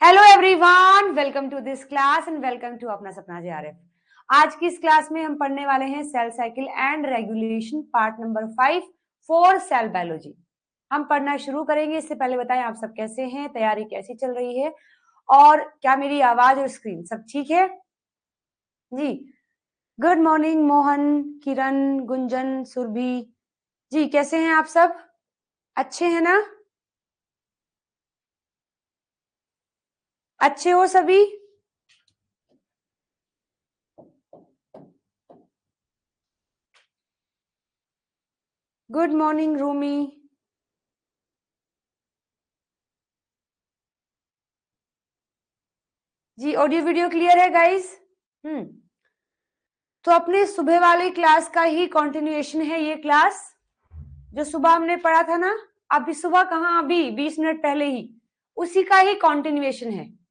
Hello everyone, welcome to this class and welcome to Apna Sapna JRF. आज की इस class में हम पढ़ने वाले हैं cell cycle and regulation part number 5 for cell biology. हम पढ़ना शुरू करेंगे। इससे पहले बताएं आप सब कैसे हैं, तैयारी कैसी चल रही है और क्या मेरी आवाज और स्क्रीन सब ठीक है जी। गुड मॉर्निंग मोहन, किरण, गुंजन, सुरभि जी, कैसे हैं आप सब? अच्छे हैं ना? अच्छे हो सभी? गुड मॉर्निंग रूमी जी। ऑडियो वीडियो क्लियर है गाइस? तो अपने सुबह वाली क्लास का ही कंटिन्यूएशन है ये क्लास। जो सुबह हमने पढ़ा था ना, अभी सुबह कहाँ, अभी 20 मिनट पहले ही, उसी का ही कंटिन्यूएशन है।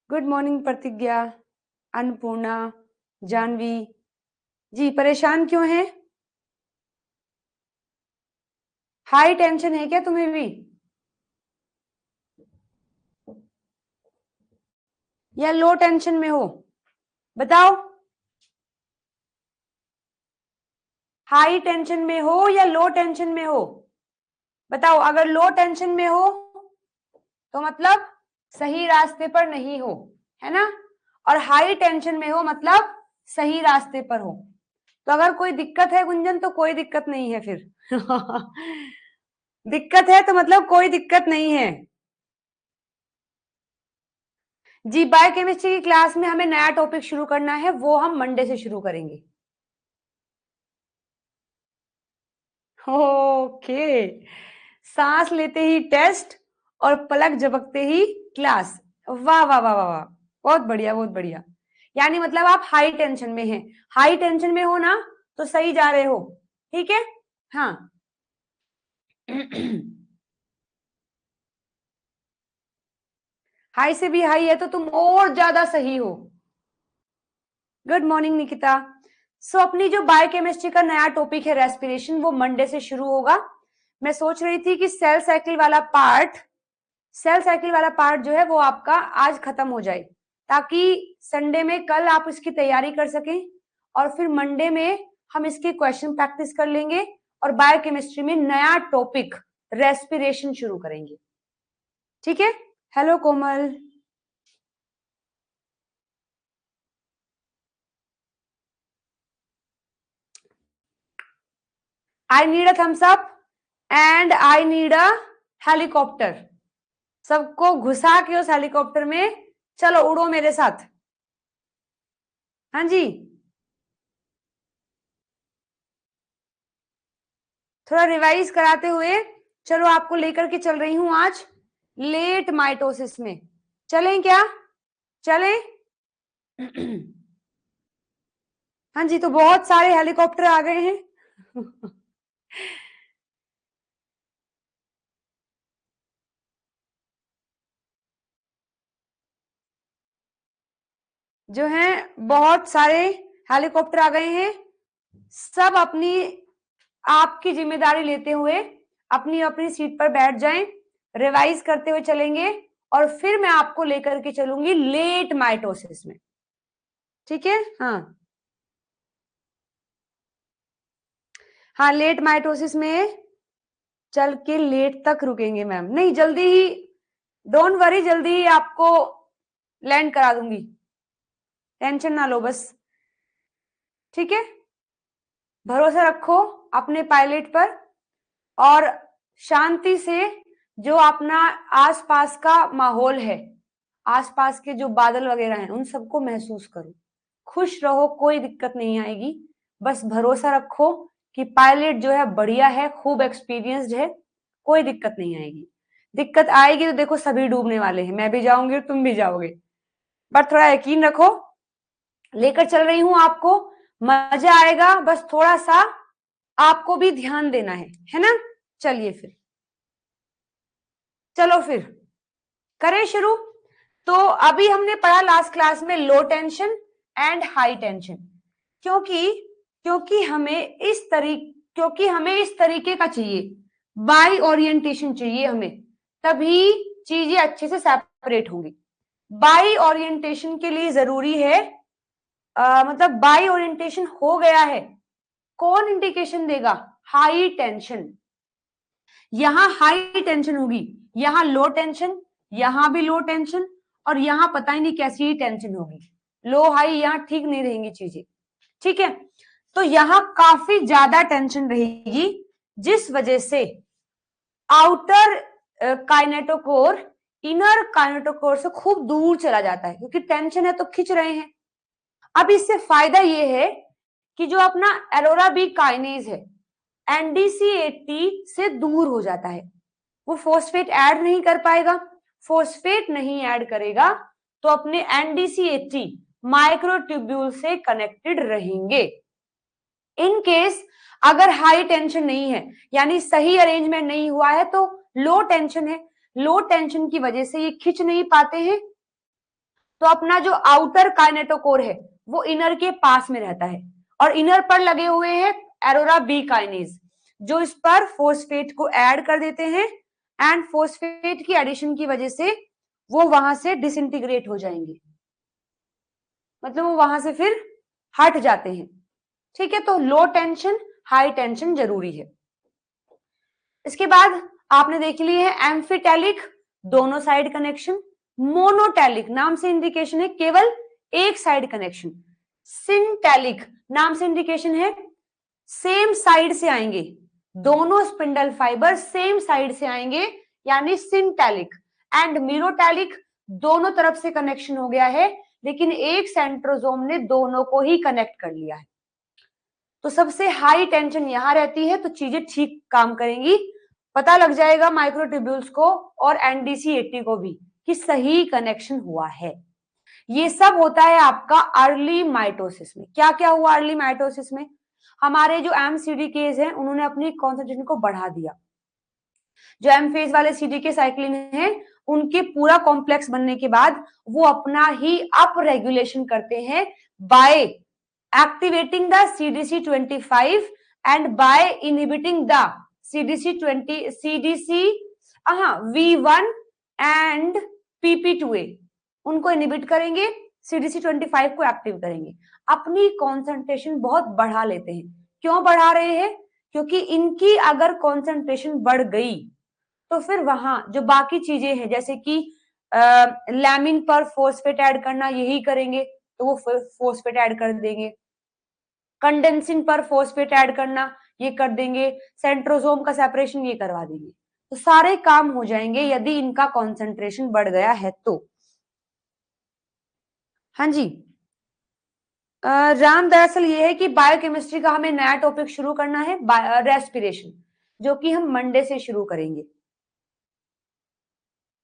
गुड मॉर्निंग प्रतिज्ञा, अन्नपूर्णा, जानवी जी। परेशान क्यों है? हाई टेंशन है क्या तुम्हें भी, या लो टेंशन में हो? बताओ, हाई टेंशन में हो या लो टेंशन में हो? बताओ। अगर लो टेंशन में हो तो मतलब सही रास्ते पर नहीं हो, है ना? और हाई टेंशन में हो मतलब सही रास्ते पर हो। तो अगर कोई दिक्कत है गुंजन तो कोई दिक्कत नहीं है फिर। दिक्कत है तो मतलब कोई दिक्कत नहीं है जी। बायोकेमिस्ट्री की क्लास में हमें नया टॉपिक शुरू करना है, वो हम मंडे से शुरू करेंगे। ओके। सांस लेते ही टेस्ट और पलक झपकते ही क्लास। वाह वाह वाह वाह वाह, बहुत बढ़िया बहुत बढ़िया। यानी मतलब आप हाई टेंशन में हैं। हाई टेंशन में हो ना तो सही जा रहे हो, ठीक है? हाँ। हाई से भी हाई है तो तुम और ज्यादा सही हो। Good morning Nikita. सो अपनी जो बायोकेमिस्ट्री का नया टॉपिक है रेस्पिरेशन, वो मंडे से शुरू होगा। मैं सोच रही थी कि सेल साइकिल वाला पार्ट जो है वो आपका आज खत्म हो जाए, ताकि संडे में कल आप इसकी तैयारी कर सकें और फिर मंडे में हम इसके क्वेश्चन प्रैक्टिस कर लेंगे और बायोकेमिस्ट्री में नया टॉपिक रेस्पिरेशन शुरू करेंगे, ठीक है? Hello Komal. I need a thumbs up and I need a helicopter. सबको घुसा के उस हेलीकॉप्टर में चलो उड़ो मेरे साथ। हाँ जी। थोड़ा रिवाइज कराते हुए चलो, आपको लेकर के चल रही हूं आज लेट माइटोसिस में। चलें क्या? चलें? हाँ जी, तो बहुत सारे हेलीकॉप्टर आ गए हैं। जो हैं बहुत सारे हेलीकॉप्टर आ गए हैं। सब अपनी आपकी जिम्मेदारी लेते हुए अपनी अपनी सीट पर बैठ जाएं, रिवाइज करते हुए चलेंगे और फिर मैं आपको लेकर के चलूंगी लेट माइटोसिस में, ठीक है? हाँ हाँ, लेट माइटोसिस में चल के लेट तक रुकेंगे मैम। नहीं, जल्दी ही, डोंट वरी, जल्दी ही आपको लैंड करा दूंगी, टेंशन ना लो बस, ठीक है? भरोसा रखो अपने पायलट पर और शांति से जो अपना आसपास का माहौल है, आसपास के जो बादल वगैरह हैं, उन सबको महसूस करो। खुश रहो, कोई दिक्कत नहीं आएगी। बस भरोसा रखो कि पायलट जो है बढ़िया है, खूब एक्सपीरियंस्ड है, कोई दिक्कत नहीं आएगी। दिक्कत आएगी तो देखो सभी डूबने वाले हैं, मैं भी जाऊंगी और तुम भी जाओगे। पर थोड़ा यकीन रखो, लेकर चल रही हूं आपको, मजा आएगा। बस थोड़ा सा आपको भी ध्यान देना है ना? चलिए फिर, चलो फिर करें शुरू। तो अभी हमने पढ़ा लास्ट क्लास में लो टेंशन एंड हाई टेंशन, क्योंकि क्योंकि हमें इस तरीके का चाहिए। बाई ओरिएंटेशन चाहिए हमें, तभी चीजें अच्छे से सेपरेट होंगी। बाई ओरिएंटेशन के लिए जरूरी है मतलब बाई ओरिएंटेशन हो गया है, कौन इंडिकेशन देगा? High tension. यहां हाई टेंशन होगी, यहां लो टेंशन, यहां भी लो टेंशन, और यहां पता ही नहीं कैसी ही टेंशन होगी। लो हाई यहां ठीक नहीं रहेंगी चीजें, ठीक है। तो यहां काफी ज्यादा टेंशन रहेगी, जिस वजह से आउटर काइनेटोकोर इनर काइनेटोकोर से खूब दूर चला जाता है, क्योंकि टेंशन है तो खिंच रहे हैं। अब इससे फायदा ये है कि जो अपना एरोरा बी काइनेज है NDC80 से दूर हो जाता है, वो फोस्फेट ऐड नहीं कर पाएगा। फोस्फेट नहीं ऐड करेगा तो अपने NDC80 माइक्रोट्यूब्यूल से कनेक्टेड रहेंगे। इन केस अगर हाई टेंशन नहीं है, यानी सही अरेंजमेंट नहीं हुआ है, तो लो टेंशन है, लो टेंशन की वजह से ये खिंच नहीं पाते हैं, तो अपना जो आउटर काइनेटोकोर है वो इनर के पास में रहता है, और इनर पर लगे हुए हैं एरोरा बी काइनेज, जो इस पर फोस्फेट को ऐड कर देते हैं, एंड फोस्फेट की एडिशन की वजह से वो वहां से डिसइंटीग्रेट हो जाएंगे, मतलब वो वहां से फिर हट जाते हैं, ठीक है। तो लो टेंशन हाई टेंशन जरूरी है। इसके बाद आपने देख ली है एम्फिटेलिक, दोनों साइड कनेक्शन। मोनोटेलिक नाम से इंडिकेशन है केवल एक साइड कनेक्शन। सिंटेलिक नाम से इंडिकेशन है सेम साइड से आएंगे, दोनों स्पिंडल फाइबर सेम साइड से आएंगे, यानी सिंटेलिक। एंड मीरोटेलिक, दोनों तरफ से कनेक्शन हो गया है, लेकिन एक सेंट्रोसोम ने दोनों को ही कनेक्ट कर लिया है। तो सबसे हाई टेंशन यहां रहती है, तो चीजें ठीक काम करेंगी, पता लग जाएगा माइक्रोट्यूब्यूल्स को और NDC80 को भी कि सही कनेक्शन हुआ है। ये सब होता है आपका अर्ली माइटोसिस में। क्या क्या हुआ अर्ली माइटोसिस में? हमारे जो MCDKs हैं उन्होंने अपनी कॉन्सेंट्रेशन को बढ़ा दिया। जो एम फेज वाले CDK साइक्लिन है, उनके पूरा कॉम्प्लेक्स बनने के बाद वो अपना ही अप रेगुलेशन करते हैं bye activating the CDC25 and by inhibiting the V1 and PP2A, उनको इनहिबिट करेंगे, CDC25 को एक्टिव करेंगे, अपनी कॉन्सेंट्रेशन बहुत बढ़ा लेते हैं। क्यों बढ़ा रहे हैं? क्योंकि इनकी अगर कॉन्सेंट्रेशन बढ़ गई तो फिर वहां जो बाकी चीजें हैं, जैसे कि लैमिन पर फोस्फेट ऐड करना, यही करेंगे तो वो फोस्फेट ऐड कर देंगे। कंडेंसिन पर फोस्फेट ऐड करना, ये कर देंगे। सेंट्रोसोम का सेपरेशन ये करवा देंगे। तो सारे काम हो जाएंगे यदि इनका कॉन्सेंट्रेशन बढ़ गया है तो। हाँ जी राम, दरअसल ये है कि बायोकेमिस्ट्री का हमें नया टॉपिक शुरू करना है, रेस्पिरेशन, जो कि हम मंडे से शुरू करेंगे।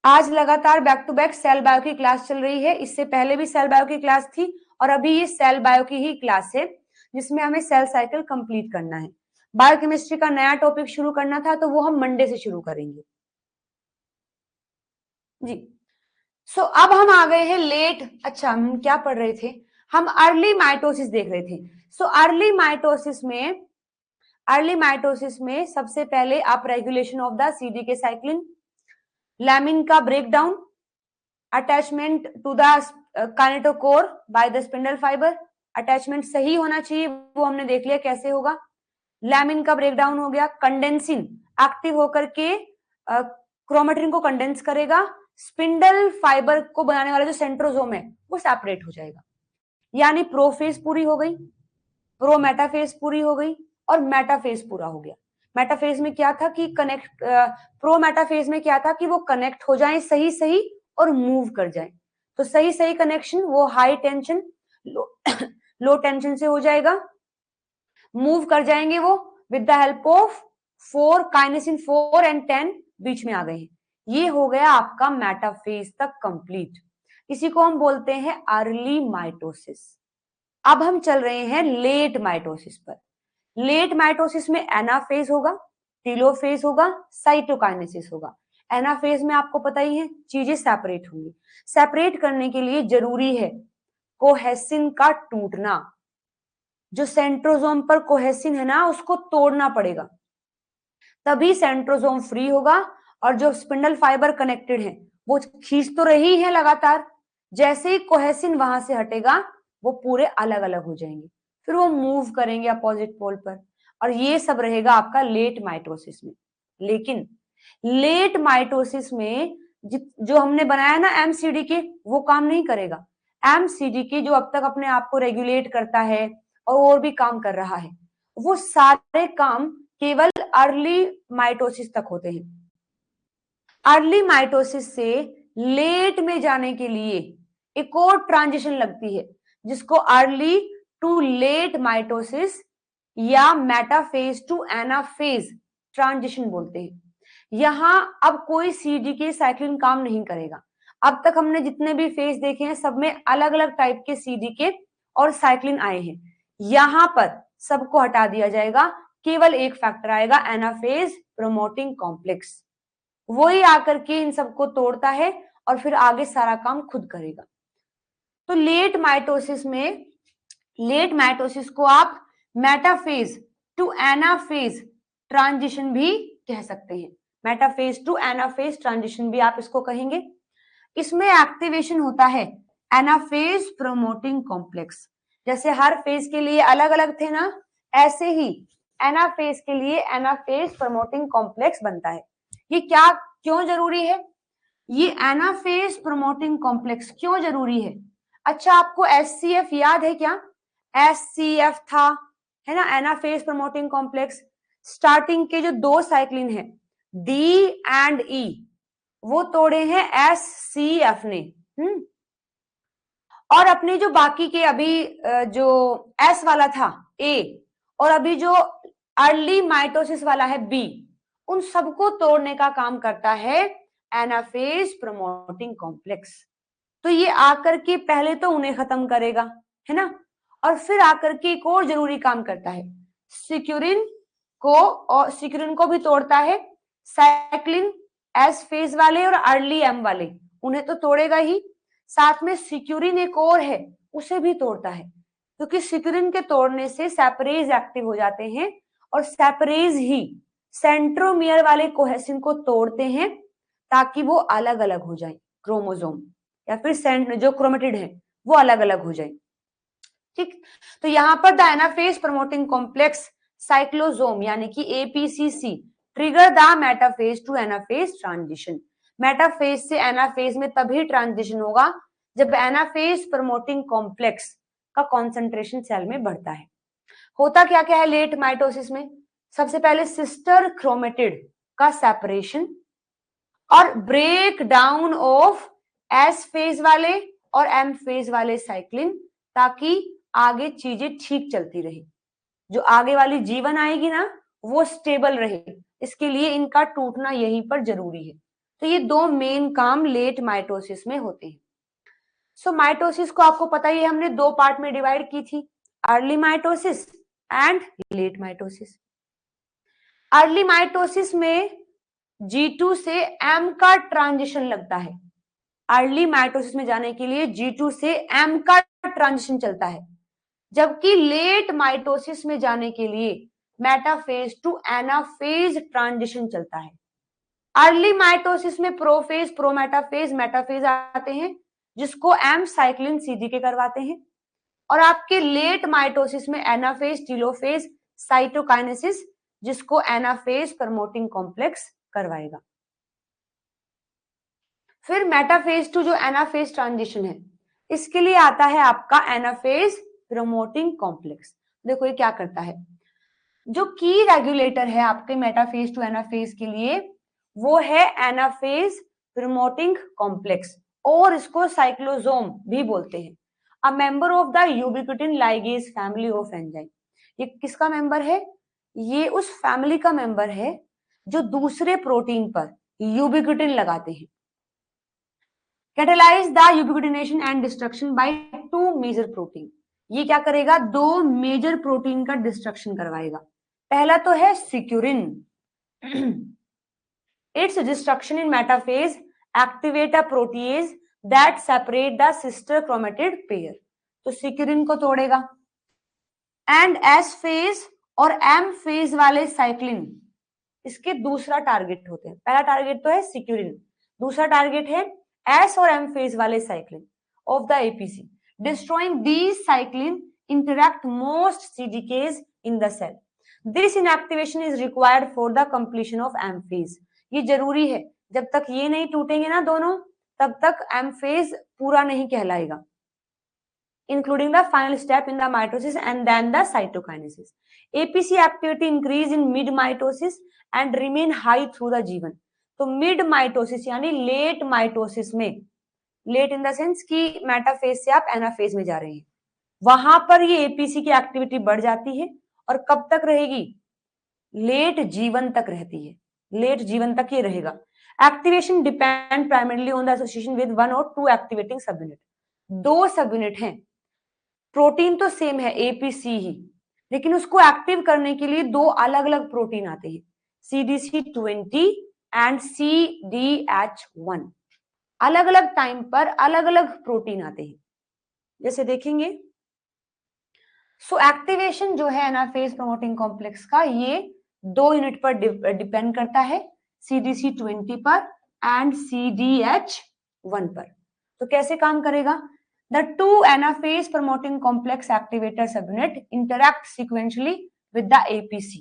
आज लगातार back to back cell bio की क्लास चल रही है, इससे पहले भी सेल बायो की क्लास थी, और अभी ये सेल बायो की ही क्लास है, जिसमें हमें सेल साइकिल कंप्लीट करना है। बायोकेमिस्ट्री का नया टॉपिक शुरू करना था, तो वो हम मंडे से शुरू करेंगे जी। सो अब हम आ गए हैं लेट, अच्छा हम क्या पढ़ रहे थे? हम अर्ली माइटोसिस देख रहे थे। सो अर्ली माइटोसिस में सबसे पहले up regulation of the CDK cyclin, lamin का breakdown, attachment to the kinetochore by the spindle fibre, attachment सही होना चाहिए, वो हमने देख लिया कैसे होगा। लैमिन का ब्रेकडाउन हो गया, कंडेंसिन एक्टिव होकर के क्रोमेटिन को कंडेंस करेगा, स्पिंडल फाइबर को बनाने वाला जो सेंट्रोसोम है वो सेपरेट हो जाएगा, यानी प्रोफेज पूरी हो गई, प्रोमेटाफेज पूरी हो गई, और मेटाफेज पूरा हो गया। मेटाफेज में क्या था कि प्रोमेटाफेज में क्या था कि वो कनेक्ट हो जाए सही सही और मूव कर जाए। तो सही सही कनेक्शन वो हाई टेंशन लो टेंशन से हो जाएगा, मूव कर जाएंगे वो with the help of 4 काइनेसिन 4 and 10 बीच में आ गए हैं। ये हो गया आपका मेटाफेज तक कंप्लीट, इसी को हम बोलते हैं अर्ली माइटोसिस। अब हम चल रहे हैं लेट माइटोसिस पर। लेट माइटोसिस में एनाफेज होगा, टीलोफेज होगा, साइटोकाइनेसिस होगा। एनाफेज में आपको पता ही है चीजें सेपरेट होंगी, सेपरेट करने के लिए जरूरी है कोहेसिन का टूटना, जो सेंट्रोसोम पर कोहेसिन है ना उसको तोड़ना पड़ेगा, तभी सेंट्रोसोम फ्री होगा और जो स्पिंडल फाइबर कनेक्टेड है वो खींच तो रही है लगातार, जैसे ही कोहेसिन वहां से हटेगा वो पूरे अलग अलग हो जाएंगे, फिर वो मूव करेंगे अपोजिट पोल पर, और ये सब रहेगा आपका लेट माइटोसिस में। लेकिन लेट माइटोसिस में जो हमने बनाया ना एमसीडीके, वो काम नहीं करेगा। एमसीडीके जो अब तक अपने आप को रेगुलेट करता है और भी काम कर रहा है, वो सारे काम केवल अर्ली माइटोसिस तक होते हैं। अर्ली माइटोसिस से लेट में जाने के लिए एक और ट्रांजिशन लगती है, जिसको अर्ली टू लेट माइटोसिस या मेटाफेज टू एनाफेज ट्रांजिशन बोलते हैं। यहां अब कोई सीडीके साइक्लिन काम नहीं करेगा। अब तक हमने जितने भी फेज देखे हैं सब में अलग अलग टाइप के सीडीके और साइक्लिन आए हैं, यहां पर सबको हटा दिया जाएगा, केवल एक फैक्टर आएगा, एनाफेज प्रोमोटिंग कॉम्प्लेक्स। वही आकर के इन सबको तोड़ता है और फिर आगे सारा काम खुद करेगा। तो लेट माइटोसिस को आप मेटाफेज टू एनाफेज ट्रांजिशन भी कह सकते हैं। मेटाफेज टू एनाफेज ट्रांजिशन भी आप इसको कहेंगे। इसमें एक्टिवेशन होता है एनाफेज प्रोमोटिंग कॉम्प्लेक्स। जैसे हर फेज के लिए अलग अलग थे ना, ऐसे ही एनाफेज के लिए एनाफेज प्रोमोटिंग कॉम्प्लेक्स बनता है। ये क्या क्यों जरूरी है? ये एनाफेज प्रोमोटिंग कॉम्प्लेक्स क्यों जरूरी है? अच्छा, आपको एससीएफ याद है क्या? एससीएफ था, है ना, एनाफेज प्रोमोटिंग कॉम्प्लेक्स। स्टार्टिंग के जो दो साइक्लिन है डी एंड ई, वो तोड़े हैं एससीएफ ने। और अपने जो बाकी के अभी जो एस वाला था ए, और अभी जो अर्ली माइटोसिस वाला है बी, उन सबको तोड़ने का काम करता है एनाफेज प्रोमोटिंग कॉम्प्लेक्स। तो ये आकर के पहले तो उन्हें खत्म करेगा, है ना, और फिर आकर के एक और जरूरी काम करता है, सिक्यूरिन को, और सिक्यूरिन को भी तोड़ता है। साइक्लिन एस फेज वाले और अर्ली एम वाले, उन्हें तो तोड़ेगा ही, साथ में सिक्यूरिन एक और है उसे भी तोड़ता है, क्योंकि सिक्यूरिन के तोड़ने से सैपरेज एक्टिव हो जाते हैं, और सैपरेज ही सेंट्रोमियर वाले कोहेसिन को तोड़ते हैं ताकि वो अलग अलग हो जाए, क्रोमोसोम या फिर जो क्रोमेटिड है वो अलग अलग हो जाए। ठीक, तो यहां पर द एनाफेज प्रमोटिंग कॉम्प्लेक्स साइक्लोसोम यानी कि APCC trigger the metaphase two anaphase transition. Metaphase से एनाफेज में तभी ट्रांजिशन होगा जब एनाफेज प्रमोटिंग कॉम्प्लेक्स का कॉन्सेंट्रेशन सेल में बढ़ता है। होता क्या क्या है लेट माइटोसिस में? सबसे पहले सिस्टर क्रोमेटिड का सेपरेशन और break down of S phase वाले और एम फेज वाले साइक्लिन, ताकि आगे चीजें ठीक चलती रहे, जो आगे वाली जीवन आएगी ना वो स्टेबल रहे, इसके लिए इनका टूटना यहीं पर जरूरी है। तो ये दो मेन काम लेट माइटोसिस में होते हैं। सो माइटोसिस को आपको पता ही है, हमने दो पार्ट में डिवाइड की थी, early mitosis and let mitosis. Early mitosis में G2 से M का ट्रांजिशन लगता है। अर्ली माइटोसिस में जाने के लिए G2 से M का ट्रांजिशन चलता है, जबकि लेट माइटोसिस में जाने के लिए मेटाफेज टू एनाफेज ट्रांजिशन चलता है। अर्ली माइटोसिस में प्रोफेज, प्रोमेटाफेज, मेटाफेज आते हैं, जिसको एम साइक्लिन सीडीके करवाते हैं, और आपके लेट माइटोसिस में एनाफेज, टीलोफेज, साइटोकाइनेसिस, जिसको एनाफेज प्रमोटिंग कॉम्प्लेक्स करवाएगा। फिर मेटाफेज टू जो एनाफेज ट्रांजिशन है, इसके लिए आता है आपका एनाफेज प्रमोटिंग कॉम्प्लेक्स। देखो ये क्या करता है, जो की रेगुलेटर है आपके मेटाफेज टू एनाफेज के लिए वो है एनाफेज प्रमोटिंग कॉम्प्लेक्स, और इसको साइक्लोसोम भी बोलते हैं। A member of the ubiquitin ligase family of enzyme. ये किसका मेंबर है? ये उस फैमिली का मेंबर है जो दूसरे प्रोटीन पर यूबिक्विटिन लगाते हैं। Catalyse the ubiquitination and destruction by two major protein. ये क्या करेगा? दो मेजर प्रोटीन का डिस्ट्रक्शन करवाएगा। पहला तो है securin. Its destruction in metaphase activate a protease that separate the sister chromatid pair. तो सिक्यूरिन को तोड़ेगा। एंड एस फेज और एम फेज वाले साइक्लिन इसके दूसरा टारगेट होते हैं। पहला टारगेट तो है सिक्यूरिन, दूसरा टारगेट है एस और एम फेज वाले cyclin of the APC. Destroying these cyclin interact most CDKs in the cell. This inactivation is required for the completion of M phase. ये जरूरी है, जब तक ये नहीं टूटेंगे ना दोनों, तब तक एम फेज पूरा नहीं कहलाएगा, including the final step in the mitosis and then the cytokinesis. APC activity increase in mid mitosis and remain high through the G1. तो mid mitosis यानी late mitosis में, late in the sense कि metaphase से आप anaphase में जा रहे हैं, वहां पर ये एपीसी की एक्टिविटी बढ़ जाती है और कब तक रहेगी? लेट जीवन तक रहती है, लेट जीवन तक ये रहेगा। Activation depend primarily on the association with one और टू एक्टिवेटिंग सब यूनिट। दो सब यूनिट हैं, प्रोटीन तो सेम है एपीसी ही, लेकिन उसको एक्टिव करने के लिए दो अलग अलग प्रोटीन आते हैं, CDC20 एंड CDH1। अलग अलग टाइम पर अलग अलग प्रोटीन आते हैं, जैसे देखेंगे। सो एक्टिवेशन जो है एनाफेज प्रमोटिंग कॉम्प्लेक्स का, ये दो यूनिट पर डिपेंड करता है, CDC20 पर एंड CDH1 पर। तो कैसे काम करेगा? The two anaphase promoting complex activator subunit interact sequentially with the APC.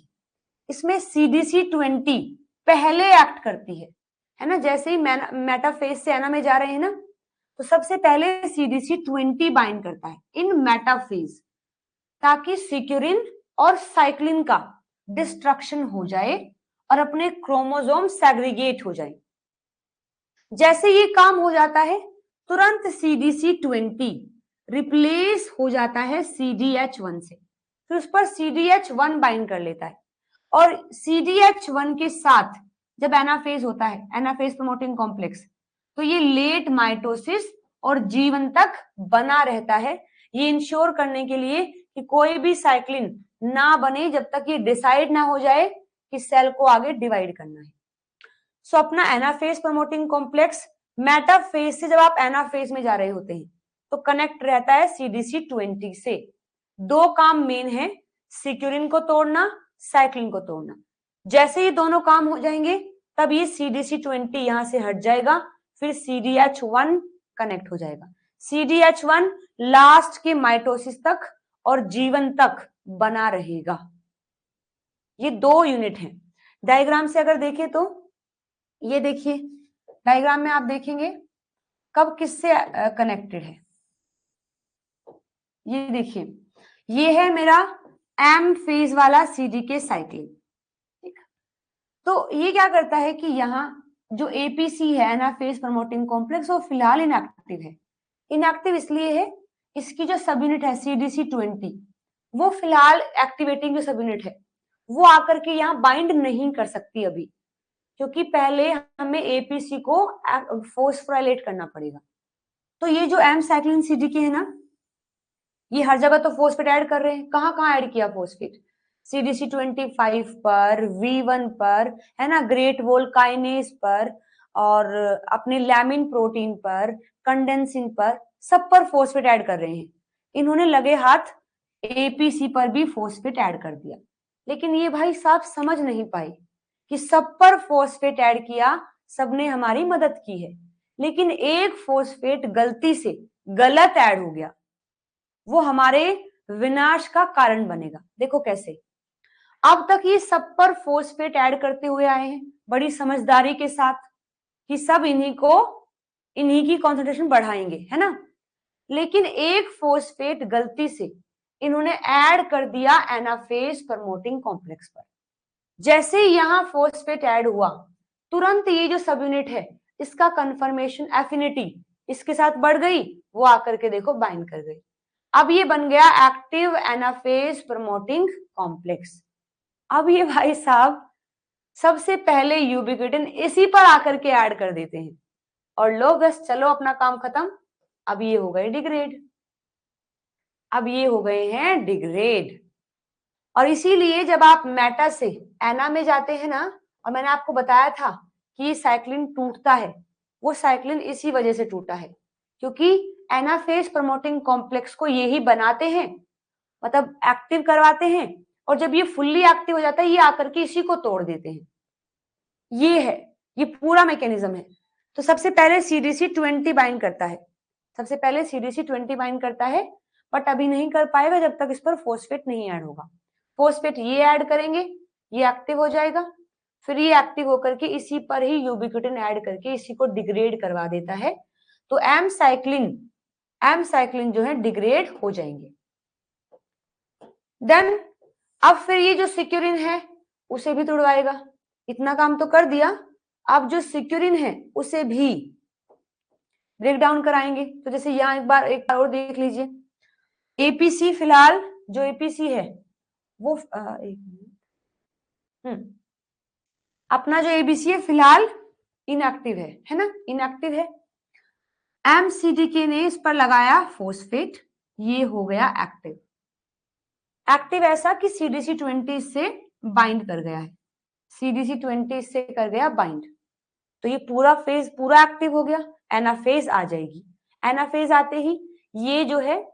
इसमें CDC20 पहले एक्ट करती है ना, जैसे ही मेटाफेज से एना में जा रहे हैं ना, तो सबसे पहले CDC20 बाइंड करता है इन मेटाफेज, ताकि सिक्यूरिन और साइक्लिन का डिस्ट्रक्शन हो जाए और अपने क्रोमोसोम सेग्रीगेट हो जाए। जैसे ये काम हो जाता है, तुरंत CDC20 रिप्लेस हो जाता है CDH1 से, फिर उस पर CDH1 बाइंड कर लेता है, और CDH1 के साथ जब एनाफेज होता है, एनाफेज प्रमोटिंग कॉम्प्लेक्स, तो ये लेट माइटोसिस और जीवन तक बना रहता है, ये इंश्योर करने के लिए कि कोई भी साइक्लिन ना बने जब तक ये डिसाइड ना हो जाए कि सेल को आगे डिवाइड करना है। सो अपना एनाफेज प्रमोटिंग कॉम्प्लेक्स मेटाफेज से जब आप एनाफेज में जा रहे होते हैं तो कनेक्ट रहता है CDC20 से। दो काम मेन है, सिक्यूरिन को तोड़ना, साइक्लिन को तोड़ना। जैसे ये दोनों काम हो जाएंगे तब ये CDC20 यहां से हट जाएगा, फिर CDH1 कनेक्ट हो जाएगा। CDH1 लास्ट के माइटोसिस तक और जीवन तक बना रहेगा। ये दो यूनिट हैं। डायग्राम से अगर देखें तो ये देखिए, डायग्राम में आप देखेंगे कब किससे कनेक्टेड है। ये देखिए, ये है मेरा एम फेज वाला CDK साइक्लिन, ठीक। तो ये क्या करता है कि यहाँ जो APC है, एनाफेज प्रमोटिंग कॉम्प्लेक्स, वो फिलहाल इनएक्टिव है। इनएक्टिव इसलिए है, इसकी जो सब यूनिट है CDC20, वो फिलहाल एक्टिवेटिंग जो सब यूनिट है वो आकर के यहाँ बाइंड नहीं कर सकती अभी, क्योंकि पहले हमें APC को फोस्फोराइलेट करना पड़ेगा। तो ये जो एम साइक्लिन CDK है ना, ये हर जगह तो फोस्फेट ऐड कर रहे हैं, कहाँ कहाँ ऐड किया फोस्फेट? CDC25 पर, V1 पर, है ना, ग्रेट वॉल काइनेज पर, और अपने लैमिन प्रोटीन पर, कंडेंसिन पर, सब पर फोस्फेट ऐड कर रहे हैं। इन्होंने लगे हाथ APC पर भी फोस्फेट ऐड कर दिया, लेकिन ये भाई साहब समझ नहीं पाए कि सब पर फोस्फेट ऐड किया, सबने हमारी मदद की है, लेकिन एक फोस्फेट गलती से गलत ऐड हो गया, वो हमारे विनाश का कारण बनेगा। देखो कैसे, अब तक ये सब पर फोस्फेट ऐड करते हुए आए हैं बड़ी समझदारी के साथ कि सब इन्हीं की कॉन्सेंट्रेशन बढ़ाएंगे, है ना, लेकिन एक फोस्फेट गलती से इन्होंने ऐड कर दिया एनाफेज प्रमोटिंग कॉम्प्लेक्स पर। जैसे यहाँ फोस्फेट ऐड हुआ, तुरंत ये जो सब यूनिट है इसका कंफर्मेशन एफिनिटी इसके साथ बढ़ गई, वो आकर के देखो बाइंड कर गई। अब ये बन गया एक्टिव एनाफेज प्रमोटिंग कॉम्प्लेक्स। अब ये भाई साहब सबसे पहले यूबिक्विटिन इसी पर आकर के ऐड कर देते हैं और लो बस चलो अपना काम खत्म। अब ये हो गए डिग्रेड, अब ये हो गए हैं डिग्रेड। और इसीलिए जब आप मेटा से एना में जाते हैं ना, और मैंने आपको बताया था कि साइक्लिन टूटता है, वो साइक्लिन इसी वजह से टूटा है, क्योंकि एनाफेज प्रमोटिंग कॉम्प्लेक्स को यही बनाते हैं, मतलब एक्टिव करवाते हैं, और जब ये फुल्ली एक्टिव हो जाता है ये आकर के इसी को तोड़ देते हैं। ये है, ये पूरा मैकेनिज्म है। तो सबसे पहले CDC20 बाइंड करता है, सबसे पहले CDC20 बाइंड करता है, बट अभी नहीं कर पाएगा जब तक इस पर फॉस्फेट नहीं ऐड होगा। फॉस्फेट ये ऐड करेंगे, ये एक्टिव हो जाएगा, फिर ये एक्टिव होकर के इसी पर ही यूबिक्विटिन ऐड करके इसी को डिग्रेड करवा देता है। तो एम साइक्लिन जो है डिग्रेड हो जाएंगे। देन अब फिर ये जो सिक्यूरिन है उसे भी तोड़वाएगा। इतना काम तो कर दिया, अब जो सिक्यूरिन है उसे भी ब्रेक डाउन कराएंगे। तो जैसे यहाँ एक बार और देख लीजिए, एपीसी फिलहाल जो एपीसी है वो अपना जो एबीसी है फिलहाल इनएक्टिव है ना, इनएक्टिव है। एमसीडीके ने इस पर लगाया फॉस्फेट, ये हो गया एक्टिव। एक्टिव ऐसा कि CDC20 इससे बाइंड कर गया है, CDC20 इससे कर गया बाइंड, तो ये पूरा फेज पूरा एक्टिव हो गया। एनाफेज आ जाएगी, एनाफेज आते ही ये जो है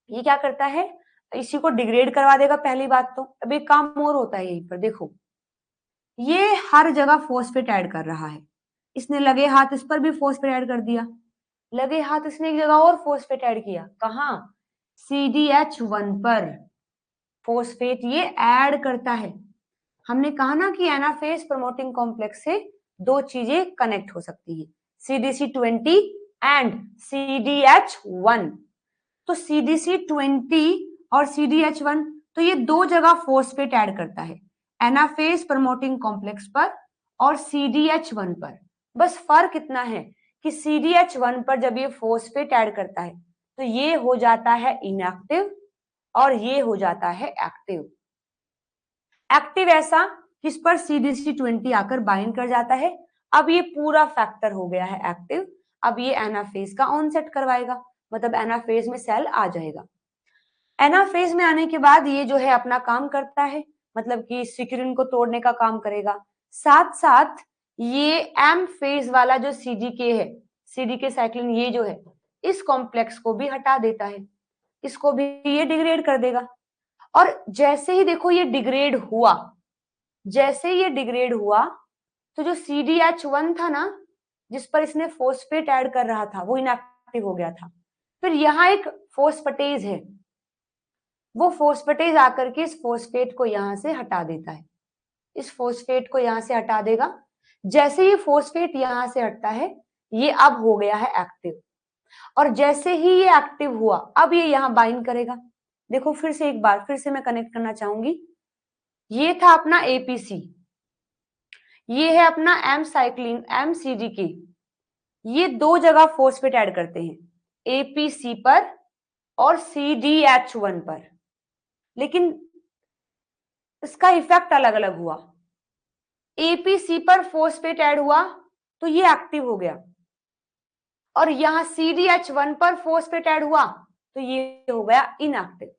ये क्या करता है, इसी को डिग्रेड करवा देगा पहली बात तो। अब एक काम और होता है यहीं पर, देखो ये हर जगह फॉस्फेट ऐड कर रहा है, इसने लगे हाथ इस पर भी फॉस्फेट ऐड कर दिया, लगे हाथ इसने एक जगह और फॉस्फेट ऐड किया, कहाँ, CDH1 पर फॉस्फेट ये ऐड करता है। हमने कहा ना कि एनाफेज प्रमोटिंग कॉम्प्लेक्स से दो चीजें कनेक्ट हो सकती है, CDC20 एंड CDH1। तो CDC20 और CDH1 तो ये दो जगह फॉस्फेट ऐड करता है, एनाफेज प्रमोटिंग कॉम्प्लेक्स पर और CDH1 पर। बस फर्क इतना है कि CDH1 पर जब ये फॉस्फेट ऐड करता है तो ये हो जाता है इनएक्टिव और ये हो जाता है एक्टिव। एक्टिव ऐसा कि इस पर CDC20 आकर बाइंड कर जाता है, अब ये पूरा फैक्टर हो गया है एक्टिव। अब ये एनाफेज का ऑनसेट करवाएगा, मतलब एनाफेज में सेल आ जाएगा। एनाफेज में आने के बाद ये जो है अपना काम करता है, मतलब कि सिक्यूरिन को तोड़ने का काम करेगा, साथ साथ ये एम फेज वाला जो CDK है, CDK साइक्लिन, ये जो है इस कॉम्प्लेक्स को भी हटा देता है, इसको भी ये डिग्रेड कर देगा। और जैसे ही देखो ये डिग्रेड हुआ, जैसे ये डिग्रेड हुआ तो जो CDH1 था ना जिस पर इसने फॉस्फेट ऐड कर रहा था वो इनएक्टिव हो गया था। फिर यहाँ एक फॉस्फेटेज है, वो फॉस्फेटेज आकर के इस फॉस्फेट को यहां से हटा देता है, इस फॉस्फेट को यहां से हटा देगा। जैसे ये फॉस्फेट यहां से हटता है ये अब हो गया है एक्टिव, और जैसे ही ये एक्टिव हुआ अब ये यहां बाइंड करेगा। देखो फिर से एक बार फिर से मैं कनेक्ट करना चाहूंगी, ये था अपना एपीसी, ये है अपना एम साइक्लिन MCDK, ये दो जगह फॉस्फेट ऐड करते हैं, एपीसी पर और CDH1 पर, लेकिन इसका इफेक्ट अलग अलग हुआ। एपीसी पर फॉस्फेट ऐड हुआ तो ये एक्टिव हो गया, और यहां CDH1 पर फॉस्फेट ऐड हुआ तो ये हो गया इनएक्टिव,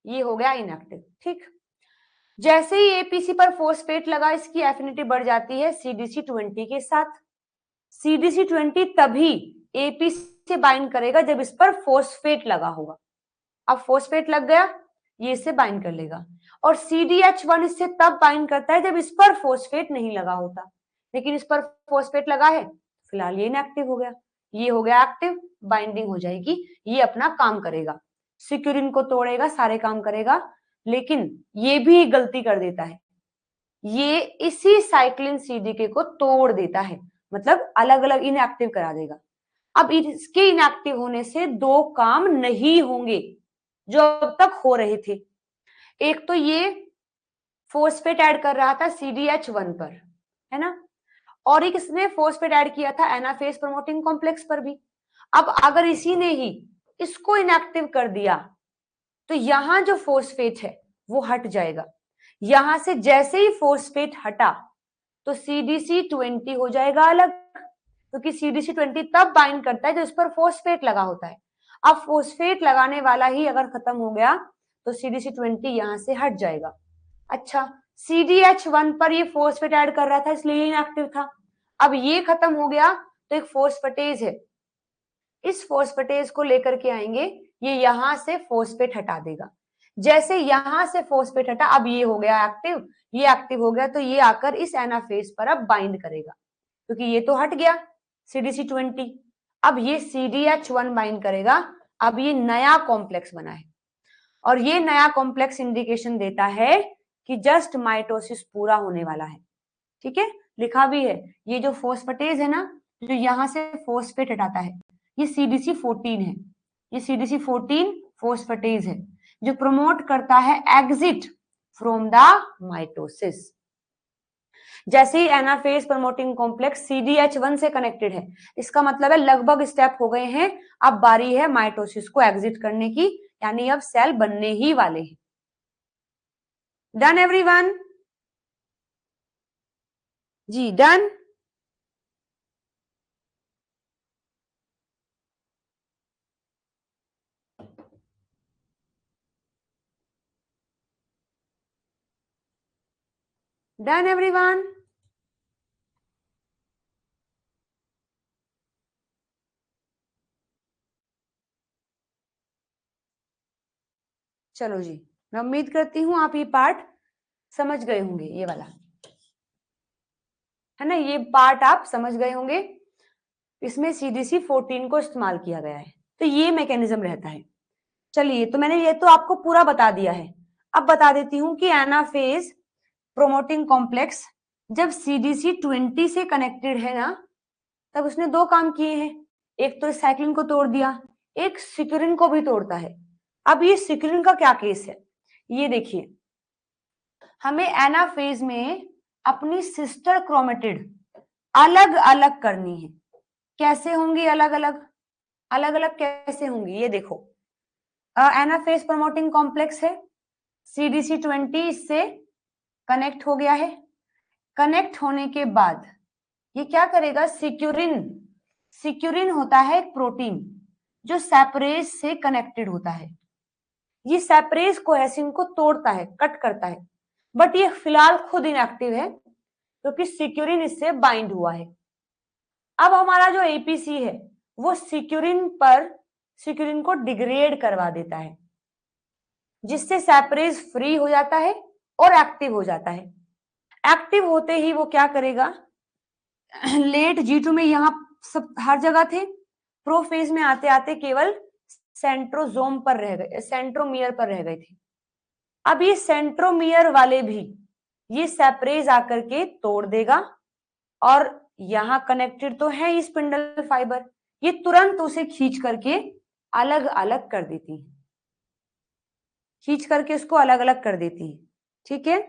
ये हो गया इनएक्टिव। ठीक, जैसे ही एपीसी पर फॉस्फेट लगा इसकी एफिनिटी बढ़ जाती है CDC20 के साथ। CDC20 तभी एपीसी से बाइंड करेगा जब इस पर फॉस्फेट लगा होगा। अब फॉस्फेट लग गया, ये इससे बाइंड कर लेगा, और CDH1 इससे तब बाइंड करता है जब इस पर फॉस्फेट नहीं लगा होता, लेकिन इस पर फॉस्फेट लगा है, फिलहाल ये इनएक्टिव हो गया, ये हो गया एक्टिव, बाइंडिंग हो जाएगी, ये अपना काम करेगा, सिक्यूरिन को तोड़ेगा, सारे काम करेगा। लेकिन ये भी गलती कर देता है, ये इसी साइक्लिन CDK को तोड़ देता है, मतलब अलग अलग इनएक्टिव करा देगा। अब इसके इनएक्टिव होने से दो काम नहीं होंगे जो अब तक हो रहे थे। एक तो ये फॉस्फेट ऐड कर रहा था CDH1 पर, है ना, और एक इसने फॉस्फेट ऐड किया था एनाफेज प्रमोटिंग कॉम्प्लेक्स पर भी। अब अगर इसी ने ही इसको इनएक्टिव कर दिया तो यहां जो फॉस्फेट है वो हट जाएगा, यहां से जैसे ही फॉस्फेट हटा तो CDC20 हो जाएगा अलग, क्योंकि CDC20 तब बाइंड करता है जब इस पर फॉस्फेट लगा होता है। अब फॉस्फेट लगाने वाला ही अगर खत्म हो गया तो CDC20 यहां से हट जाएगा। अच्छा, CDH1 पर ये फॉस्फेट ऐड कर रहा था इसलिए इनएक्टिव था, अब ये खत्म हो गया तो एक फॉस्फेटेज है, इस फॉस्फेटेज को लेकर के आएंगे, ये यहां से फॉस्फेट हटा देगा। जैसे यहां से फॉस्फेट हटा, अब ये हो गया एक्टिव, ये एक्टिव हो गया, तो ये आकर इस एनाफेज पर अब बाइंड करेगा, क्योंकि ये तो हट गया CDC20। अब ये CDH1 बाइंड करेगा। अब ये नया कॉम्प्लेक्स बना है, और ये नया कॉम्प्लेक्स इंडिकेशन देता है कि जस्ट माइटोसिस पूरा होने वाला है। ठीक है, लिखा भी है, ये जो फॉस्फेटेज है ना, जो यहां से फॉस्फेट हटाता है, ये CDC14 है। ये CDC14 फॉस्फेटेज है जो प्रमोट करता है एग्जिट फ्रॉम द माइटोसिस। जैसे ही एनाफेज प्रमोटिंग कॉम्प्लेक्स CDH1 से कनेक्टेड है, इसका मतलब है लगभग स्टेप हो गए हैं, अब बारी है माइटोसिस को एग्जिट करने की, यानी अब सेल बनने ही वाले हैं। Done everyone? जी डन। Done everyone? चलो जी, मैं उम्मीद करती हूं आप ये पार्ट समझ गए होंगे, ये वाला है ना, ये पार्ट आप समझ गए होंगे। इसमें CDC14 को इस्तेमाल किया गया है, तो ये मैकेनिज्म रहता है। चलिए, तो मैंने ये तो आपको पूरा बता दिया है। अब बता देती हूँ कि एनाफेज प्रोमोटिंग कॉम्प्लेक्स जब CDC20 से कनेक्टेड है ना, तब उसने दो काम किए हैं। एक तो साइक्लिन को तोड़ दिया, एक सिक्यूरिन को भी तोड़ता है। अब ये सिक्यूरिन का क्या केस है, ये देखिए, हमें एनाफेज में अपनी सिस्टर क्रोमेटिड अलग अलग करनी है। कैसे होंगी अलग अलग? अलग अलग कैसे होंगी, ये देखो, एनाफेज प्रमोटिंग कॉम्प्लेक्स है, CDC20 इससे कनेक्ट हो गया है। कनेक्ट होने के बाद ये क्या करेगा, सिक्यूरिन, सिक्यूरिन होता है एक प्रोटीन जो सेपरेज से कनेक्टेड होता है। ये सेपरेज कोहेसिन को तोड़ता है, कट करता है, बट ये फिलहाल खुद इनएक्टिव है क्योंकि सिक्यूरिन इससे बाइंड हुआ है। अब हमारा जो APC है वो सिक्यूरिन को डिग्रेड करवा देता है, जिससे सेपरेज फ्री हो जाता है और एक्टिव हो जाता है। एक्टिव होते ही वो क्या करेगा, लेट G2 में यहां सब हर जगह थे, प्रोफेज में आते आते केवल सेंट्रोजोम पर रह गए, सेंट्रोमियर पर रह गए थे। अब ये सेंट्रोमियर वाले भी ये सेपरेज आकर के तोड़ देगा, और यहां कनेक्टेड तो है ये स्पिंडल फाइबर, ये तुरंत उसे खींच करके अलग अलग कर देती है, खींच करके इसको अलग अलग कर देती है। ठीक है,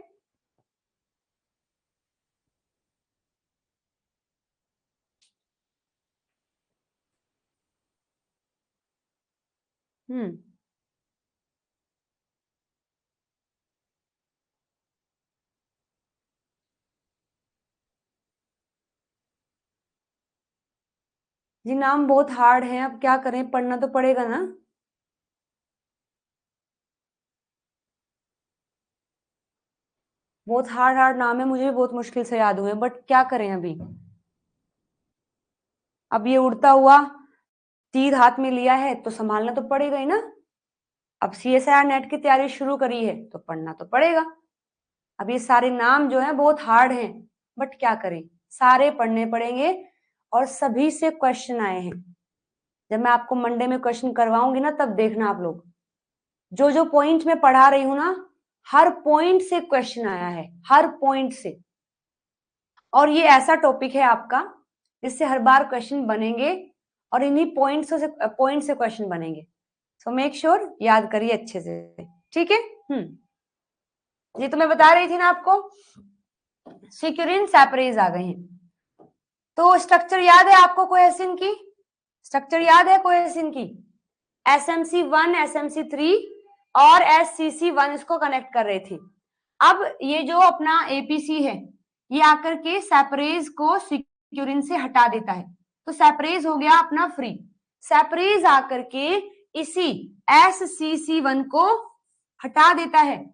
जी नाम बहुत हार्ड है, अब क्या करें, पढ़ना तो पड़ेगा ना। बहुत हार्ड हार्ड नाम है, मुझे भी बहुत मुश्किल से याद हुए, बट क्या करें अभी। अब ये उड़ता हुआ तीर हाथ में लिया है तो संभालना तो पड़ेगा ही ना। अब CSIR नेट की तैयारी शुरू करी है तो पढ़ना तो पड़ेगा। अब ये सारे नाम जो है बहुत हार्ड हैं, बट क्या करें, सारे पढ़ने पड़ेंगे, और सभी से क्वेश्चन आए हैं। जब मैं आपको मंडे में क्वेश्चन करवाऊंगी ना, तब देखना आप लोग, जो जो पॉइंट में पढ़ा रही हूं ना, हर पॉइंट से क्वेश्चन आया है, हर पॉइंट से। और ये ऐसा टॉपिक है आपका जिससे हर बार क्वेश्चन बनेंगे, और इन्हीं पॉइंट से क्वेश्चन बनेंगे। सो मेक श्योर याद करिए अच्छे से। ठीक है, ये तो मैं बता रही थी ना आपको, सिक्यूरिन सेपरेज आ गए हैं। तो स्ट्रक्चर याद है आपको कोहेसिन की? स्ट्रक्चर याद है कोहेसिन की? SMC1, SMC3 और SCC1 इसको कनेक्ट कर रहे थे। अब ये जो अपना APC है, ये आकर के सेपरेज को सिक्यूरिन से हटा देता है, तो सेपरेज हो गया अपना फ्री। सेपरेज आकर के इसी SCC1 को हटा देता है,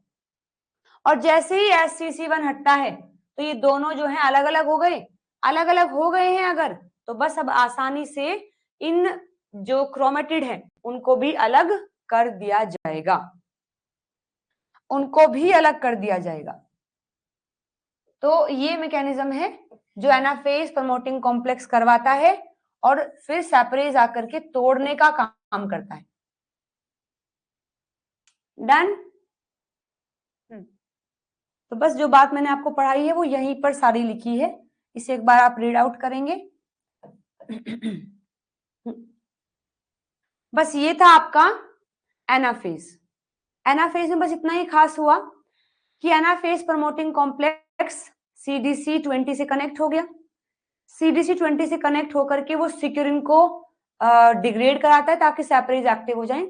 और जैसे ही SCC1 हटता है तो ये दोनों जो है अलग अलग हो गए। अलग अलग हो गए हैं अगर, तो बस अब आसानी से इन जो क्रोमेटिड है उनको भी अलग कर दिया जाएगा। उनको भी अलग कर दिया जाएगा। तो ये मैकेनिज्म है जो एनाफेज प्रमोटिंग कॉम्प्लेक्स करवाता है और फिर सैपरेज आकर के तोड़ने का काम करता है। डन। तो बस जो बात मैंने आपको पढ़ाई है वो यहीं पर सारी लिखी है, इसे एक बार आप रीड आउट करेंगे। बस ये था आपका एनाफेज। एनाफेज में बस इतना ही खास हुआ कि एनाफेज प्रमोटिंग कॉम्प्लेक्स CDC20 से कनेक्ट हो गया। CDC20 से कनेक्ट होकर के वो सिक्यूरिन को डिग्रेड कराता है ताकि सैपरेज एक्टिव हो जाए।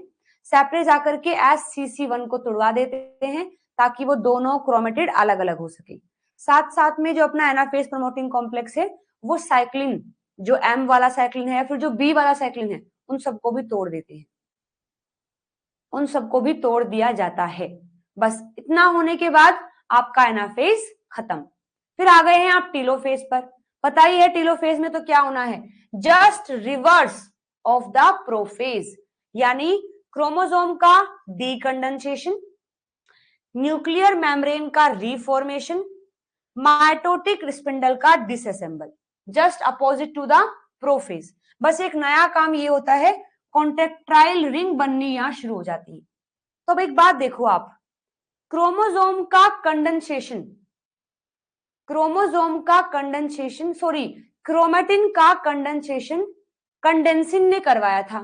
सैपरेज आकर के SCC1 को तुड़वा देते हैं ताकि वो दोनों क्रोमेटिड अलग अलग हो सके। साथ साथ में जो अपना एनाफेज प्रमोटिंग कॉम्प्लेक्स है वो साइक्लिन, जो M वाला साइक्लिन है या फिर जो B वाला साइक्लिन है, उन सबको भी तोड़ देते हैं, उन सबको भी तोड़ दिया जाता है। बस इतना होने के बाद आपका एनाफेज खत्म। फिर आ गए हैं आप टीलोफेज पर। पता ही है टीलोफेज में तो क्या होना है, just reverse of the prophase, यानी क्रोमोसोम का डीकंडेंसेशन, न्यूक्लियर मेम्ब्रेन का रीफॉर्मेशन, माइटोटिक स्पिंडल का disassemble, just opposite to the prophase. बस एक नया काम ये होता है, कॉन्ट्रेक्टाइल रिंग बननी यहां शुरू हो जाती है। तो अब एक बात देखो आप, क्रोमोसोम का कंडेंसेशन, क्रोमोसोम का कंडेंसेशन सॉरी क्रोमेटिन का कंडेंसेशन कंडेंसिन ने करवाया था।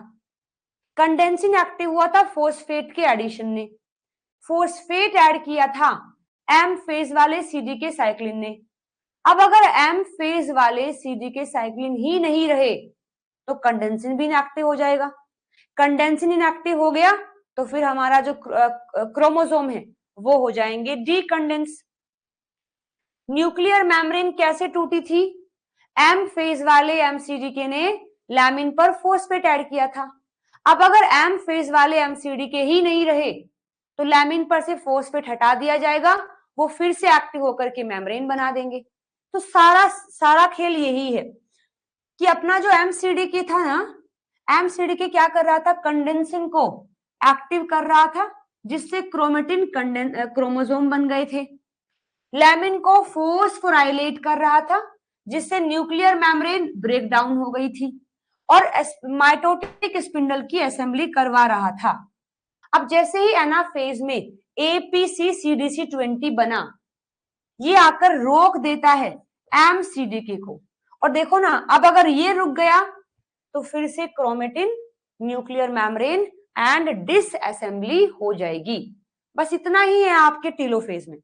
कंडेंसिन एक्टिव हुआ था फोस्फेट के एडिशन ने, फोस्फेट ऐड किया था M फेज वाले CD के साइक्लिन ने। अब अगर M फेज वाले CD के साइक्लिन ही नहीं रहे तो कंडेंसिन भी इनएक्टिव हो जाएगा। कंडेंसिन इनएक्टिव हो गया तो फिर हमारा जो क्रोमोसोम है वो हो जाएंगे डीकंडेंस। न्यूक्लियर मेम्ब्रेन कैसे टूटी थी, M फेज वाले MCDK ने लैमिन पर फोस्फेट ऐड किया था। अब अगर M फेज वाले MCDK ही नहीं रहे तो लैमिन पर से फोस्फेट हटा दिया जाएगा, वो फिर से एक्टिव होकर के मेम्ब्रेन बना देंगे। तो सारा खेल यही है कि अपना जो MCDK था ना, MCDK क्या कर रहा था, कंडेंसिन को एक्टिव कर रहा था जिससे क्रोमेटिन क्रोमोसोम बन गए थे। लैमिन को फोस्फोराइलेट कर रहा था जिससे न्यूक्लियर मेम्ब्रेन ब्रेक डाउन हो गई थी और माइटोटिक स्पिंडल की असेंबली करवा रहा था। अब जैसे ही एनाफेज में APC CDC20 बना, ये आकर रोक देता है MCDK को, और देखो ना अब अगर ये रुक गया तो फिर से chromatin, nuclear membrane and disassembly हो जाएगी। बस इतना ही है आपके टीलोफेज में,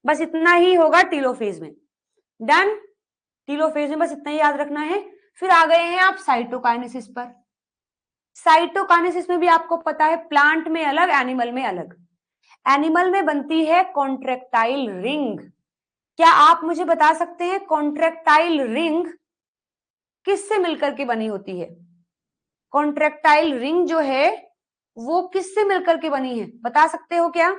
बस इतना ही होगा टीलोफेज में। डन। टीलोफेज में बस इतना ही याद रखना है। फिर आ गए हैं आप साइटोकाइनेसिस पर। साइटोकाइनेसिस में भी आपको पता है प्लांट में अलग, एनिमल में अलग। एनिमल में बनती है कॉन्ट्रेक्टाइल रिंग। क्या आप मुझे बता सकते हैं कॉन्ट्रेक्टाइल रिंग किससे मिलकर के बनी होती है? कॉन्ट्रेक्टाइल रिंग जो है वो किससे मिलकर के बनी है, बता सकते हो क्या?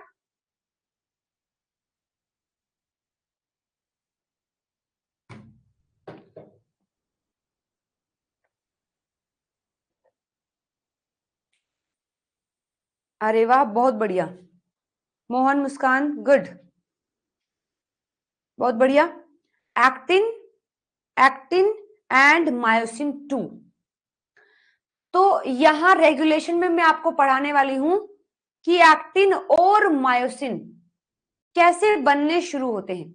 अरे वाह, बहुत बढ़िया मोहन, मुस्कान, गुड, बहुत बढ़िया। Actin, actin and myosin 2। तो यहां रेगुलेशन में मैं आपको पढ़ाने वाली हूं कि एक्टिन और मायोसिन कैसे बनने शुरू होते हैं,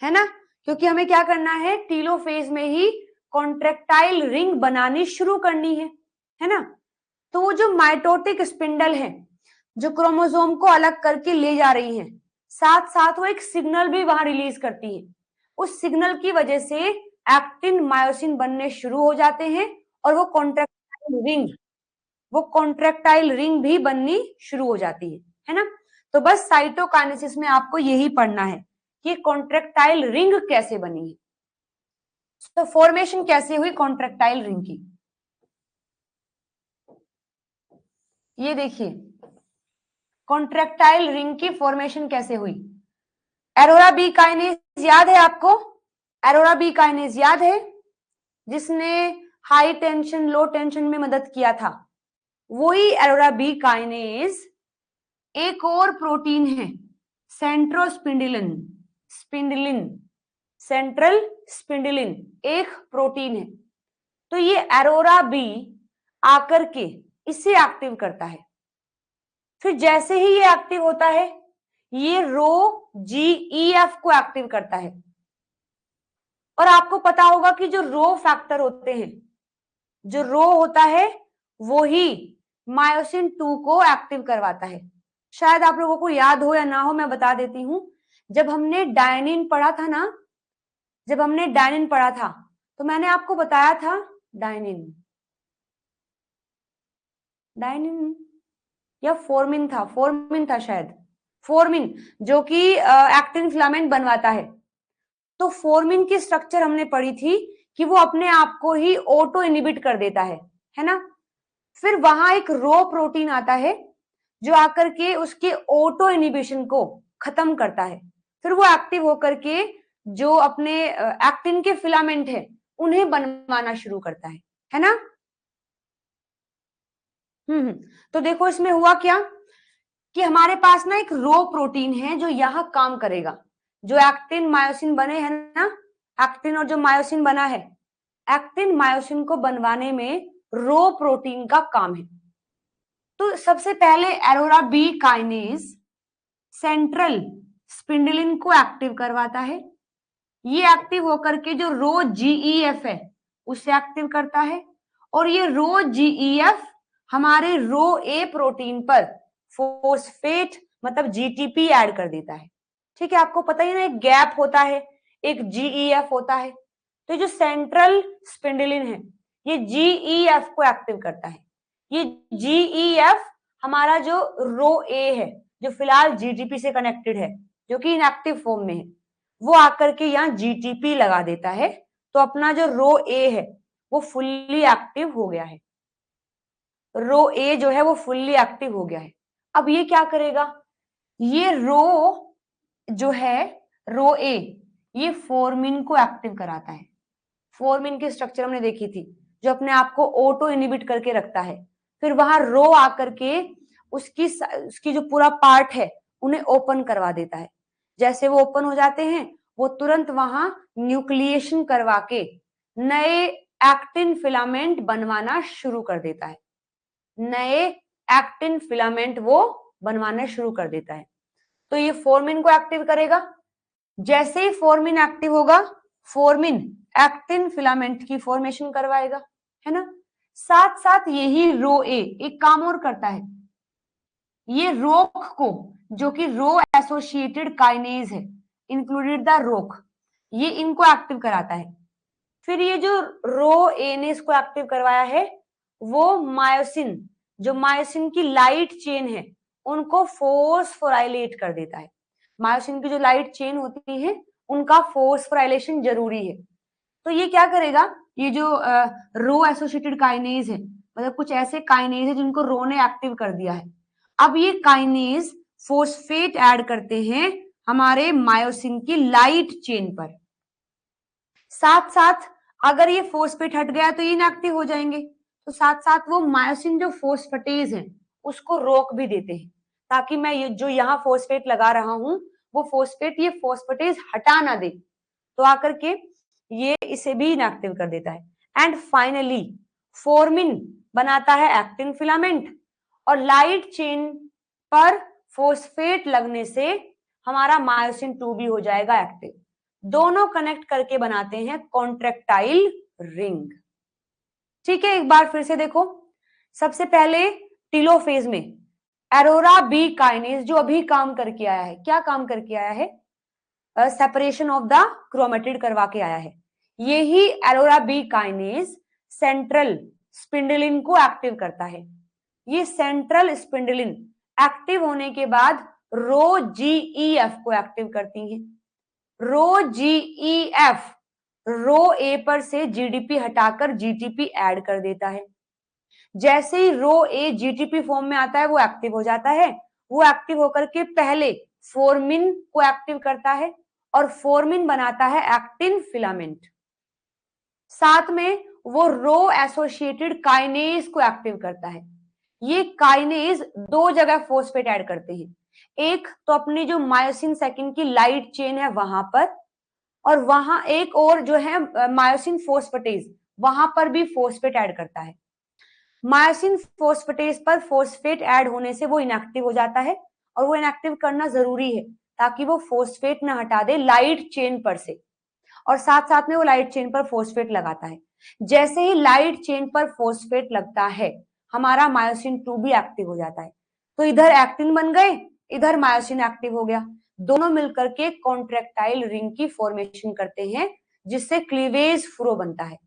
है ना? क्योंकि हमें क्या करना है, टीलोफेज में ही कॉन्ट्रेक्टाइल रिंग बनानी शुरू करनी है ना? तो वो जो माइटोटिक स्पिंडल है जो क्रोमोसोम को अलग करके ले जा रही है, साथ साथ वो एक सिग्नल भी वहां रिलीज करती है। उस सिग्नल की वजह से एक्टिन मायोसिन बनने शुरू हो जाते हैं और वो कॉन्ट्रेक्टाइल रिंग भी बननी शुरू हो जाती है ना? तो बस साइटोकाइनेसिस में आपको यही पढ़ना है कि कॉन्ट्रेक्टाइल रिंग कैसे बनी है, तो फॉर्मेशन कैसे हुई कॉन्ट्रेक्टाइल रिंग की। ये देखिए कॉन्ट्रेक्टाइल रिंग की फॉर्मेशन कैसे हुई। एरोरा बी काइनेज याद है आपको? एरोरा बी काइनेज याद है, जिसने हाई टेंशन लो टेंशन में मदद किया था, वही एरोरा बी काइनेज एक और प्रोटीन है सेंट्रोस्पिंडिलिन, स्पिंडिलिन, सेंट्रल स्पिंडिलिन एक प्रोटीन है। तो ये एरोरा बी आकर के इसे एक्टिव करता है। फिर जैसे ही ये एक्टिव होता है ये रो GEF को एक्टिव करता है। और आपको पता होगा कि जो रो फैक्टर होते हैं, जो रो होता है वो ही मायोसिन 2 को एक्टिव करवाता है। शायद आप लोगों को याद हो या ना हो, मैं बता देती हूं। जब हमने डायनिन पढ़ा था ना, जब हमने डायनिन पढ़ा था तो मैंने आपको बताया था डायनिन, डायनिन या फोर्मिन था, फोर्मिन था शायद, फोर्मिन जो कि एक्टिन फिलामेंट बनवाता है। तो फोर्मिन की स्ट्रक्चर हमने पढ़ी थी कि वो अपने आप को ही ऑटो इनिबिट कर देता है ना। फिर वहां एक रो प्रोटीन आता है जो आकर के उसके ऑटो इनिबिशन को खत्म करता है। फिर वो एक्टिव होकर के जो अपने एक्टिन के फिलामेंट है उन्हें बनवाना शुरू करता है ना। तो देखो इसमें हुआ क्या कि हमारे पास ना एक रो प्रोटीन है जो यहां काम करेगा। जो एक्टिन मायोसिन बने हैं ना, एक्टिन और जो मायोसिन बना है, एक्टिन मायोसिन को बनवाने में रो प्रोटीन का काम है। तो सबसे पहले एरोरा बी काइनेज सेंट्रल स्पिंडिलिन को एक्टिव करवाता है। ये एक्टिव होकर के जो रो GEF है उसे एक्टिव करता है। और ये रो GEF हमारे रो ए प्रोटीन पर फोस्फेट मतलब GTP ऐड कर देता है। ठीक है, आपको पता ही ना, एक गैप होता है, एक GEF होता है। तो जो सेंट्रल स्पिंडिलिन है ये GEF को एक्टिव करता है। ये GEF हमारा जो रो ए है जो फिलहाल GTP से कनेक्टेड है, जो कि इनएक्टिव फॉर्म में है, वो आकर के यहाँ GTP लगा देता है। तो अपना जो रो ए है वो फुल्ली एक्टिव हो गया है, रो ए जो है वो फुल्ली एक्टिव हो गया है। अब ये क्या करेगा, ये रो जो है रो ए ये फोर्मिन को एक्टिव कराता है। फोर्मिन की स्ट्रक्चर हमने देखी थी जो अपने आप को ऑटो इनिबिट करके रखता है। फिर वहां रो आकर के उसकी जो पूरा पार्ट है उन्हें ओपन करवा देता है। जैसे वो ओपन हो जाते हैं वो तुरंत वहां न्यूक्लिएशन करवा के नए एक्टिन फिलामेंट बनवाना शुरू कर देता है। नए एक्टिन फिलामेंट वो बनवाना शुरू कर देता है। तो ये फोर्मिन को एक्टिव करेगा। जैसे ही फोर्मिन एक्टिव होगा फोर्मिन एक्टिन फिलामेंट की फॉर्मेशन करवाएगा, है ना। साथ साथ यही रो ए एक काम और करता है, ये रोक को जो कि रो एसोसिएटेड काइनेज है इंक्लूडेड द रोक, ये इनको एक्टिव कराता है। फिर ये जो रो ए ने इसको एक्टिव करवाया है वो मायोसिन, जो मायोसिन की लाइट चेन है उनको फोस्फोराइलेट कर देता है। मायोसिन की जो लाइट चेन होती है उनका फोस्फोराइलेशन जरूरी है। तो ये क्या करेगा, ये जो रो एसोसिएटेड काइनेज है, मतलब कुछ ऐसे काइनेज है जिनको रो ने एक्टिव कर दिया है। अब ये काइनेज फोस्फेट ऐड करते हैं हमारे मायोसिन की लाइट चेन पर। साथ साथ अगर ये फोस्फेट हट गया तो ये इनएक्टिव हो जाएंगे। तो साथ साथ वो मायोसिन जो फोस्फेटेज है उसको रोक भी देते हैं, ताकि मैं ये जो यहाँ फोस्फेट लगा रहा हूं वो फोस्फेट ये फोस्फेटेज हटा ना दे। तो आकर के ये इसे भी इनएक्टिव कर देता है। एंड फाइनली फोर्मिन बनाता है एक्टिन फिलामेंट और लाइट चेन पर फोस्फेट लगने से हमारा मायोसिन 2 भी हो जाएगा एक्टिव। दोनों कनेक्ट करके बनाते हैं कॉन्ट्रैक्टाइल रिंग। ठीक है, एक बार फिर से देखो। सबसे पहले टीलोफेज में एरोरा बी काइनेज जो अभी काम करके आया है, क्या काम करके आया है, सेपरेशन ऑफ द क्रोमेटिड करवा के आया है। यही एरोरा बी काइनेज सेंट्रल स्पिंडलिन को एक्टिव करता है। ये सेंट्रल स्पिंडलिन एक्टिव होने के बाद रो GEF को एक्टिव करती है। रो GEF रो ए पर से GDP हटाकर GTP ऐड कर देता है। जैसे ही रो ए GTP फॉर्म में आता है वो एक्टिव हो जाता है। वो एक्टिव होकर के पहले फोर्मिन को एक्टिव करता है और फोर्मिन बनाता है एक्टिन फिलामेंट। साथ में वो रो एसोसिएटेड काइनेज को एक्टिव करता है। ये काइनेज दो जगह फॉस्फेट ऐड करते हैं, एक तो अपनी जो मायोसिन सेकंड की लाइट चेन है वहां पर, और वहां एक और जो है मायोसिन फोस्फेटेज, वहां पर भी फॉस्फेट ऐड करता है। मायोसिन फोस्फेटेज पर फॉस्फेट ऐड होने से वो इनएक्टिव हो जाता है, और वो इनएक्टिव करना जरूरी है ताकि वो फॉस्फेट न हटा दे लाइट चेन पर से, और साथ साथ में वो लाइट चेन पर फॉस्फेट लगाता है। जैसे ही लाइट चेन पर फॉस्फेट लगता है, हमारा मायोसिन 2 भी एक्टिव हो जाता है। तो इधर एक्टिन बन गए, इधर मायोसिन एक्टिव हो गया, दोनों मिलकर के कॉन्ट्रैक्टाइल रिंग की फॉर्मेशन करते हैं, जिससे क्लीवेज फ्रो बनता है।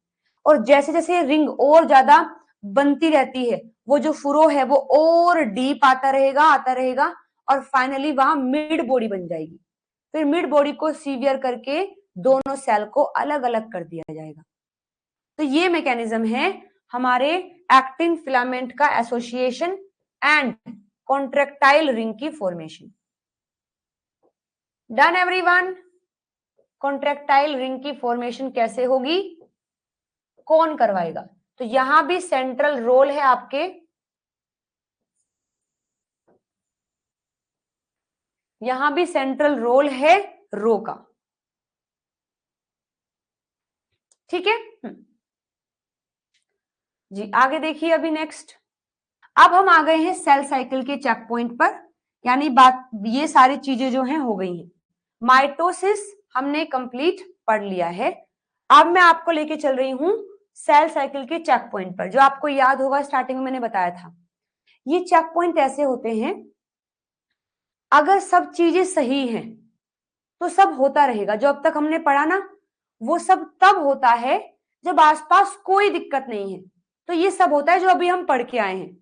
और जैसे जैसे रिंग और ज्यादा बनती रहती है, वो जो फुरो है वो और डीप आता रहेगा, और फाइनली वहां मिड बॉडी बन जाएगी। फिर मिड बॉडी को सीवियर करके दोनों सेल को अलग अलग कर दिया जाएगा। तो ये मैकेनिज्म है हमारे एक्टिन फिलामेंट का एसोसिएशन एंड कॉन्ट्रैक्टाइल रिंग की formation. Done everyone. Contractile ring की फॉर्मेशन कैसे होगी, कौन करवाएगा? तो यहां भी सेंट्रल रोल है आपके, यहां भी सेंट्रल रोल है रो का, ठीक है जी। आगे देखिए अभी नेक्स्ट, अब हम आ गए हैं सेल साइकिल के चेक पॉइंट पर, यानी बात ये सारी चीजें जो हैं हो गई हैं। माइटोसिस हमने कंप्लीट पढ़ लिया है। अब मैं आपको लेके चल रही हूं सेल साइकिल के चेक पॉइंट पर, जो आपको याद होगा स्टार्टिंग में मैंने बताया था। ये चेक पॉइंट ऐसे होते हैं, अगर सब चीजें सही हैं तो सब होता रहेगा। जो अब तक हमने पढ़ा ना, वो सब तब होता है जब आसपास कोई दिक्कत नहीं है। तो ये सब होता है जो अभी हम पढ़ के आए हैं।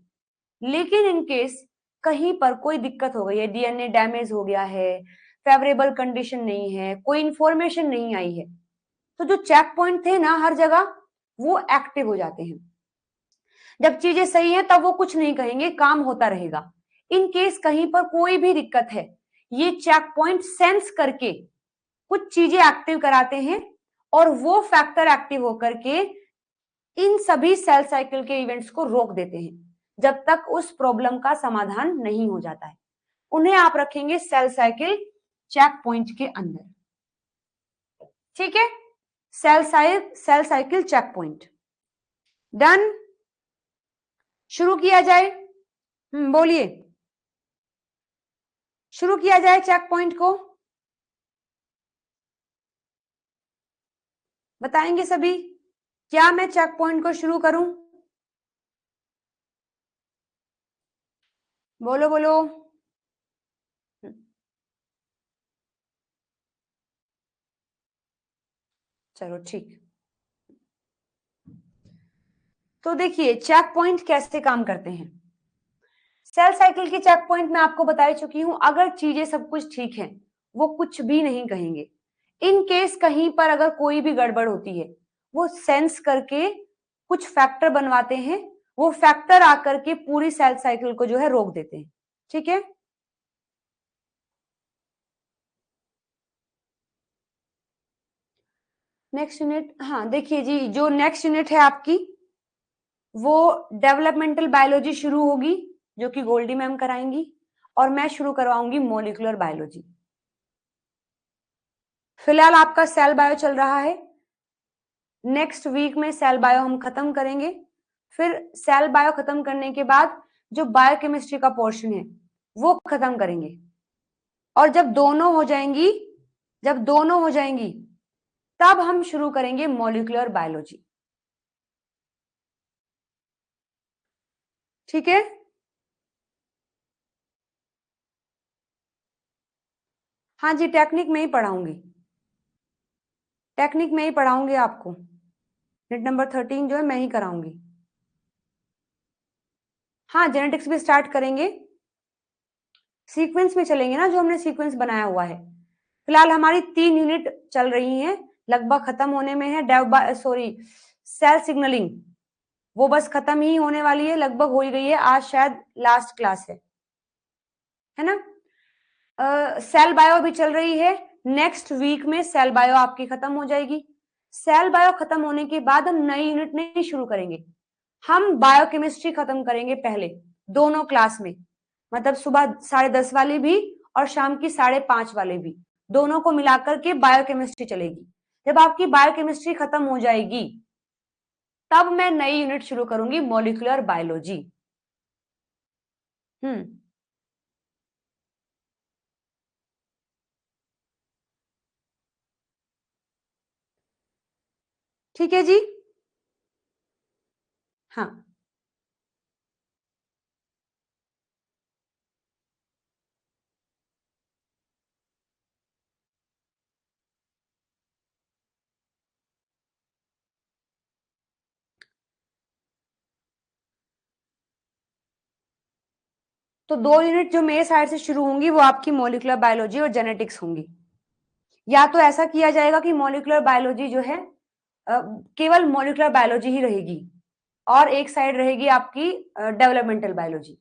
लेकिन इन केस कहीं पर कोई दिक्कत हो गई है, डीएनए डैमेज हो गया है, फेवरेबल कंडीशन नहीं है, कोई इंफॉर्मेशन नहीं आई है, तो जो चेक पॉइंट थे ना हर जगह, वो एक्टिव हो जाते हैं। जब चीजें सही हैं तब वो कुछ नहीं कहेंगे, काम होता रहेगा। इन केस कहीं पर कोई भी दिक्कत है, ये चेक पॉइंट सेंस करके कुछ चीजें एक्टिव कराते हैं, और वो फैक्टर एक्टिव होकर के इन सभी सेल साइकिल के इवेंट्स को रोक देते हैं, जब तक उस प्रॉब्लम का समाधान नहीं हो जाता है। उन्हें आप रखेंगे सेल साइकिल चेक पॉइंट के अंदर, ठीक है। Cell cycle checkpoint done. शुरू किया जाए, बोलिए, शुरू किया जाए चेक पॉइंट को, बताएंगे सभी? क्या मैं चेक पॉइंट को शुरू करूं? बोलो बोलो। चलो ठीक। तो देखिए चेक पॉइंट कैसे काम करते हैं। सेल साइकिल की चेक पॉइंट मैं आपको बता चुकी हूं, अगर चीजें सब कुछ ठीक है वो कुछ भी नहीं कहेंगे। इन केस कहीं पर अगर कोई भी गड़बड़ होती है, वो सेंस करके कुछ फैक्टर बनवाते हैं, वो फैक्टर आकर के पूरी सेल साइकिल को जो है रोक देते हैं, ठीक है। नेक्स्ट यूनिट, हाँ देखिए जी, जो नेक्स्ट यूनिट है आपकी वो डेवलपमेंटल बायोलॉजी शुरू होगी, जो कि गोल्डी मैम कराएंगी, और मैं शुरू करवाऊंगी मॉलिक्यूलर बायोलॉजी। फिलहाल आपका सेल बायो चल रहा है, नेक्स्ट वीक में सेल बायो हम खत्म करेंगे। फिर सेल बायो खत्म करने के बाद जो बायोकेमिस्ट्री का पोर्शन है वो खत्म करेंगे, और जब दोनों हो जाएंगी तब हम शुरू करेंगे मॉलिक्यूलर बायोलॉजी, ठीक है। हाँ जी, टेक्निक में ही पढ़ाऊंगी, टेक्निक में ही पढ़ाऊंगी आपको। यूनिट नंबर 13 जो है मैं ही कराऊंगी। हाँ, जेनेटिक्स भी स्टार्ट करेंगे, सीक्वेंस में चलेंगे ना, जो हमने सीक्वेंस बनाया हुआ है। फिलहाल हमारी 3 यूनिट चल रही हैं, लगभग खत्म होने में है। सेल सिग्नलिंग वो बस खत्म ही होने वाली है, लगभग हो ही गई है, आज शायद लास्ट क्लास है ना। सेल बायो भी चल रही है, नेक्स्ट वीक में सेल बायो आपकी खत्म हो जाएगी। सेल बायो खत्म होने के बाद हम नई यूनिट नहीं शुरू करेंगे, हम बायोकेमिस्ट्री खत्म करेंगे पहले, दोनों क्लास में, मतलब सुबह 10:30 वाली भी और शाम की 5:30 वाले भी, दोनों को मिलाकर के बायोकेमिस्ट्री चलेगी। जब आपकी बायोकेमिस्ट्री खत्म हो जाएगी तब मैं नई यूनिट शुरू करूंगी, मॉलिक्यूलर बायोलॉजी। ठीक है जी। हाँ, तो 2 यूनिट जो मेरे साइड से शुरू होंगी वो आपकी मॉलिक्यूलर बायोलॉजी और जेनेटिक्स होंगी। या तो ऐसा किया जाएगा कि मॉलिक्यूलर बायोलॉजी जो है केवल मॉलिक्यूलर बायोलॉजी ही रहेगी और एक साइड रहेगी आपकी डेवलपमेंटल बायोलॉजी।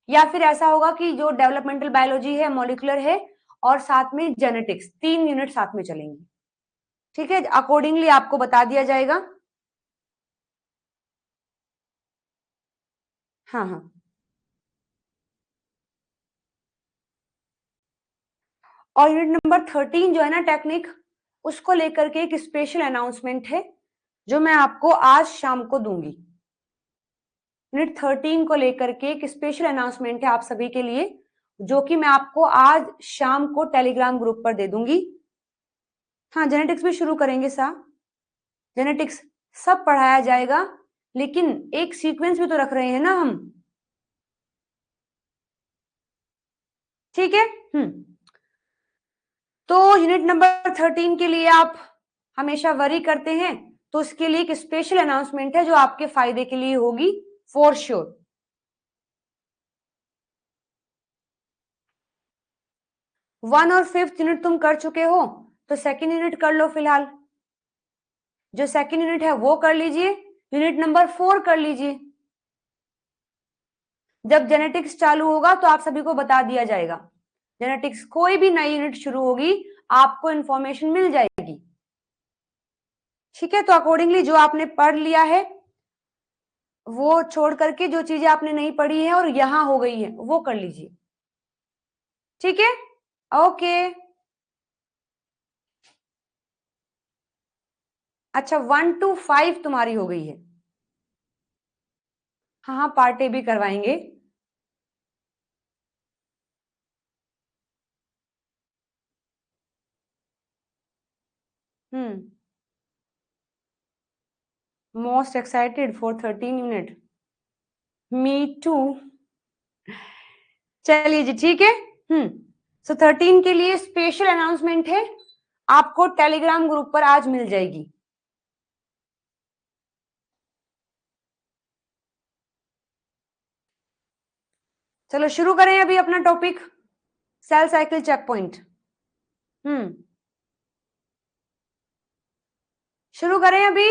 या फिर ऐसा होगा कि जो डेवलपमेंटल बायोलॉजी है, मॉलिक्यूलर है और साथ में जेनेटिक्स, 3 यूनिट साथ में चलेंगी। ठीक है, अकॉर्डिंगली आपको बता दिया जाएगा। हाँ हाँ। और यूनिट नंबर 13 जो है ना टेक्निक, उसको लेकर के एक स्पेशल अनाउंसमेंट है जो मैं आपको आज शाम को दूंगी। यूनिट 13 को लेकर के एक स्पेशल अनाउंसमेंट है आप सभी के लिए, जो कि मैं आपको आज शाम को टेलीग्राम ग्रुप पर दे दूंगी। हाँ, जेनेटिक्स भी शुरू करेंगे साहब, जेनेटिक्स सब पढ़ाया जाएगा, लेकिन एक सीक्वेंस भी तो रख रहे हैं ना हम। ठीक है। तो यूनिट नंबर 13 के लिए आप हमेशा वरी करते हैं, तो उसके लिए एक स्पेशल अनाउंसमेंट है जो आपके फायदे के लिए होगी फॉर श्योर। 1 और 5th यूनिट तुम कर चुके हो, तो 2nd यूनिट कर लो फिलहाल। जो 2nd यूनिट है वो कर लीजिए, यूनिट नंबर 4 कर लीजिए। जब जेनेटिक्स चालू होगा तो आप सभी को बता दिया जाएगा। जेनेटिक्स कोई भी नई यूनिट शुरू होगी आपको इंफॉर्मेशन मिल जाएगी। ठीक है, तो अकॉर्डिंगली जो आपने पढ़ लिया है वो छोड़ करके जो चीजें आपने नहीं पढ़ी है और यहां हो गई है वो कर लीजिए। ठीक है, ओके। अच्छा, 1 to 5 तुम्हारी हो गई है। हाँ हाँ, पार्ट ए भी करवाएंगे। Most excited for 13 unit, me too. चलिए जी, ठीक है। सो 13 के लिए स्पेशल अनाउंसमेंट है, आपको टेलीग्राम ग्रुप पर आज मिल जाएगी। चलो शुरू करें अभी अपना topic, cell cycle checkpoint. शुरू करें अभी।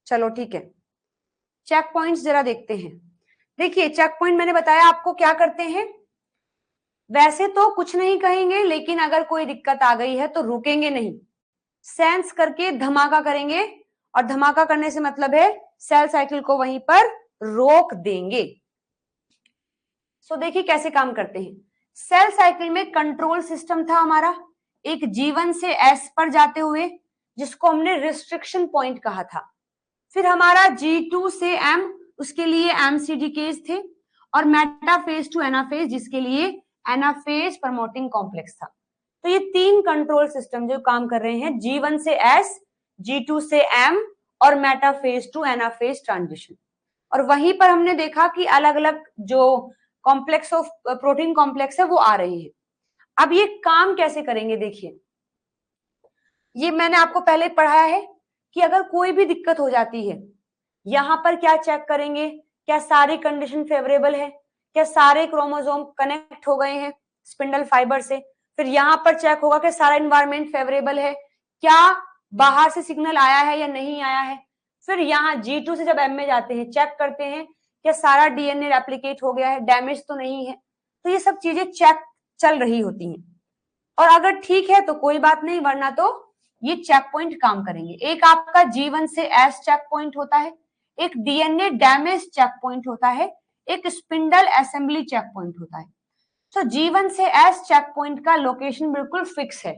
चलो ठीक है, चेक पॉइंट्स जरा देखते हैं। देखिए, चेक पॉइंट मैंने बताया आपको क्या करते हैं। वैसे तो कुछ नहीं कहेंगे, लेकिन अगर कोई दिक्कत आ गई है तो रुकेंगे नहीं, सेंस करके धमाका करेंगे। और धमाका करने से मतलब है सेल साइकिल को वहीं पर रोक देंगे। सो देखिए कैसे काम करते हैं। सेल साइकिल में कंट्रोल सिस्टम था हमारा, एक G1 से S पर जाते हुए, जिसको हमने रिस्ट्रिक्शन पॉइंट कहा था। फिर हमारा G2 से M, उसके लिए MCDKs थे, और मेटाफेज टू एनाफेज, जिसके लिए एनाफेज प्रमोटिंग कॉम्प्लेक्स था। तो ये 3 कंट्रोल सिस्टम जो काम कर रहे हैं, G1 से S, G2 से M और मेटाफेज टू एनाफेज ट्रांजिशन। और वहीं पर हमने देखा कि अलग अलग जो कॉम्प्लेक्स ऑफ प्रोटीन कॉम्प्लेक्स है वो आ रही है। अब ये काम कैसे करेंगे, देखिए, ये मैंने आपको पहले पढ़ाया है कि अगर कोई भी दिक्कत हो जाती है, यहां पर क्या चेक करेंगे, क्या सारी कंडीशन फेवरेबल है, क्या सारे क्रोमोसोम कनेक्ट हो गए हैं स्पिंडल फाइबर से। फिर यहां पर चेक होगा कि सारा इन्वायरमेंट फेवरेबल है, क्या बाहर से सिग्नल आया है या नहीं आया है। फिर यहाँ G2 से जब M में जाते हैं, चेक करते हैं कि सारा DNA रेप्लिकेट हो गया है, डैमेज तो नहीं है। तो ये सब चीजें चेक चल रही होती हैं, और अगर ठीक है तो कोई बात नहीं, वरना तो ये चेक पॉइंट काम करेंगे। एक आपका जीवन से एस चेक पॉइंट होता है, एक डीएनए डैमेज चेक पॉइंट होता है, एक स्पिंडल असेंबली चेक पॉइंट होता है। तो जीवन से एस चेक पॉइंट का लोकेशन बिल्कुल फिक्स है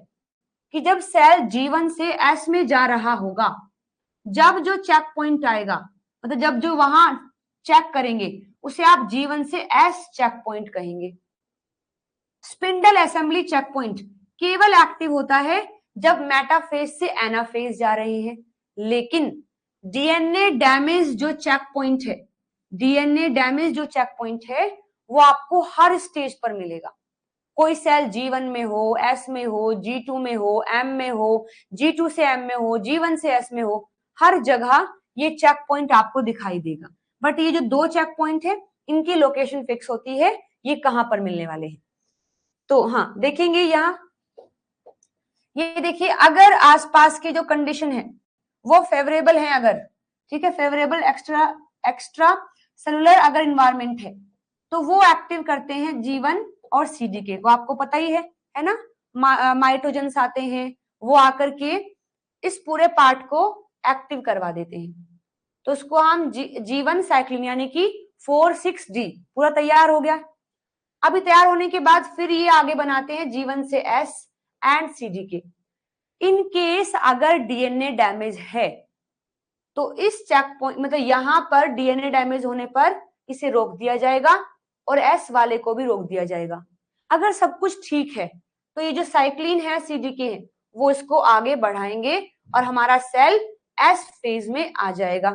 कि जब सेल जीवन से एस में जा रहा होगा, जब जो चेक पॉइंट आएगा, मतलब जब जो वहां चेक करेंगे उसे आप जीवन से एस चेक पॉइंट कहेंगे। स्पिंडल असेंबली चेक पॉइंट केवल एक्टिव होता है जब मेटाफेज से एनाफेज जा रहे हैं, लेकिन डीएनए डैमेज जो चेक पॉइंट है, डीएनए डैमेज जो चेक पॉइंट है वो आपको हर स्टेज पर मिलेगा। कोई सेल G1 में हो, S में हो, G2 में हो, M में हो, G2 से M में हो, G1 से S में हो, हर जगह ये चेक पॉइंट आपको दिखाई देगा। बट ये जो दो चेक पॉइंट है इनकी लोकेशन फिक्स होती है, ये कहां पर मिलने वाले हैं। तो हाँ देखेंगे यहाँ, ये देखिए अगर आसपास के जो कंडीशन है वो फेवरेबल है, अगर ठीक है, फेवरेबल एक्स्ट्रा सेलुलर अगर इन्वायरमेंट है तो वो एक्टिव करते हैं G1 और CDK को। आपको पता ही है ना, माइटोजेंस आते हैं, वो आकर के इस पूरे पार्ट को एक्टिव करवा देते हैं। तो उसको हम G1 साइक्लिन यानी कि 4,6-D पूरा तैयार हो गया। अभी तैयार होने के बाद फिर ये आगे बनाते हैं G1 से S and CDK। In case अगर डीएनए डैमेज है तो इस चेक पॉइंट, मतलब यहां पर डीएनए डैमेज होने पर इसे रोक दिया जाएगा और एस वाले को भी रोक दिया जाएगा। अगर सब कुछ ठीक है तो ये जो साइक्लिन है, CDK है, वो इसको आगे बढ़ाएंगे और हमारा सेल एस फेज में आ जाएगा।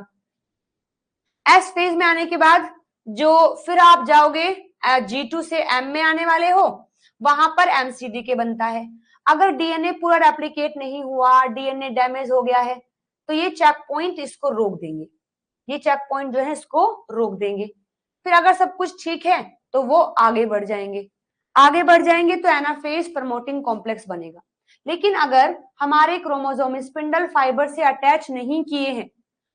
एस फेज में आने के बाद जो फिर आप जाओगे G2 से M में आने वाले हो, वहां पर MCDK बनता है। अगर डीएनए पूरा रेप्लिकेट नहीं हुआ, डीएनए डैमेज हो गया है, तो ये चेक पॉइंट इसको रोक देंगे, ये चेक पॉइंट जो है इसको रोक देंगे। फिर अगर सब कुछ ठीक है तो वो आगे बढ़ जाएंगे, आगे बढ़ जाएंगे तो एनाफेज प्रमोटिंग कॉम्प्लेक्स बनेगा। लेकिन अगर हमारे क्रोमोसोम स्पिंडल फाइबर से अटैच नहीं किए हैं,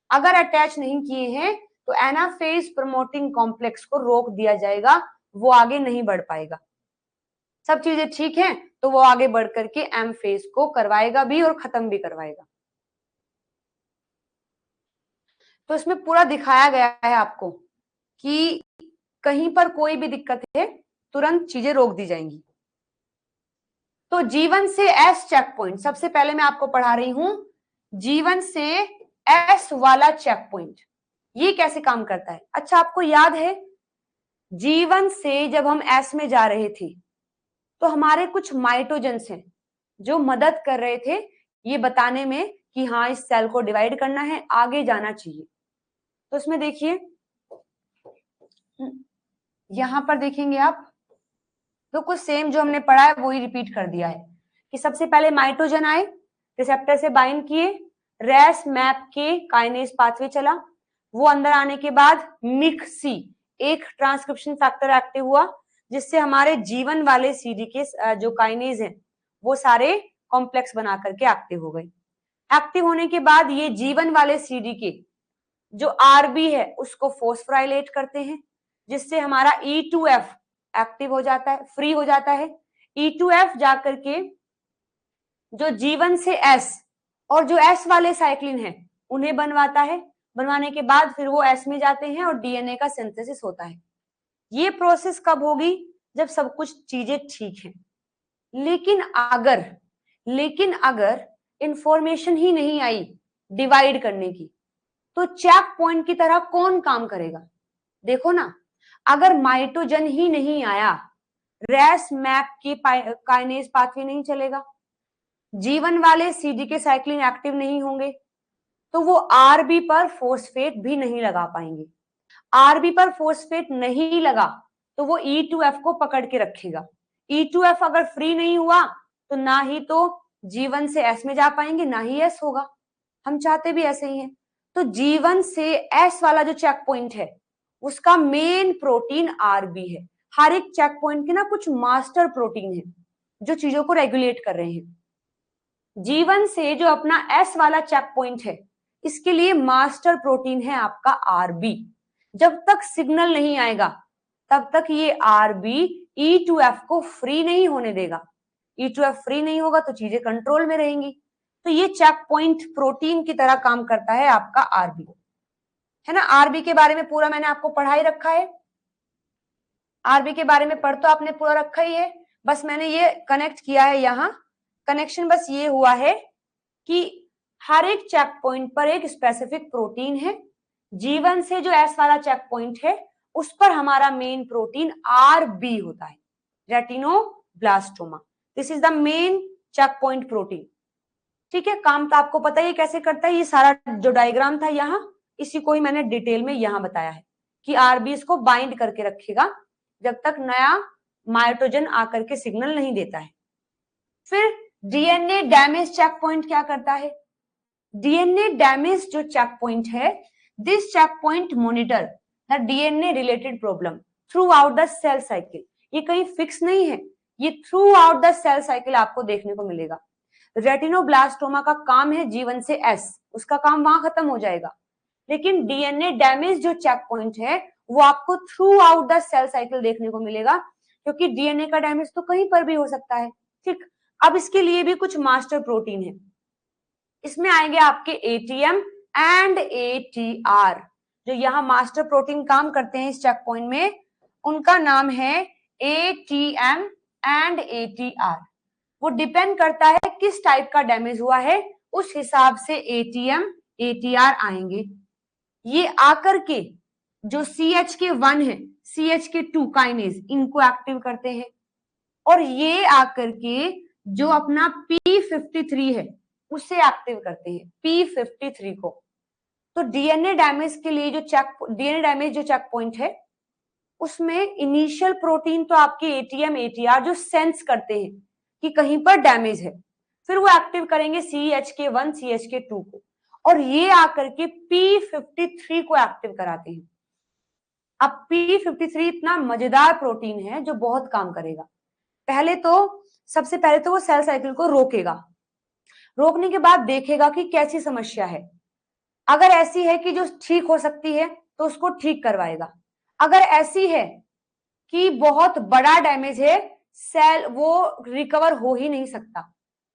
अगर अटैच नहीं किए हैं तो एनाफेज प्रमोटिंग कॉम्प्लेक्स को रोक दिया जाएगा, वो आगे नहीं बढ़ पाएगा। सब चीजें ठीक हैं तो वो आगे बढ़ करके एम फेज को करवाएगा भी और खत्म भी करवाएगा। तो इसमें पूरा दिखाया गया है आपको कि कहीं पर कोई भी दिक्कत है तुरंत चीजें रोक दी जाएंगी। तो G1 से S चेक पॉइंट, सबसे पहले मैं आपको पढ़ा रही हूं G1 से S वाला चेक पॉइंट, ये कैसे काम करता है। अच्छा आपको याद है G1 से जब हम S में जा रहे थे तो हमारे कुछ माइटोजेंस हैं जो मदद कर रहे थे ये बताने में कि हाँ इस सेल को डिवाइड करना है, आगे जाना चाहिए। तो इसमें देखिए यहां पर देखेंगे आप तो कुछ सेम जो हमने पढ़ा है वो ही रिपीट कर दिया है कि सबसे पहले माइटोजन आए, रिसेप्टर से बाइंड किए, रेस मैप के काइनेज पाथवे चला, वो अंदर आने के बाद मिक्सी एक ट्रांसक्रिप्शन फैक्टर एक्टिव हुआ जिससे हमारे जीवन वाले CDK जो काइनेज है वो सारे कॉम्प्लेक्स बना करके एक्टिव हो गए। एक्टिव होने के बाद ये जीवन वाले CDK जो RB है उसको फोस्फोराइलेट करते हैं जिससे हमारा E2F एक्टिव हो जाता है, फ्री हो जाता है। E2F जाकर के जो G1 से S और जो S वाले साइक्लिन है उन्हें बनवाता है, बनवाने के बाद फिर वो S में जाते हैं और डीएनए का सिंथेसिस होता है। ये प्रोसेस कब होगी, जब सब कुछ चीजें ठीक हैं। लेकिन अगर इंफॉर्मेशन ही नहीं आई डिवाइड करने की तो चेक पॉइंट की तरह कौन काम करेगा। देखो ना, अगर माइटोजन ही नहीं आया, रेस मैप की काइनेज पाथवे नहीं चलेगा, जीवन वाले CDK साइक्लिन एक्टिव नहीं होंगे, तो वो RB पर फोस्फेट भी नहीं लगा पाएंगे। RB पर फोस्फेट नहीं लगा तो वो E2F को पकड़ के रखेगा। E2F अगर फ्री नहीं हुआ तो ना ही तो G1 से S में जा पाएंगे ना ही S होगा। हम चाहते भी ऐसे ही हैं। तो G1 से S वाला जो चेक पॉइंट है उसका मेन प्रोटीन RB है। हर एक चेक पॉइंट के ना कुछ मास्टर प्रोटीन है जो चीजों को रेगुलेट कर रहे हैं। G1 से जो अपना S वाला चेक पॉइंट है इसके लिए मास्टर प्रोटीन है आपका RB। जब तक सिग्नल नहीं आएगा तब तक ये RB E2F को फ्री नहीं होने देगा। E2F फ्री नहीं होगा तो चीजें कंट्रोल में रहेंगी। तो ये चेक पॉइंट प्रोटीन की तरह काम करता है आपका आरबी, है ना। आरबी के बारे में पूरा मैंने आपको पढ़ाई रखा है, आरबी के बारे में पढ़ तो आपने पूरा रखा ही है, बस मैंने ये कनेक्ट किया है। यहाँ कनेक्शन बस ये हुआ है कि हर एक चेक पॉइंट पर एक स्पेसिफिक प्रोटीन है। G1 से जो एस वाला चेक पॉइंट है उस पर हमारा मेन प्रोटीन आरबी होता है, retinoblastoma. This is the main checkpoint protein. ठीक है, काम तो आपको पता ही कैसे करता है। ये सारा जो डायग्राम था यहाँ, इसी को ही मैंने डिटेल में यहाँ बताया है कि आरबी इसको बाइंड करके रखेगा जब तक नया माइटोजन आकर के सिग्नल नहीं देता है। फिर डीएनए डैमेज चेक पॉइंट क्या करता है? डीएनए डैमेज जो चेक पॉइंट है, this checkpoint monitor the DNA related problem throughout the cell cycle. ये कहीं फिक्स नहीं है, ये throughout the cell cycle आपको देखने को मिलेगा। रेटिनोब्लास्टोमा का काम है G1 से S, उसका काम वहां खत्म हो जाएगा। लेकिन डीएनए डैमेज जो चेक पॉइंट है वो आपको throughout the cell cycle देखने को मिलेगा, क्योंकि डीएनए का डैमेज तो कहीं पर भी हो सकता है। ठीक, अब इसके लिए भी कुछ मास्टर प्रोटीन है। इसमें आएंगे आपके एटीएम एंड एटीआर। जो यहाँ मास्टर प्रोटीन काम करते हैं इस चेक पॉइंट में, उनका नाम है एटीएम एंड एटीआर। वो डिपेंड करता है किस टाइप का डैमेज हुआ है, उस हिसाब से एटीएम एटीआर आएंगे। ये आकर के जो CH1 है, CH2 काइनेज, इनको एक्टिव करते हैं। और ये आकर के जो अपना P53 है उसे एक्टिव करते हैं, P53 को। तो डीएनए डैमेज के लिए डीएनए डैमेज जो चेक पॉइंट है उसमें इनिशियल प्रोटीन तो आपके एटीएम एटीआर जो सेंस करते हैं कि कहीं पर डैमेज है, फिर वो एक्टिव करेंगे CH1 CH2 को, और ये आकर के P53 को एक्टिव कराते हैं। अब P53 इतना मजेदार प्रोटीन है जो बहुत काम करेगा। सबसे पहले तो वो सेल साइकिल को रोकेगा, रोकने के बाद देखेगा कि कैसी समस्या है। अगर ऐसी है कि जो ठीक हो सकती है तो उसको ठीक करवाएगा। अगर ऐसी है कि बहुत बड़ा डैमेज है, सेल वो रिकवर हो ही नहीं सकता,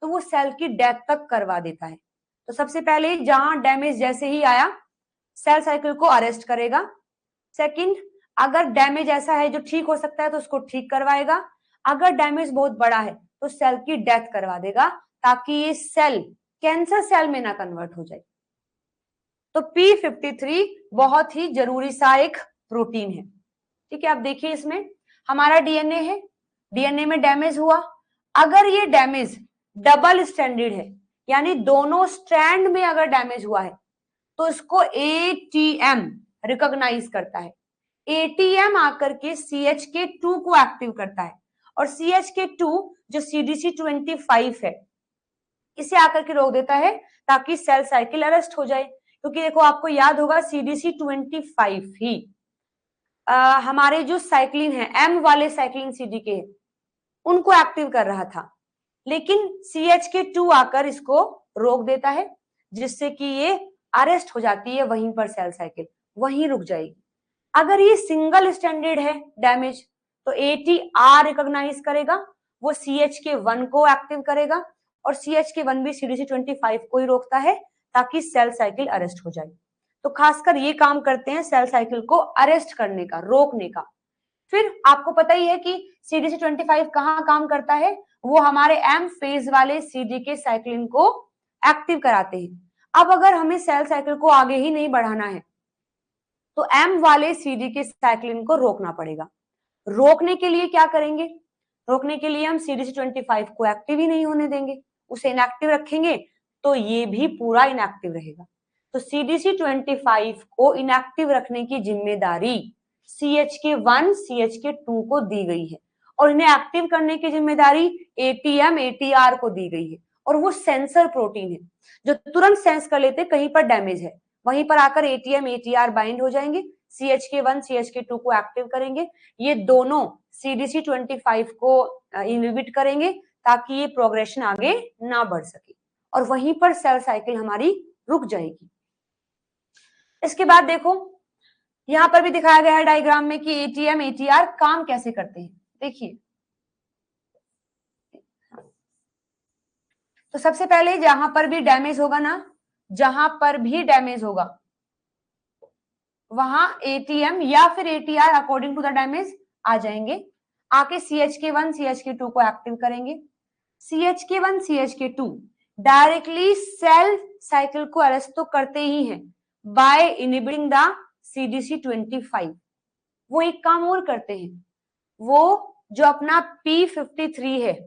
तो वो सेल की डेथ तक करवा देता है। तो सबसे पहले जहां डैमेज जैसे ही आया, सेल साइकिल को अरेस्ट करेगा। सेकंड, अगर डैमेज ऐसा है जो ठीक हो सकता है तो उसको ठीक करवाएगा। अगर डैमेज बहुत बड़ा है तो सेल की डेथ करवा देगा, ताकि ये सेल कैंसर सेल में ना कन्वर्ट हो जाए। तो P53 बहुत ही जरूरी सा एक प्रोटीन है। ठीक है, आप देखिए इसमें हमारा डीएनए है, डीएनए में डैमेज हुआ। अगर ये डैमेज डबल स्ट्रैंडेड है, यानी दोनों स्ट्रैंड में अगर डैमेज हुआ है, तो इसको एटीएम रिकॉग्नाइज करता है। एटीएम आकर के CH2 को एक्टिव करता है, और CH2 जो CDC25 है इसे आकर के रोक देता है, ताकि सेल साइकिल अरेस्ट हो जाए। क्योंकि देखो, आपको याद होगा CDC25 ही हमारे जो साइक्लिन है, M वाले साइक्लिन CDK, उनको एक्टिव कर रहा था। लेकिन CH2 आकर इसको रोक देता है, जिससे कि ये अरेस्ट हो जाती है वहीं पर, सेल साइकिल वहीं रुक जाएगी। अगर ये सिंगल स्टैंडर्ड है डैमेज, तो ATR रिकॉग्नाइज करेगा, वो CH1 को एक्टिव करेगा, और CH1 भी CDC25 को ही रोकता है, ताकि सेल साइकिल अरेस्ट हो जाए। तो खासकर ये काम करते हैं सेल साइकिल को अरेस्ट करने का, रोकने का। फिर आपको पता ही है कि CDC25 कहाँ काम करता है, वो हमारे M फेज वाले CDK साइक्लिन को एक्टिव कराते हैं। अब अगर हमें सेल साइकिल को आगे ही नहीं बढ़ाना है, तो M वाले CDK साइक्लिन को रोकना पड़ेगा। रोकने के लिए क्या करेंगे? रोकने के लिए हम CDC25 को एक्टिव ही नहीं होने देंगे, उसे इनएक्टिव रखेंगे, तो ये भी पूरा इनएक्टिव रहेगा। तो CDC25 को इनएक्टिव रखने की जिम्मेदारी CHK1 CHK2 को दी गई है, और इन्हें एक्टिव करने की जिम्मेदारी ATM ATR को दी गई है। और वो सेंसर प्रोटीन है जो तुरंत सेंस कर लेते कहीं पर डैमेज है, वहीं पर आकर ATM ATR बाइंड हो जाएंगे, CHK1 CHK2 को एक्टिव करेंगे। ये दोनों CDC25 को इनहिबिट करेंगे, ताकि ये प्रोग्रेशन आगे ना बढ़ सके, और वहीं पर सेल साइकिल हमारी रुक जाएगी। इसके बाद देखो, यहां पर भी दिखाया गया है डायग्राम में कि ATM ATR काम कैसे करते हैं। देखिए, तो सबसे पहले जहां पर भी डैमेज होगा ना, जहां पर भी डैमेज होगा वहां एटीएम या फिर ATR according to the damage आ जाएंगे, आके CHK1 CHK2 को एक्टिव करेंगे। CHK1 CHK2 directly cell cycle को अरेस्ट तो करते ही हैं बाय इनहिबिटिंग द CDC25। वो एक काम और करते हैं, वो जो अपना P53 है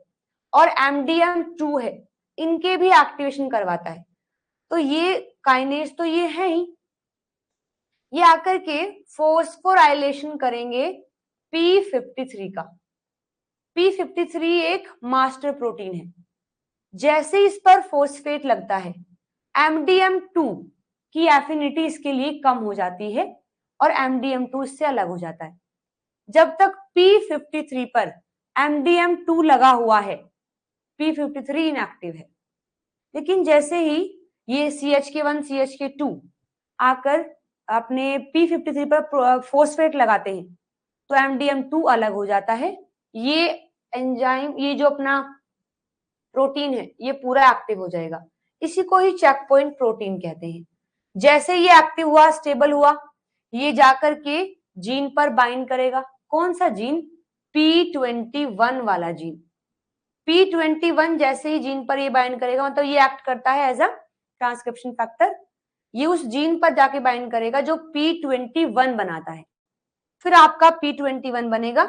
और MDM2 है, इनके भी एक्टिवेशन करवाता है। तो ये काइनेज तो ये है ही, ये आकर के फोस्फोराइलेशन करेंगे P53 का। P53 एक मास्टर प्रोटीन है, जैसे इस पर फोस्फेट लगता है MDM2 की एफिनिटी इसके लिए कम हो जाती है और MDM2 इससे अलग हो जाता है। जब तक P53 पर MDM2 लगा हुआ है, P53 इनएक्टिव है। लेकिन जैसे ही ये CHK1 CHK2 आकर अपने P53 पर फोस्फेट लगाते हैं तो MDM2 अलग हो जाता है। ये एंजाइम, ये जो अपना प्रोटीन है, ये पूरा एक्टिव हो जाएगा। इसी को ही चेक पॉइंट प्रोटीन कहते हैं। जैसे ये एक्टिव हुआ, स्टेबल हुआ, ये जाकर के जीन पर बाइंड करेगा। कौन सा जीन? P21 वाला जीन। P21 जैसे ही जीन पर ये बाइंड करेगा, मतलब ये एक्ट करता है एज अ ट्रांसक्रिप्शन फैक्टर, ये उस जीन पर जाके बाइंड करेगा जो P21 बनाता है। फिर आपका P21 बनेगा।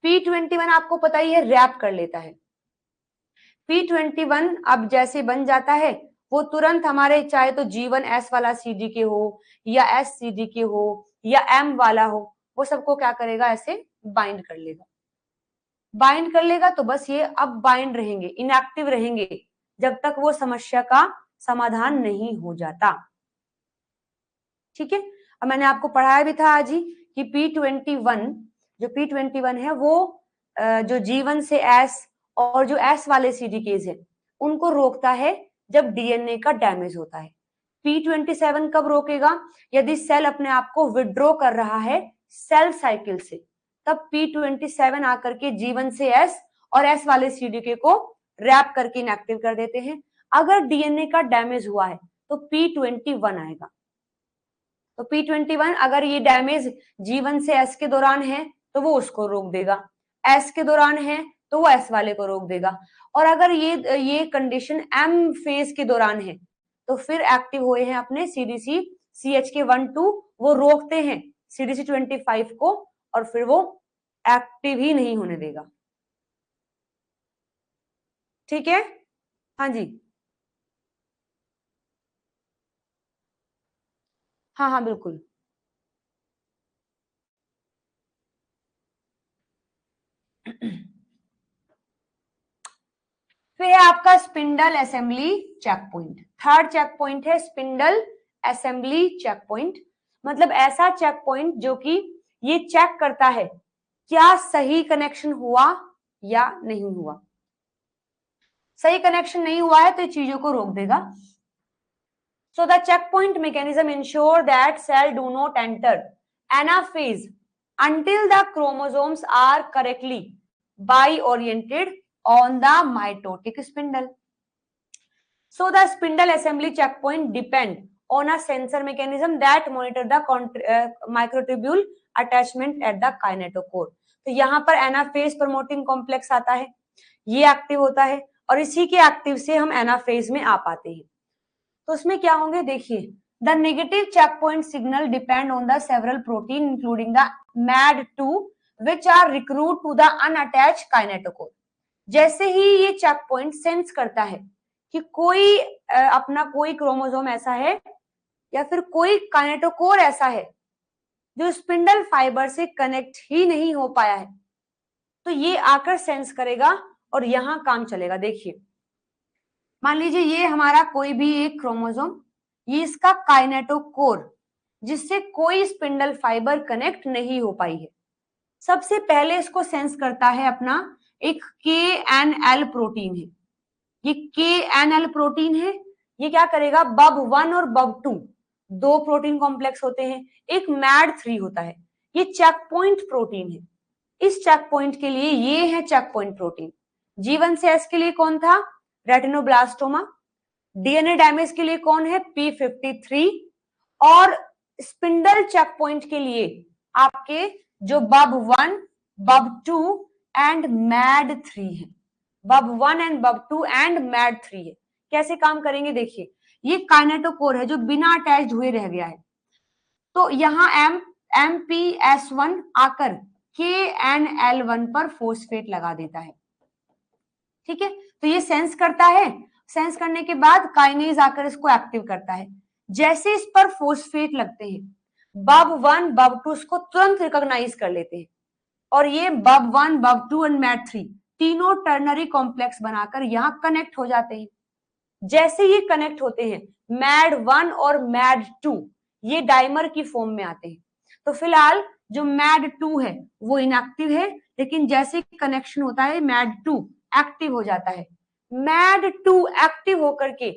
P21 आपको पता ही है रैप कर लेता है। P21 अब जैसे बन जाता है, वो तुरंत हमारे चाहे तो G1S वाला CDK हो या SCDK हो या M वाला हो, वो सबको क्या करेगा, ऐसे बाइंड कर लेगा। बाइंड कर लेगा तो बस ये अब बाइंड रहेंगे, इनएक्टिव रहेंगे जब तक वो समस्या का समाधान नहीं हो जाता। ठीक है, अब मैंने आपको पढ़ाया भी था आज ही कि P21, जो P21 है वो जो G1 से S और जो S वाले CDKs है उनको रोकता है जब DNA का डैमेज होता है। P27 कब रोकेगा? यदि सेल अपने आप को विड्रॉ कर रहा है सेल साइकिल से, तब P27 आकर के G1 से S और S वाले CDK को रैप करके इनएक्टिव कर देते हैं। अगर DNA का डैमेज हुआ है तो P21 आएगा। तो P21 अगर ये डैमेज G1 से S के दौरान है तो वो उसको रोक देगा, S के दौरान है तो वो S वाले को रोक देगा, और अगर ये कंडीशन M फेज के दौरान है तो फिर एक्टिव हुए हैं अपने CDC CHK1-2, वो रोकते हैं CDC25 को और फिर वो एक्टिव ही नहीं होने देगा। ठीक है, हाँ जी, हाँ हाँ बिल्कुल। फिर है आपका spindle assembly checkpoint. Third checkpoint है स्पिंडल असेंबली चेक पॉइंट, मतलब ऐसा चेक पॉइंट जो कि ये चेक करता है क्या सही कनेक्शन हुआ या नहीं हुआ। सही कनेक्शन नहीं हुआ है तो ये चीजों को रोक देगा। So the checkpoint mechanism ensure that cell do not enter anaphase until the chromosomes are correctly bi-oriented on the mitotic spindle. So the spindle assembly checkpoint depend on a sensor mechanism that monitor the microtubule attachment at the kinetochore. तो यहाँ पर anaphase promoting complex आता है, ये active होता है और इसी के एक्टिव से हम एनाफेज में आ पाते हैं। तो उसमें क्या होंगे देखिए, the negative checkpoint signal depend on the several protein including the MAD2 which are recruit to the unattach kinetochore. जैसे ही ये चेक पॉइंट सेंस करता है कि कोई अपना कोई क्रोमोसोम ऐसा है या फिर कोई काइनेटोकोर ऐसा है जो स्पिंडल फाइबर से कनेक्ट ही नहीं हो पाया है, तो ये आकर सेंस करेगा और यहां काम चलेगा। देखिए, मान लीजिए ये हमारा कोई भी एक क्रोमोसोम, ये इसका काइनेटोकोर जिससे कोई स्पिंडल फाइबर कनेक्ट नहीं हो पाई है। सबसे पहले इसको सेंस करता है अपना एक KNL प्रोटीन है। ये KNL प्रोटीन है, ये क्या करेगा, BUB1 और BUB2 दो प्रोटीन कॉम्प्लेक्स होते हैं, एक MAD3 होता है, ये चेक पॉइंट प्रोटीन है। इस चेक पॉइंट के लिए ये है चेक पॉइंट प्रोटीन। G1 से S के लिए कौन था? रेटिनोब्लास्टोमा। डीएनए डैमेज के लिए कौन है? P53। और स्पिंडल चेक पॉइंट के लिए आपके जो BUB1, BUB2 एंड MAD3 है। BUB1 and BUB2 and MAD3 है। कैसे काम करेंगे देखिए, ये काइनेटोकोर है जो बिना अटैच्ड हुए रह गया है, तो यहाँ MPS1 आकर KNL1 पर फोस्फेट लगा देता है। ठीक है, तो ये सेंस करता है, सेंस करने के बाद काइनेज आकर इसको एक्टिव करता है। जैसे इस पर फोस्फेट लगते हैं, BUB1 BUB2 इसको तुरंत रिकॉग्नाइज कर लेते हैं और ये BUB1 BUB2 एंड MAD3 तीनों टर्नरी कॉम्प्लेक्स बनाकर यहाँ कनेक्ट हो जाते हैं। जैसे ये कनेक्ट होते हैं, MAD1 और MAD2 ये डाइमर की फॉर्म में आते हैं। तो फिलहाल जो MAD2 है वो इनएक्टिव है, लेकिन जैसे कनेक्शन होता है MAD2 एक्टिव हो जाता है। MAD2 एक्टिव होकर के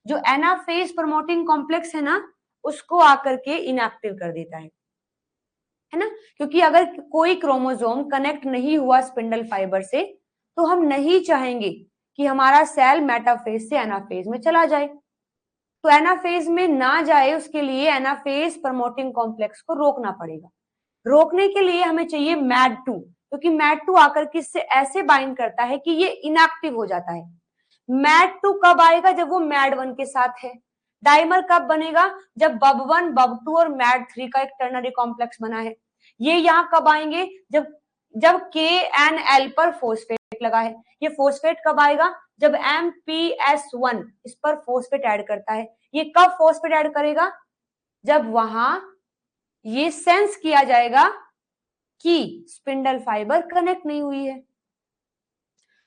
जो एनाफेज प्रमोटिंग कॉम्प्लेक्स है ना, उसको आकर के इनएक्टिव कर देता है ना, क्योंकि अगर कोई क्रोमोसोम कनेक्ट नहीं हुआ स्पिंडल फाइबर से तो हम नहीं चाहेंगे कि हमारा सेल मेटाफेज से एनाफेज में चला जाए। तो एनाफेज में ना जाए उसके लिए एनाफेज प्रमोटिंग कॉम्प्लेक्स को रोकना पड़ेगा। रोकने के लिए हमें चाहिए MAD2, क्योंकि MAD2 आकर के इससे ऐसे बाइंड करता है कि ये इनएक्टिव हो जाता है। MAD2 कब आएगा? जब वो MAD1 के साथ है। डाइमर कब बनेगा? जब BUB1 BUB2 और MAD3 का एक टर्नरी कॉम्प्लेक्स बना है। ये यहाँ कब आएंगे? जब KNL पर फोस्फेट लगा है। ये फोस्फेट कब आएगा? जब MPS1 इस पर फोस्फेट ऐड करता है। ये कब फोस्फेट ऐड करेगा? जब वहां ये सेंस किया जाएगा कि स्पिंडल फाइबर कनेक्ट नहीं हुई है।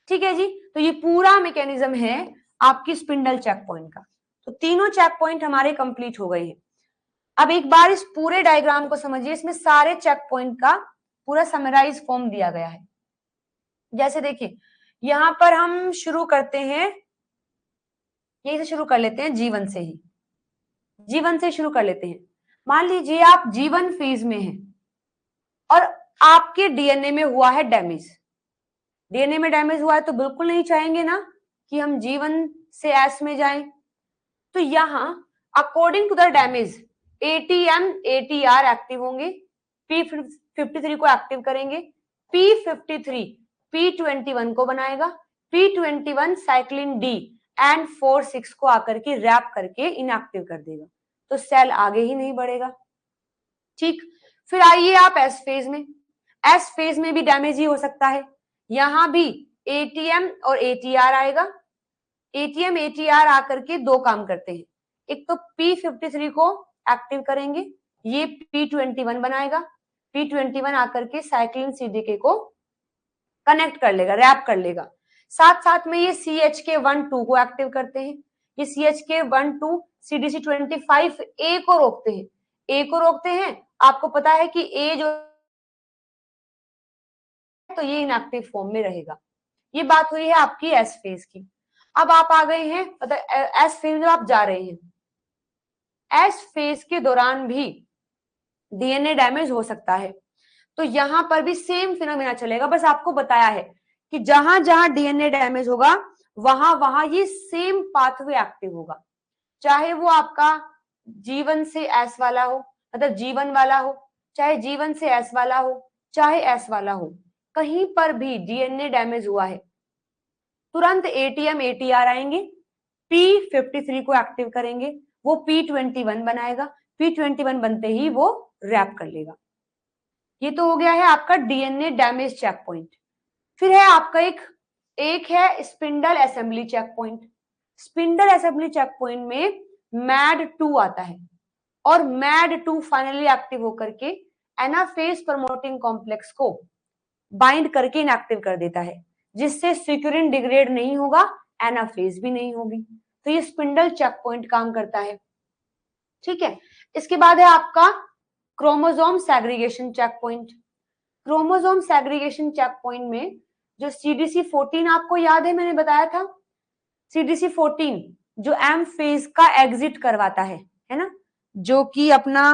ठीक है जी, तो ये पूरा मैकेनिज्म है आपकी स्पिंडल चेक पॉइंट का। तो तीनों चेक पॉइंट हमारे कंप्लीट हो गए हैं। अब एक बार इस पूरे डायग्राम को समझिए, इसमें सारे चेक पॉइंट का पूरा समराइज फॉर्म दिया गया है। जैसे देखिए, यहां पर हम शुरू करते हैं, यही से शुरू कर लेते हैं, G1 से ही, G1 से शुरू कर लेते हैं। मान लीजिए आप G1 फेज में हैं और आपके डीएनए में हुआ है डैमेज। डीएनए में डैमेज हुआ है तो बिल्कुल नहीं चाहेंगे ना कि हम G1 से S में जाएं। तो यहां according to the damage ATM ATR active होंगे, P53 को एक्टिव करेंगे, P53 P21 को बनाएगा, P21 साइक्लिन D एंड 4-6 को आकर के रैप करके इनएक्टिव कर देगा, तो सेल आगे ही नहीं बढ़ेगा। ठीक, फिर आइए आप एस फेज में। एस फेज में भी डैमेज ही हो सकता है, यहां भी ATM और ATR आएगा। ATM ATR आकर के दो काम करते हैं, एक तो P53 को एक्टिव करेंगे, ये P21 बनाएगा, P21 आकर के साइक्लिन CDK को कनेक्ट कर लेगा, रैप कर लेगा। साथ साथ में ये CHK1-2 को एक्टिव करते हैं, ये CHK1-2 CDC25A को रोकते हैं। ए को रोकते हैं, आपको पता है कि ए जो तो ये इनएक्टिव फॉर्म में रहेगा। ये बात हुई है आपकी एस फेज की। अब आप आ गए हैं, मतलब एस फेज में आप जा रहे हैं। एस फेज के दौरान भी डीएनए डैमेज हो सकता है, तो यहां पर भी सेम फिनोमेना चलेगा, बस आपको बताया है कि जहां जहां डीएनए डैमेज होगा वहां वहां ये सेम पाथवे एक्टिव होगा, चाहे वो आपका G1 से S वाला हो, मतलब G1 वाला हो, चाहे G1 से S वाला हो, चाहे S वाला हो, कहीं पर भी डीएनए डैमेज हुआ है तुरंत ATM ATR आएंगे, P53 को एक्टिव करेंगे, वो P21 बनाएगा, P21 बनते ही वो रैप कर लेगा। ये तो हो गया है आपका डीएनए डैमेज चेक पॉइंट। फिर है आपका एक है spindle assembly checkpoint. Spindle assembly checkpoint में MAD2 आता है और MAD2 फाइनली एक्टिव होकर के एनाफेज प्रमोटिंग कॉम्प्लेक्स को बाइंड करके इनएक्टिव कर देता है, जिससे सिक्यूरिन डिग्रेड नहीं होगा, एनाफेज भी नहीं होगी। तो ये स्पिंडल चेक पॉइंट काम करता है। ठीक है, इसके बाद है आपका chromosome segregation checkpoint. Chromosome segregation checkpoint में जो CDC14 आपको याद है, मैंने बताया था CDC14 जो M फेज का एग्जिट करवाता है ना, जो कि अपना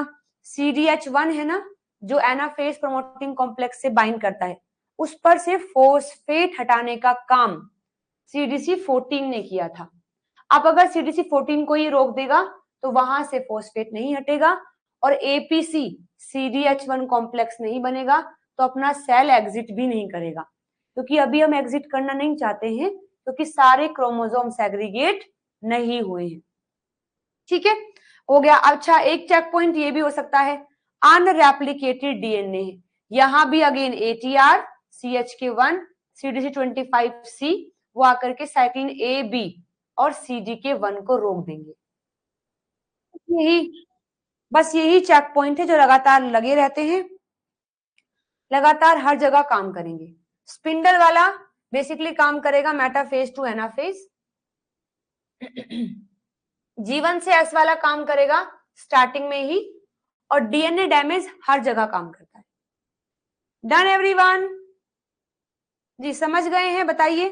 CDH1 है ना, जो एनाफेज प्रमोटिंग कॉम्प्लेक्स से बाइंड करता है, उस पर से फोस्फेट हटाने का काम सीडीसी 14 ने किया था। अब अगर सीडीसी 14 को ही रोक देगा तो वहां से फोस्फेट नहीं हटेगा और एपीसी CDH1 कॉम्प्लेक्स नहीं बनेगा, तो अपना सेल एग्जिट भी नहीं करेगा, क्योंकि अभी हम एग्जिट करना नहीं चाहते हैं क्योंकि सारे क्रोमोसोम सेग्रीगेट नहीं हुए हैं। ठीक है, हो गया। अच्छा, एक चेक पॉइंट ये भी हो सकता है, अनरेप्लिकेटेड डीएनए है, यहां भी अगेन ATR CH1 CDC25C वो आकर के साइक्लिन AB और CDK1 को रोक देंगे। यही बस यही चेक पॉइंट है जो लगातार लगे रहते हैं, लगातार हर जगह काम करेंगे। स्पिंडल वाला बेसिकली काम करेगा मेटाफेज टू एनाफेज, G1 से S वाला काम करेगा स्टार्टिंग में ही, और डीएनए डैमेज हर जगह काम करता है। Done everyone? जी समझ गए हैं? बताइए,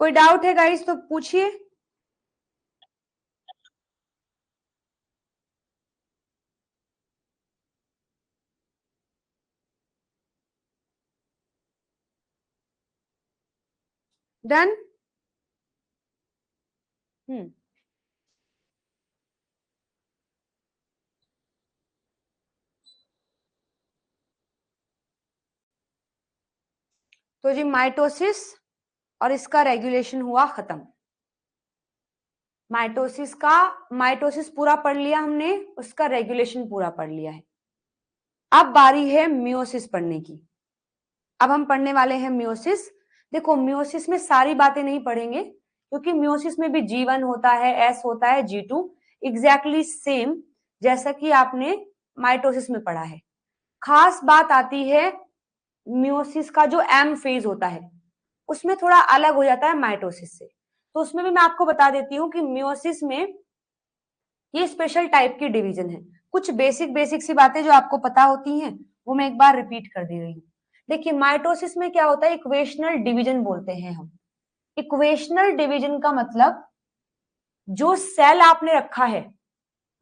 कोई डाउट है गाइस तो पूछिए। डन? तो जी माइटोसिस और इसका रेगुलेशन हुआ खत्म। माइटोसिस पूरा पढ़ लिया हमने, उसका रेगुलेशन पूरा पढ़ लिया है। अब बारी है मियोसिस पढ़ने की। अब हम पढ़ने वाले हैं मियोसिस। देखो, मियोसिस में सारी बातें नहीं पढ़ेंगे क्योंकि मियोसिस में भी G1 होता है, S होता है, G2 एग्जैक्टली सेम जैसा कि आपने माइटोसिस में पढ़ा है। खास बात आती है मियोसिस का जो M फेज होता है उसमें थोड़ा अलग हो जाता है माइटोसिस से, तो उसमें भी मैं आपको बता देती हूँ कि मियोसिस में ये स्पेशल टाइप की डिवीजन है। कुछ बेसिक सी बातें जो आपको पता होती हैं वो मैं एक बार रिपीट कर दे रही हूँ। देखिए, माइटोसिस में क्या होता है, इक्वेशनल डिवीजन बोलते हैं हम। इक्वेशनल डिवीजन का मतलब जो सेल आपने रखा है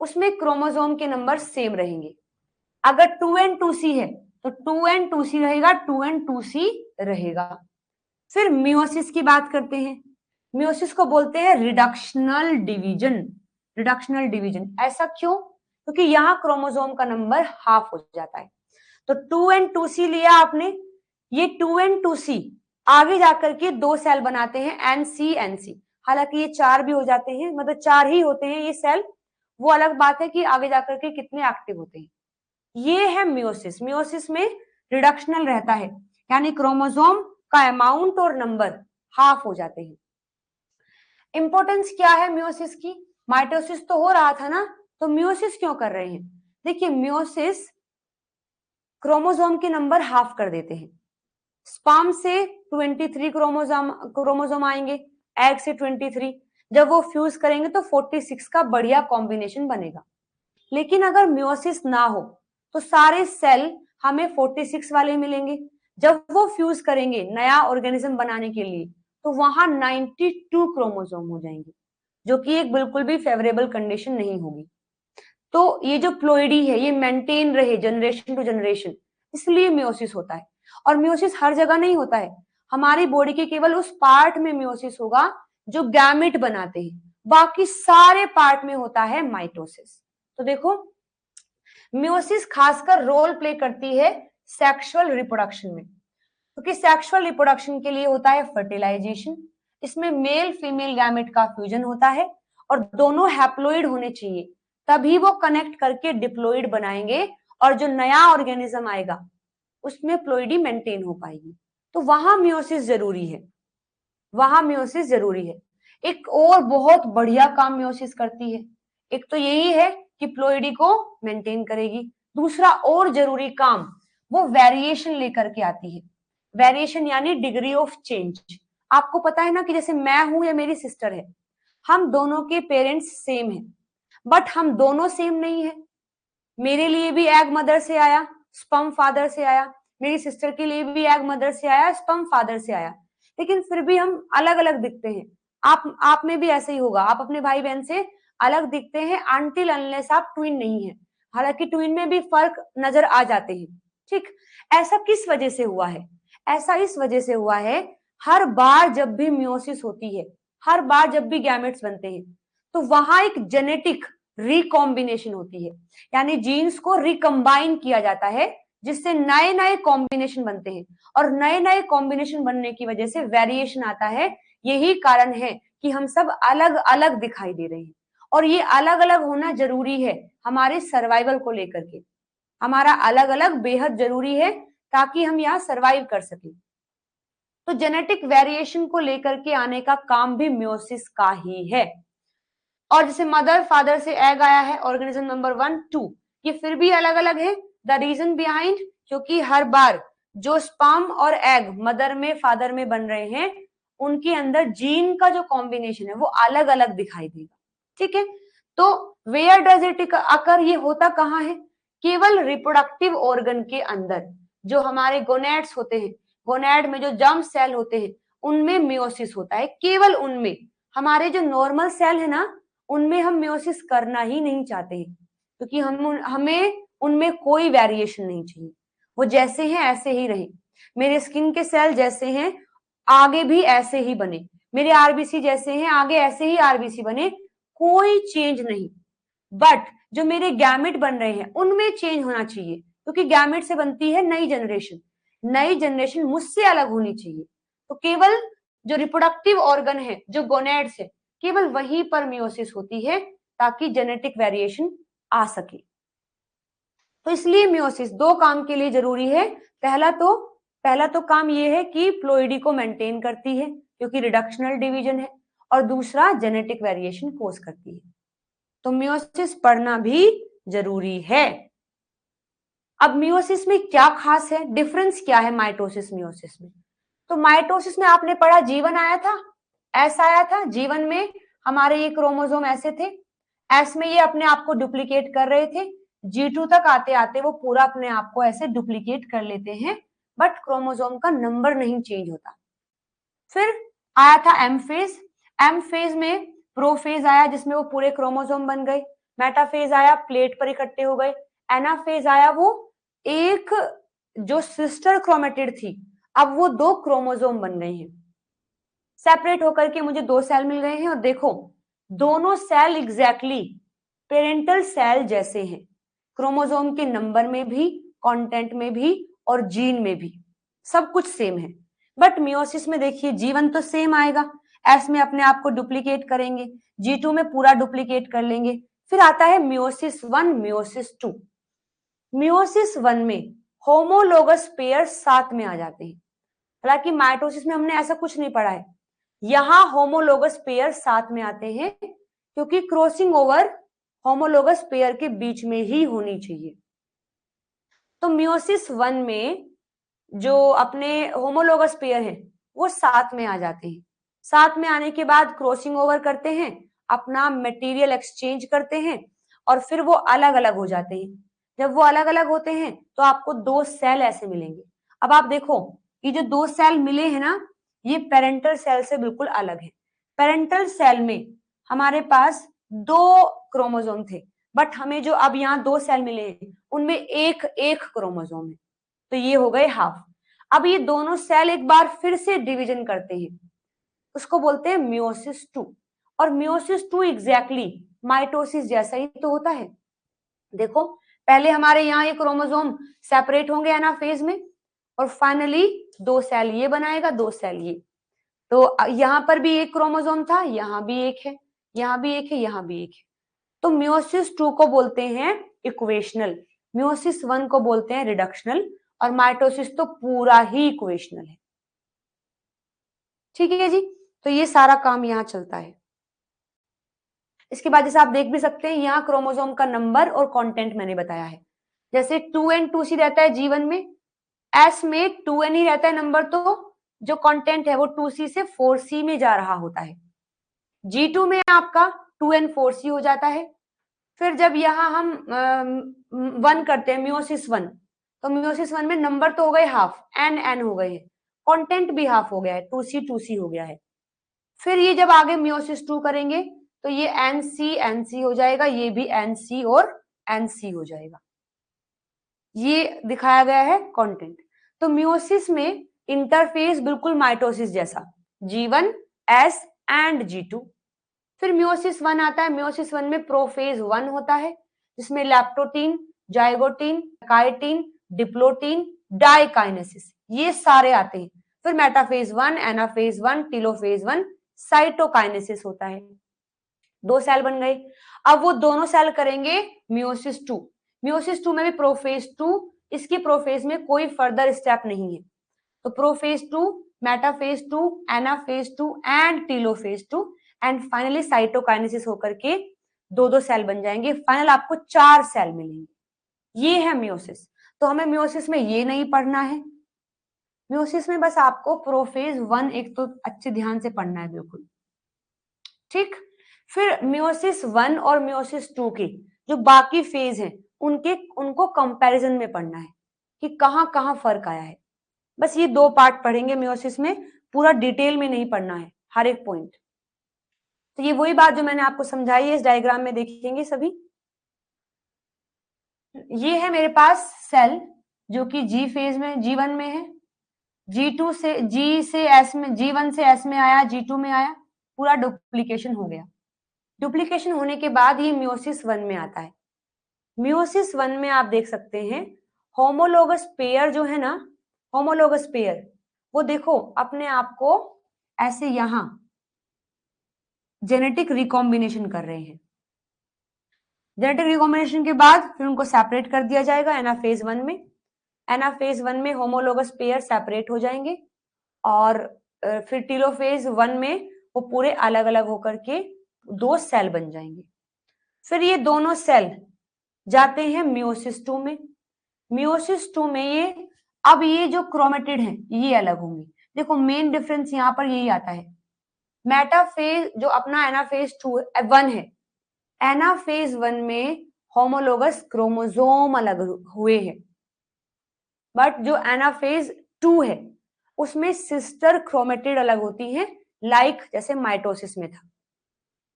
उसमें क्रोमोसोम के नंबर सेम रहेंगे। अगर 2n2c है तो 2n2c रहेगा, 2n2c रहेगा। फिर मियोसिस की बात करते हैं। मियोसिस को बोलते हैं रिडक्शनल डिवीजन। रिडक्शनल डिवीजन ऐसा क्यों? क्योंकि यहाँ क्रोमोसोम का नंबर हाफ हो जाता है। तो 2n2c लिया आपने, ये 2n2c आगे जाकर के दो सेल बनाते हैं NC हालांकि ये चार भी हो जाते हैं, मतलब चार ही होते हैं ये सेल, वो अलग बात है कि आगे जाकर के कितने एक्टिव होते हैं। ये है मियोसिस। मियोसिस में रिडक्शनल रहता है, यानी क्रोमोसोम का अमाउंट और नंबर हाफ हो जाते हैं। इंपॉर्टेंस क्या है मियोसिस की? माइटोसिस तो हो रहा था ना, तो मियोसिस क्यों कर रहे हैं? देखिए, मियोसिस क्रोमोसोम के नंबर हाफ कर देते हैं। स्पर्म से 23 क्रोमोसोम आएंगे, एग से 23, जब वो फ्यूज करेंगे तो 46 का बढ़िया कॉम्बिनेशन बनेगा। लेकिन अगर मियोसिस ना हो तो सारे सेल हमें 46 वाले मिलेंगे। जब वो फ्यूज करेंगे नया ऑर्गेनिज्म बनाने के लिए तो वहां 92 क्रोमोसोम हो जाएंगे, जो कि एक बिल्कुल भी फेवरेबल कंडीशन नहीं होगी। तो ये जो प्लोइडी है ये मेंटेन रहे जनरेशन टू जनरेशन, इसलिए मियोसिस होता है। और मियोसिस हर जगह नहीं होता है, हमारी बॉडी के केवल उस पार्ट में मियोसिस होगा जो गैमेट बनाते हैं, बाकी सारे पार्ट में होता है माइटोसिस। तो देखो, मियोसिस खासकर रोल प्ले करती है सेक्सुअल रिप्रोडक्शन में, क्योंकि सेक्सुअल रिप्रोडक्शन के लिए होता है फर्टिलाइजेशन। इसमें मेल फीमेल गैमेट का फ्यूजन होता है और दोनों हैप्लोइड होने चाहिए, तभी वो कनेक्ट करके डिप्लोइड बनाएंगे और जो नया ऑर्गेनिज्म आएगा उसमें प्लोइडी मेंटेन हो पाएगी। तो वहां मियोसिस जरूरी है, वहां मियोसिस जरूरी है। एक और बहुत बढ़िया काम मियोसिस करती है, एक तो यही है कि प्लोइडी को मेंटेन करेगी, दूसरा और जरूरी काम वो वेरिएशन लेकर के आती है। वेरिएशन यानी डिग्री ऑफ चेंज। आपको पता है ना कि जैसे मैं हूं या मेरी सिस्टर है, हम दोनों के पेरेंट्स सेम हैं, बट हम दोनों सेम नहीं है। मेरे लिए भी एग मदर से आया, स्पर्म फादर से आया, मेरी सिस्टर के लिए भी एग मदर से आया, स्पर्म फादर से आया, लेकिन फिर भी हम अलग अलग दिखते हैं। आप में भी ऐसे ही होगा, आप अपने भाई बहन से अलग दिखते हैं अनटिल अनलेस आप ट्विन नहीं है। हालांकि ट्विन में भी फर्क नजर आ जाते हैं। ठीक, ऐसा किस वजह से हुआ है? ऐसा इस वजह से हुआ है, हर बार जब भी मियोसिस होती है, हर बार जब भी गैमेट्स बनते हैं, तो वहां एक जेनेटिक रिकॉम्बिनेशन होती है, यानी जीन्स को रिकम्बाइन किया जाता है, जिससे नए नए कॉम्बिनेशन बनते हैं, और नए नए कॉम्बिनेशन बनने की वजह से वेरिएशन आता है। यही कारण है कि हम सब अलग अलग दिखाई दे रहे हैं, और ये अलग अलग होना जरूरी है हमारे सर्वाइवल को लेकर के। हमारा अलग अलग बेहद जरूरी है ताकि हम यहाँ सर्वाइव कर सकें। तो जेनेटिक वेरिएशन को लेकर के आने का काम भी मियोसिस का ही है। और जैसे मदर फादर से एग आया है, ऑर्गेनिज्म नंबर 1 2, ये फिर भी अलग अलग है। द रीजन बिहाइंड, क्योंकि हर बार जो स्पर्म और एग मदर में फादर में बन रहे हैं, उनके अंदर जीन का जो कॉम्बिनेशन है वो अलग अलग दिखाई देगा। ठीक है, तो वेयर डज इट अकर, ये होता कहाँ है? केवल रिप्रोडक्टिव ऑर्गन के अंदर, जो हमारे गोनेड्स होते हैं, गोनेड में जो जर्म सेल होते हैं, उनमें मियोसिस होता है, केवल उनमें। हमारे जो नॉर्मल सेल है ना, उनमें हम मियोसिस करना ही नहीं चाहते हैं, क्योंकि हमें उनमें कोई वेरिएशन नहीं चाहिए, वो जैसे हैं ऐसे ही रहे। मेरे स्किन के सेल जैसे हैं आगे भी ऐसे ही बने, मेरे आरबीसी जैसे हैं आगे ऐसे ही आरबीसी बने, कोई चेंज नहीं। बट जो मेरे गैमेट बन रहे हैं उनमें चेंज होना चाहिए, क्योंकि गैमेट से बनती है नई जनरेशन, नई जनरेशन मुझसे अलग होनी चाहिए। तो केवल जो रिप्रोडक्टिव ऑर्गन है, जो गोनेड्स है, केवल वहीं पर मियोसिस होती है ताकि जेनेटिक वेरिएशन आ सके। तो इसलिए मियोसिस दो काम के लिए जरूरी है। पहला तो काम ये है कि प्लोइडी को मेंटेन करती है, क्योंकि रिडक्शनल डिवीजन है, और दूसरा जेनेटिक वेरिएशन कोज करती है। तो मियोसिस पढ़ना भी जरूरी है। अब मियोसिस में क्या खास है, डिफरेंस क्या है माइटोसिस मियोसिस में? तो माइटोसिस में आपने पढ़ा जीवन आया था, एस आया था, जीवन में हमारे ये क्रोमोसोम ऐसे थे, एस में ये अपने आप को डुप्लीकेट कर रहे थे, G2 तक आते आते वो पूरा अपने आप को ऐसे डुप्लीकेट कर लेते हैं, बट क्रोमोसोम का नंबर नहीं चेंज होता। फिर आया था एम फेज, एम फेज में प्रोफेज आया जिसमें वो पूरे क्रोमोसोम बन गए, मेटाफेज आया प्लेट पर इकट्ठे हो गए, एनाफेज आया वो एक जो सिस्टर क्रोमेटिड थी, अब वो दो क्रोमोसोम बन गए हैं, सेपरेट होकर के मुझे दो सेल मिल गए हैं, और देखो दोनों सेल एग्जैक्टली पेरेंटल सेल जैसे हैं, क्रोमोसोम के नंबर में भी, कंटेंट में भी, और जीन में भी सब कुछ सेम है। बट मियोसिस में देखिए जीवन तो सेम आएगा, एस में अपने आप को डुप्लीकेट करेंगे, G2 में पूरा डुप्लीकेट कर लेंगे। फिर आता है मियोसिस 1 मियोसिस 2। मियोसिस 1 में होमोलोगस पेयर साथ में आ जाते हैं, हालांकि माइटोसिस में हमने ऐसा कुछ नहीं पढ़ा है। यहां होमोलोगस पेयर साथ में आते हैं, क्योंकि क्रॉसिंग ओवर होमोलोगस पेयर के बीच में ही होनी चाहिए। तो मियोसिस 1 में जो अपने होमोलोगस पेयर हैं वो साथ में आ जाते हैं, साथ में आने के बाद क्रॉसिंग ओवर करते हैं, अपना मटेरियल एक्सचेंज करते हैं, और फिर वो अलग अलग हो जाते हैं। जब वो अलग अलग होते हैं तो आपको दो सेल ऐसे मिलेंगे। अब आप देखो ये जो दो सेल मिले हैं ना, ये पेरेंटल सेल से बिल्कुल अलग है। पेरेंटल सेल में हमारे पास दो क्रोमोसोम थे, बट हमें जो अब यहाँ दो सेल मिले हैं उनमें एक एक क्रोमोसोम है, तो ये हो गए हाफ। अब ये दोनों सेल एक बार फिर से डिवीजन करते हैं, उसको बोलते हैं मियोसिस 2। और मियोसिस 2 एग्जैक्टली माइटोसिस जैसा ही तो होता है। देखो पहले हमारे यहाँ ये क्रोमोसोम सेपरेट होंगे एनाफेज में, और फाइनली दो सेल ये बनाएगा, दो सेल ये। तो यहाँ पर भी एक क्रोमोसोम था, यहाँ भी एक है, यहाँ भी एक है, यहाँ भी एक है। तो मियोसिस 2 को बोलते हैं इक्वेशनल, मियोसिस 1 को बोलते हैं रिडक्शनल, और माइटोसिस तो पूरा ही इक्वेशनल है। ठीक है जी, तो ये सारा काम यहाँ चलता है। इसके बाद जैसे आप देख भी सकते हैं यहाँ क्रोमोसोम का नंबर और कंटेंट मैंने बताया है। जैसे 2n 2c रहता है जीवन में, एस में 2n ही रहता है नंबर, तो जो कंटेंट है वो 2c से 4c में जा रहा होता है। G2 में आपका 2n 4c हो जाता है। फिर जब यहाँ हम 1 करते हैं मियोसिस 1, तो मियोसिस 1 में नंबर तो हो गए हाफ, n हो गए हैं, कंटेंट भी हाफ हो गया है, 2c 2c हो गया है। फिर ये जब आगे मियोसिस 2 करेंगे तो ये NC NC हो जाएगा, ये भी NC और NC हो जाएगा। ये दिखाया गया है कंटेंट। तो मियोसिस में इंटरफेस बिल्कुल माइटोसिस जैसा, G1 S एंड G2। फिर मियोसिस 1 आता है। मियोसिस 1 में प्रोफेज 1 होता है जिसमें लैप्टोटीन, जाइगोटीन, काइटिन, डिप्लोटीन, डाइकाइनेसिस ये सारे आते हैं। फिर मेटाफेज 1, एनाफेज 1, टीलोफेज 1, साइटोकाइनेसिस होता है। 2 सेल बन गए। अब वो दोनों सेल करेंगे मियोसिस 2। मियोसिस 2 में भी प्रोफेज 2, इसकी प्रोफेज में कोई फर्दर स्टेप नहीं है। तो prophase 2, metaphase 2, anaphase 2 and telophase 2 and finally cytokinesis होकर के 2-2 सेल बन जाएंगे। फाइनल आपको 4 सेल मिलेंगे। ये है मियोसिस। तो हमें मियोसिस में ये नहीं पढ़ना है। मियोसिस में बस आपको प्रोफेज 1 एक तो अच्छे ध्यान से पढ़ना है बिल्कुल, ठीक। फिर मियोसिस 1 और मियोसिस 2 की जो बाकी फेज हैं उनको कंपैरिजन में पढ़ना है कि कहां कहां फर्क आया है। बस ये 2 पार्ट पढ़ेंगे मियोसिस में, पूरा डिटेल में नहीं पढ़ना है हर एक पॉइंट। तो ये वही बात जो मैंने आपको समझाई है, इस डायग्राम में देखेंगे सभी। ये है मेरे पास सेल जो कि G फेज में, G1 में है, G2 से G से S में, G1 से S में आया, G2 में आया, पूरा डुप्लीकेशन हो गया। डुप्लीकेशन होने के बाद ये मियोसिस 1 में आता है। मियोसिस 1 में आप देख सकते हैं होमोलोगस पेयर जो है ना, होमोलोगस पेयर वो देखो अपने आप को ऐसे यहां जेनेटिक रिकॉम्बिनेशन कर रहे हैं। जेनेटिक रिकॉम्बिनेशन के बाद फिर उनको सेपरेट कर दिया जाएगा एनाफेज 1 में। एनाफेज 1 में होमोलोगस पेयर सेपरेट हो जाएंगे और फिर टीलोफेज 1 में वो पूरे अलग अलग होकर के 2 सेल बन जाएंगे। फिर ये दोनों सेल जाते हैं मियोसिस 2 में। मियोसिस 2 में ये जो क्रोमेटिड है ये अलग होंगे। देखो मेन डिफरेंस यहाँ पर यही आता है। मेटाफेज जो अपना एनाफेज 1 है, एनाफेज 1 में होमोलोगस क्रोमोसोम अलग हुए हैं, बट जो एनाफेज 2 है उसमें सिस्टर क्रोमेटिड अलग होती हैं, लाइक जैसे माइटोसिस में था।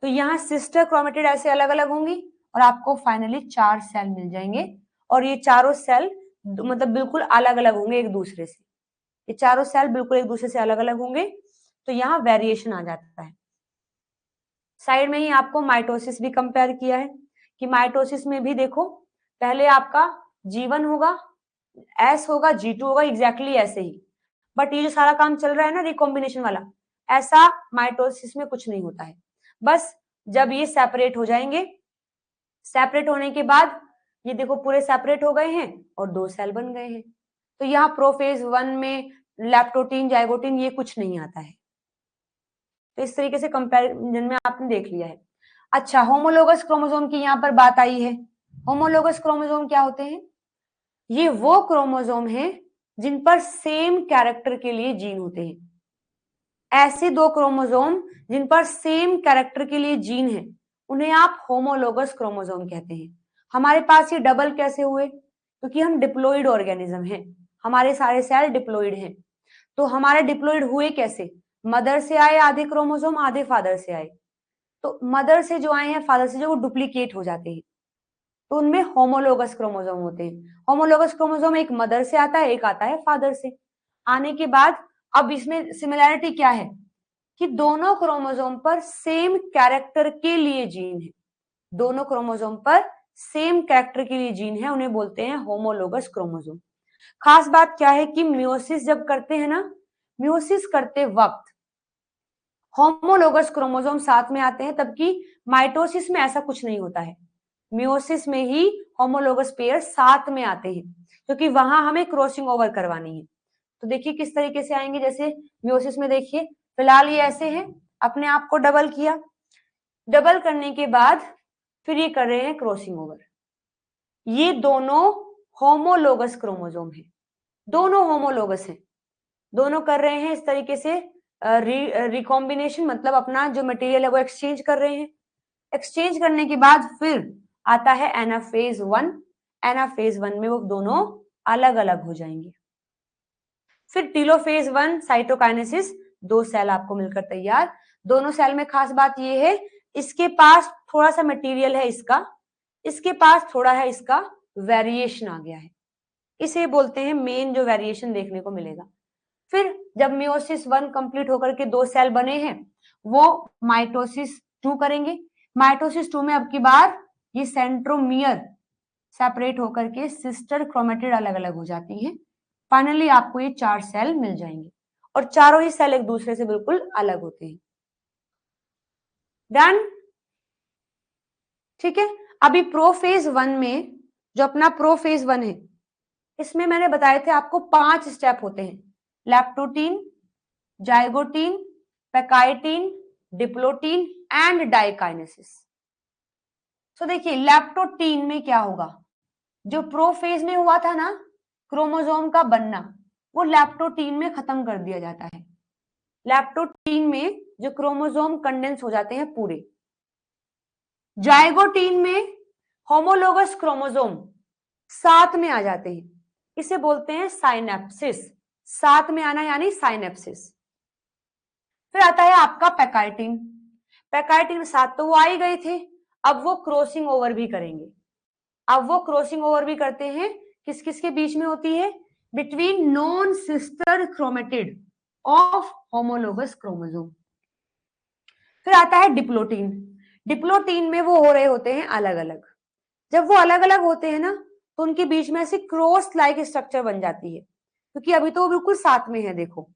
तो यहाँ सिस्टर क्रोमेटिड ऐसे अलग अलग होंगी और आपको फाइनली 4 सेल मिल जाएंगे और ये चारों सेल मतलब बिल्कुल अलग अलग होंगे एक दूसरे से। ये चारों सेल बिल्कुल एक दूसरे से अलग अलग होंगे, तो यहाँ वेरिएशन आ जाता है। साइड में ही आपको माइटोसिस भी कंपेयर किया है कि माइटोसिस में भी देखो पहले आपका G1 होगा, S होगा, G2 होगा, एग्जैक्टली ऐसे ही। बट ये जो सारा काम चल रहा है ना रिकॉम्बिनेशन वाला, ऐसा माइटोसिस में कुछ नहीं होता है। बस जब ये सेपरेट हो जाएंगे, सेपरेट होने के बाद ये देखो पूरे सेपरेट हो गए हैं और 2 सेल बन गए हैं। तो यहाँ प्रोफेज 1 में लैप्टोटीन, जाइगोटीन ये कुछ नहीं आता है। तो इस तरीके से कंपैरिजन में आपने देख लिया है। अच्छा, होमोलोगस क्रोमोसोम की यहाँ पर बात आई है। होमोलोगस क्रोमोसोम क्या होते हैं? ये वो क्रोमोसोम है जिन पर सेम कैरेक्टर के लिए जीन होते हैं। ऐसे 2 क्रोमोसोम जिन पर सेम कैरेक्टर के लिए जीन है उन्हें आप होमोलोगस क्रोमोसोम कहते हैं। हमारे पास ये डबल कैसे हुए? क्योंकि हम डिप्लॉइड ऑर्गेनिज्म हैं, हमारे सारे सेल डिप्लॉइड हैं। तो हमारे डिप्लॉइड हुए कैसे? मदर से आए आधे क्रोमोसोम, आधे फादर से आए। तो मदर से जो आए हैं, फादर से जो, वो डुप्लीकेट हो जाते हैं, तो उनमें होमोलोगस क्रोमोसोम होते हैं। होमोलोगस क्रोमोसोम एक मदर से आता है, एक आता है फादर से। आने के बाद अब इसमें सिमिलैरिटी क्या है कि दोनों क्रोमोसोम पर सेम कैरेक्टर के लिए जीन है। दोनों क्रोमोसोम पर सेम कैरेक्टर के लिए जीन है, उन्हें बोलते हैं होमोलोगस क्रोमोसोम। खास बात क्या है कि मियोसिस जब करते हैं ना, मियोसिस करते वक्त होमोलोगस क्रोमोसोम साथ में आते हैं, तबकि माइटोसिस में ऐसा कुछ नहीं होता है। मियोसिस में ही होमोलोगस पेयर साथ में आते हैं क्योंकि वहां हमें क्रॉसिंग ओवर करवानी है। तो देखिए किस तरीके से आएंगे। जैसे मियोसिस में देखिए फिलहाल ये ऐसे हैं, अपने आप को डबल किया, डबल करने के बाद फिर ये कर रहे हैं क्रॉसिंग ओवर। ये दोनों होमोलोगस क्रोमोसोम है, दोनों होमोलोगस हैं, दोनों कर रहे हैं इस तरीके से रिकॉम्बिनेशन, मतलब अपना जो मटेरियल है वो एक्सचेंज कर रहे हैं। एक्सचेंज करने के बाद फिर आता है एनाफेज 1। एनाफेज 1 में वो दोनों अलग अलग हो जाएंगे। फिर टीलोफेज 1 साइटोकाइनेसिस, 2 सेल आपको मिलकर तैयार। दोनों सेल में खास बात ये है इसके पास थोड़ा सा मटेरियल है इसका, इसके पास थोड़ा है इसका वेरिएशन आ गया है, इसे बोलते हैं मेन जो वेरिएशन देखने को मिलेगा। फिर जब मियोसिस 1 कंप्लीट होकर के 2 सेल बने हैं, वो माइटोसिस 2 करेंगे। माइटोसिस 2 में अब की बार ये सेंट्रोमियर सेपरेट होकर के सिस्टर क्रोमेटिड अलग अलग हो जाती हैं। फाइनली आपको ये 4 सेल मिल जाएंगे और चारों ही सेल एक दूसरे से बिल्कुल अलग होते हैं। डन, ठीक है। अभी प्रोफेज 1 में जो अपना प्रोफेज 1 है, इसमें मैंने बताए थे आपको 5 स्टेप होते हैं, leptotene, zygotene, pachytene, diplotene and diakinesis. तो देखिए लैप्टोटीन में क्या होगा, जो प्रोफेज में हुआ था ना क्रोमोसोम का बनना, वो लैप्टोटीन में खत्म कर दिया जाता है। लैप्टोटीन में जो क्रोमोसोम कंडेंस हो जाते हैं पूरे। जाइगोटीन में होमोलोगस क्रोमोसोम साथ में आ जाते हैं, इसे बोलते हैं साइनेप्सिस। साथ में आना यानी साइनेप्सिस। फिर आता है आपका पैकाइटीन। पैकाइटीन में साथ तो वो आ ही गए थे, अब वो क्रॉसिंग ओवर भी करेंगे। अब वो क्रॉसिंग ओवर भी करते हैं, किस किस के बीच में होती है, between non sister chromatid of homologous chromosome. फिर आता है डिप्लोटीन। डिप्लोटीन में वो हो रहे होते हैं अलग अलग। जब वो अलग अलग होते हैं ना, तो उनके बीच में ऐसी क्रॉस लाइक स्ट्रक्चर बन जाती है, क्योंकि अभी तो वो बिल्कुल साथ में है। देखो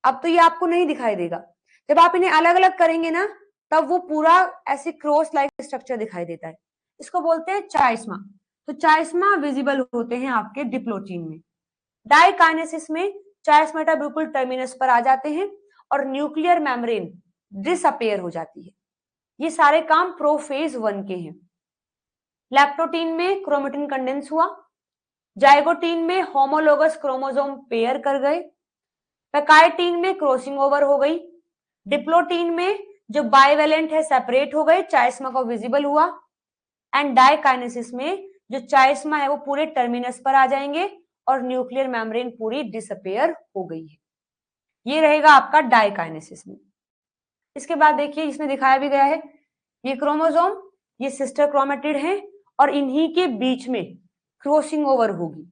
अब तो ये आपको नहीं दिखाई देगा, जब आप इन्हें अलग अलग करेंगे ना, तब वो पूरा ऐसे क्रॉस लाइक स्ट्रक्चर दिखाई देता है। इसको बोलते हैं चाइस्मा। तो चाइस्मा विजिबल होते हैं आपके डिप्लोटीन में। डाइकाइनेसिस में चाइस्मेटा बिल्कुल टर्मिनस पर आ जाते हैं और न्यूक्लियर मेम्ब्रेन डिसअपेयर हो जाती है। ये सारे काम प्रोफेज 1 के हैं। लैप्टोटीन में क्रोमेटिन कंडेंस हुआ, जाइगोटीन में होमोलोगस क्रोमोसोम पेयर कर गए, पैकाइटीन में क्रॉसिंग ओवर हो गई, डिप्लोटीन में जो बाइवेलेंट है सेपरेट हो गए, चाइस्मा को विजिबल हुआ, एंड डाइकाइनेसिस में जो चाइस्मा है वो पूरे टर्मिनस पर आ जाएंगे और न्यूक्लियर मेम्ब्रेन पूरी डिसअपेयर हो गई है। ये रहेगा आपका डाइकाइनेसिस में। इसके बाद देखिए इसमें दिखाया भी गया है, ये क्रोमोसोम, ये सिस्टर क्रोमेटिड है और इन्हीं के बीच में क्रॉसिंग ओवर होगी।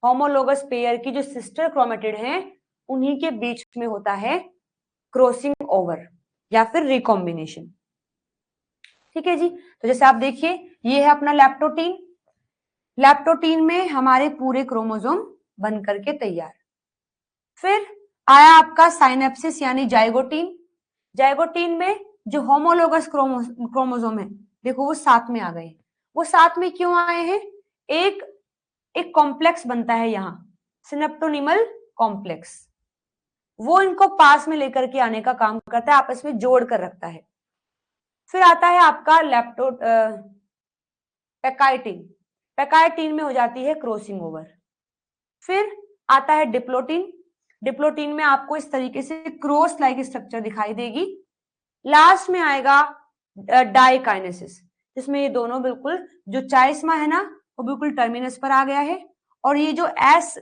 होमोलोगस पेयर की जो सिस्टर क्रोमेटिड है, उन्हीं के बीच में होता है क्रॉसिंग ओवर या फिर रिकॉम्बिनेशन। ठीक है जी। तो जैसे आप देखिए ये है अपना लैप्टोटीन। लैप्टोटीन में हमारे पूरे क्रोमोसोम बन करके तैयार। फिर आया आपका साइनेप्सिस यानी जाइगोटीन। जाइगोटीन में जो होमोलोगस क्रोमोसोम है, देखो वो साथ में आ गए। वो साथ में क्यों आए हैं, एक कॉम्प्लेक्स बनता है यहाँ, सिनेप्टोनिमल कॉम्प्लेक्स, वो इनको पास में लेकर के आने का काम करता है, आपस में जोड़ कर रखता है। फिर आता है आपका पैकाइटीन। पैकाइटीन में हो जाती है क्रॉसिंग ओवर। फिर आता है डिप्लोटीन। डिप्लोटीन में आपको इस तरीके से क्रॉस लाइक स्ट्रक्चर दिखाई देगी। लास्ट में आएगा डाइकाइनेसिस, जिसमें ये दोनों बिल्कुल, जो चाइस्मा है ना वो बिल्कुल टर्मिनस पर आ गया है और ये जो एस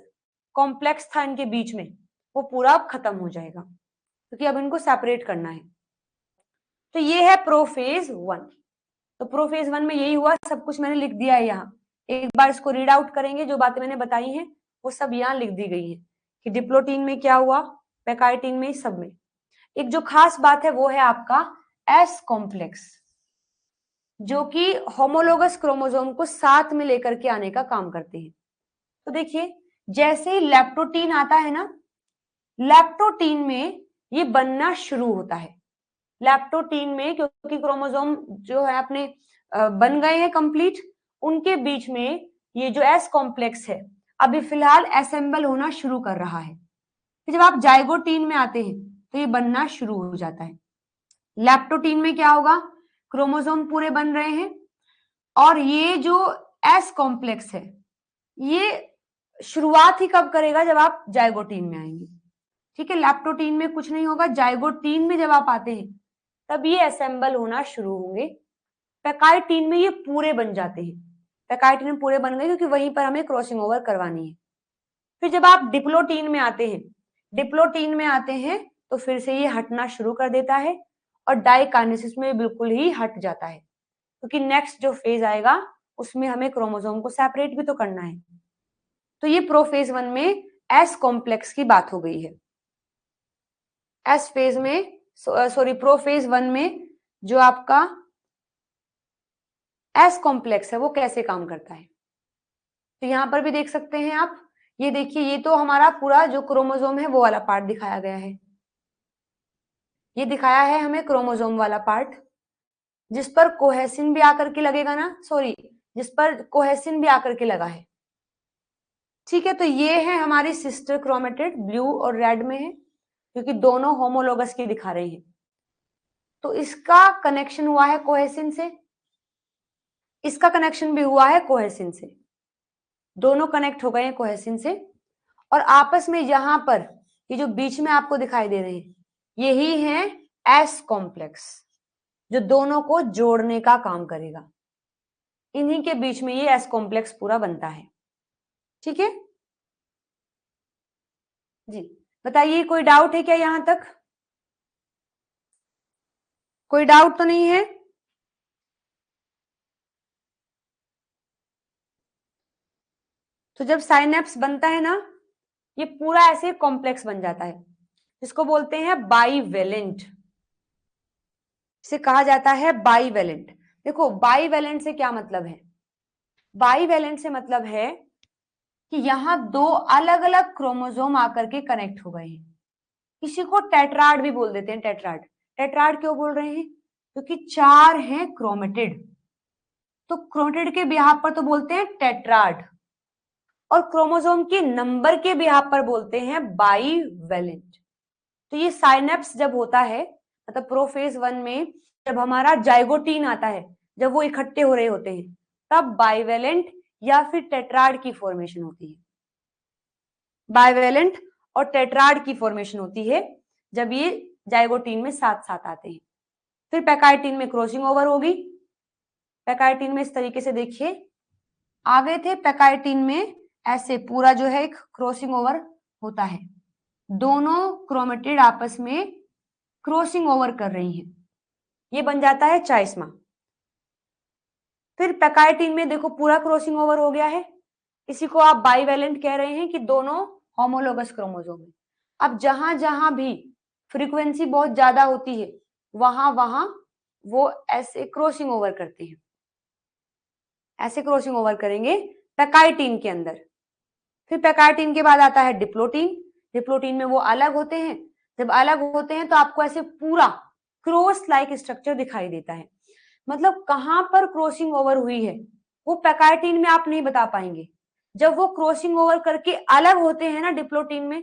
कॉम्प्लेक्स था इनके बीच में वो पूरा खत्म हो जाएगा, क्योंकि अब इनको सेपरेट करना है। तो ये है प्रोफेज 1। तो प्रोफेज 1 में यही हुआ, सब कुछ मैंने लिख दिया है यहाँ। एक बार इसको रीड आउट करेंगे, जो बातें मैंने बताई हैं वो सब यहाँ लिख दी गई है कि डिप्लोटीन में क्या हुआ, पैकाइटीन में, सब में। एक जो खास बात है वो है आपका एस कॉम्प्लेक्स, जो कि होमोलोगस क्रोमोसोम को साथ में लेकर के आने का काम करते हैं। तो देखिए जैसे ही लैप्टोटीन आता है ना, लैप्टोटीन में ये बनना शुरू होता है। लैप्टोटीन में क्योंकि क्रोमोसोम जो है अपने बन गए हैं कंप्लीट, उनके बीच में ये जो एस कॉम्प्लेक्स है अभी फिलहाल असेंबल होना शुरू कर रहा है। फिर जब आप जाइगोटीन में आते हैं तो ये बनना शुरू हो जाता है। लैप्टोटीन में क्या होगा, क्रोमोसोम पूरे बन रहे हैं और ये जो एस कॉम्प्लेक्स है ये शुरुआत ही कब करेगा, जब आप जाइगोटीन में आएंगे। ठीक है, लैप्टोटीन में कुछ नहीं होगा, जाइगोटीन में जब आप आते हैं तब ये असेंबल होना शुरू होंगे। पैकाइटीन में ये पूरे बन जाते हैं, पैकाइटीन में पूरे बन गए क्योंकि वहीं पर हमें क्रॉसिंग ओवर करवानी है। फिर जब आप डिप्लोटीन में आते हैं, डिप्लोटीन में आते हैं तो फिर से ये हटना शुरू कर देता है और डाइकाइनेसिस में बिल्कुल ही हट जाता है, क्योंकि नेक्स्ट जो फेज आएगा उसमें हमें क्रोमोसोम को सेपरेट भी तो करना है। तो ये प्रोफेज 1 में एस कॉम्प्लेक्स की बात हो गई है। एस फेज में सॉरी प्रोफेज 1 में जो आपका एस कॉम्प्लेक्स है वो कैसे काम करता है। तो यहां पर भी देख सकते हैं आप, ये देखिए, ये तो हमारा पूरा जो क्रोमोसोम है वो वाला पार्ट दिखाया गया है। ये दिखाया है हमें क्रोमोसोम वाला पार्ट, जिस पर कोहेसिन भी आकर के लगेगा ना, सॉरी, जिस पर कोहेसिन भी आकर के लगा है। ठीक है, तो ये है हमारी सिस्टर क्रोमेटिड, ब्लू और रेड में है, क्योंकि दोनों होमोलोगस की दिखा रही है। तो इसका कनेक्शन हुआ है कोहेसिन से, इसका कनेक्शन भी हुआ है कोहेसिन से, दोनों कनेक्ट हो गए हैं कोहेसिन से। और आपस में यहां पर ये जो बीच में आपको दिखाई दे रहे हैं, यही है एस कॉम्प्लेक्स, जो दोनों को जोड़ने का काम करेगा। इन्हीं के बीच में ये एस कॉम्प्लेक्स पूरा बनता है। ठीक है जी, बताइए कोई डाउट है क्या यहां तक? कोई डाउट तो नहीं है? तो जब साइनेप्स बनता है ना, ये पूरा ऐसे कॉम्प्लेक्स बन जाता है, जिसको बोलते हैं बाईवेलेंट। इसे कहा जाता है बाईवेलेंट। देखो बाईवेलेंट से क्या मतलब है? बाईवेलेंट से मतलब है कि यहां दो अलग अलग क्रोमोसोम आकर के कनेक्ट हो गए हैं। इसी को टेट्राड भी बोल देते हैं। टेट्राड, टेट्राड क्यों बोल रहे हैं? क्योंकि चार हैं क्रोमेटिड, तो क्रोमेटिड के बिहाफ पर तो बोलते हैं टेट्राड, और क्रोमोसोम के नंबर के बिहाफ पर बोलते हैं बाईवेलेंट। तो ये साइनेप्स जब होता है, मतलब प्रोफेज 1 में जब हमारा जाइगोटीन आता है, जब वो इकट्ठे हो रहे होते हैं, तब बाईवेलेंट या फिर टेट्राड की फॉर्मेशन होती है। बाईवेलेंट और टेट्राड की फॉर्मेशन होती है जब ये जाइगोटीन में साथ साथ आते हैं। फिर पैकाइटिन में क्रॉसिंग ओवर होगी। पैकाइटिन में इस तरीके से देखिए आ गए थे, पैकाइटिन में ऐसे पूरा जो है एक क्रॉसिंग ओवर होता है, दोनों क्रोमेटिड आपस में क्रॉसिंग ओवर कर रही हैं, ये बन जाता है चाइस्मा। फिर पैकाइटिन में देखो पूरा क्रॉसिंग ओवर हो गया है, इसी को आप बाईवेलेंट कह रहे हैं कि दोनों होमोलोगस क्रोमोसोम है। अब जहां जहां भी फ्रीक्वेंसी बहुत ज्यादा होती है, वहां वहां वो ऐसे क्रॉसिंग ओवर करते हैं, ऐसे क्रॉसिंग ओवर करेंगे पैकाइटिन के अंदर। फिर पैकाइटिन के बाद आता है डिप्लोटीन। डिप्लोटीन में वो अलग होते हैं, जब अलग होते हैं तो आपको ऐसे पूरा क्रॉस लाइक स्ट्रक्चर दिखाई देता है। मतलब कहां पर क्रॉसिंग ओवर हुई है वो पैकाइटिन में आप नहीं बता पाएंगे। जब वो क्रॉसिंग ओवर करके अलग होते हैं ना डिप्लोटीन में,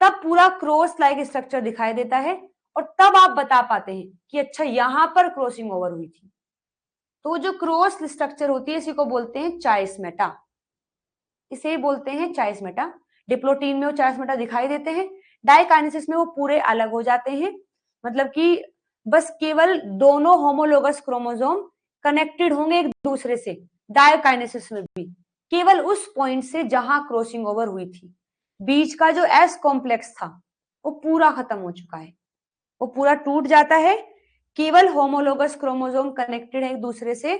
तब पूरा क्रॉस लाइक स्ट्रक्चर दिखाई देता है, और तब आप बता पाते हैं कि अच्छा यहां पर क्रॉसिंग ओवर हुई थी। तो जो क्रॉस स्ट्रक्चर होती है इसी को बोलते हैं चाइस्मेटा, इसे बोलते हैं चाइस्मेटा। डिप्लोटीन में वो चाइस्मेटा दिखाई देते हैं, डाइकाइनेसिस में वो पूरे अलग हो जाते हैं। मतलब कि बस केवल दोनों होमोलोगस क्रोमोसोम कनेक्टेड होंगे एक दूसरे से, डाइकाइनेसिस में भी केवल उस पॉइंट से जहां क्रॉसिंग ओवर हुई थी। बीच का जो एस कॉम्प्लेक्स था वो पूरा खत्म हो चुका है, वो पूरा टूट जाता है। केवल होमोलोगस क्रोमोसोम कनेक्टेड है एक दूसरे से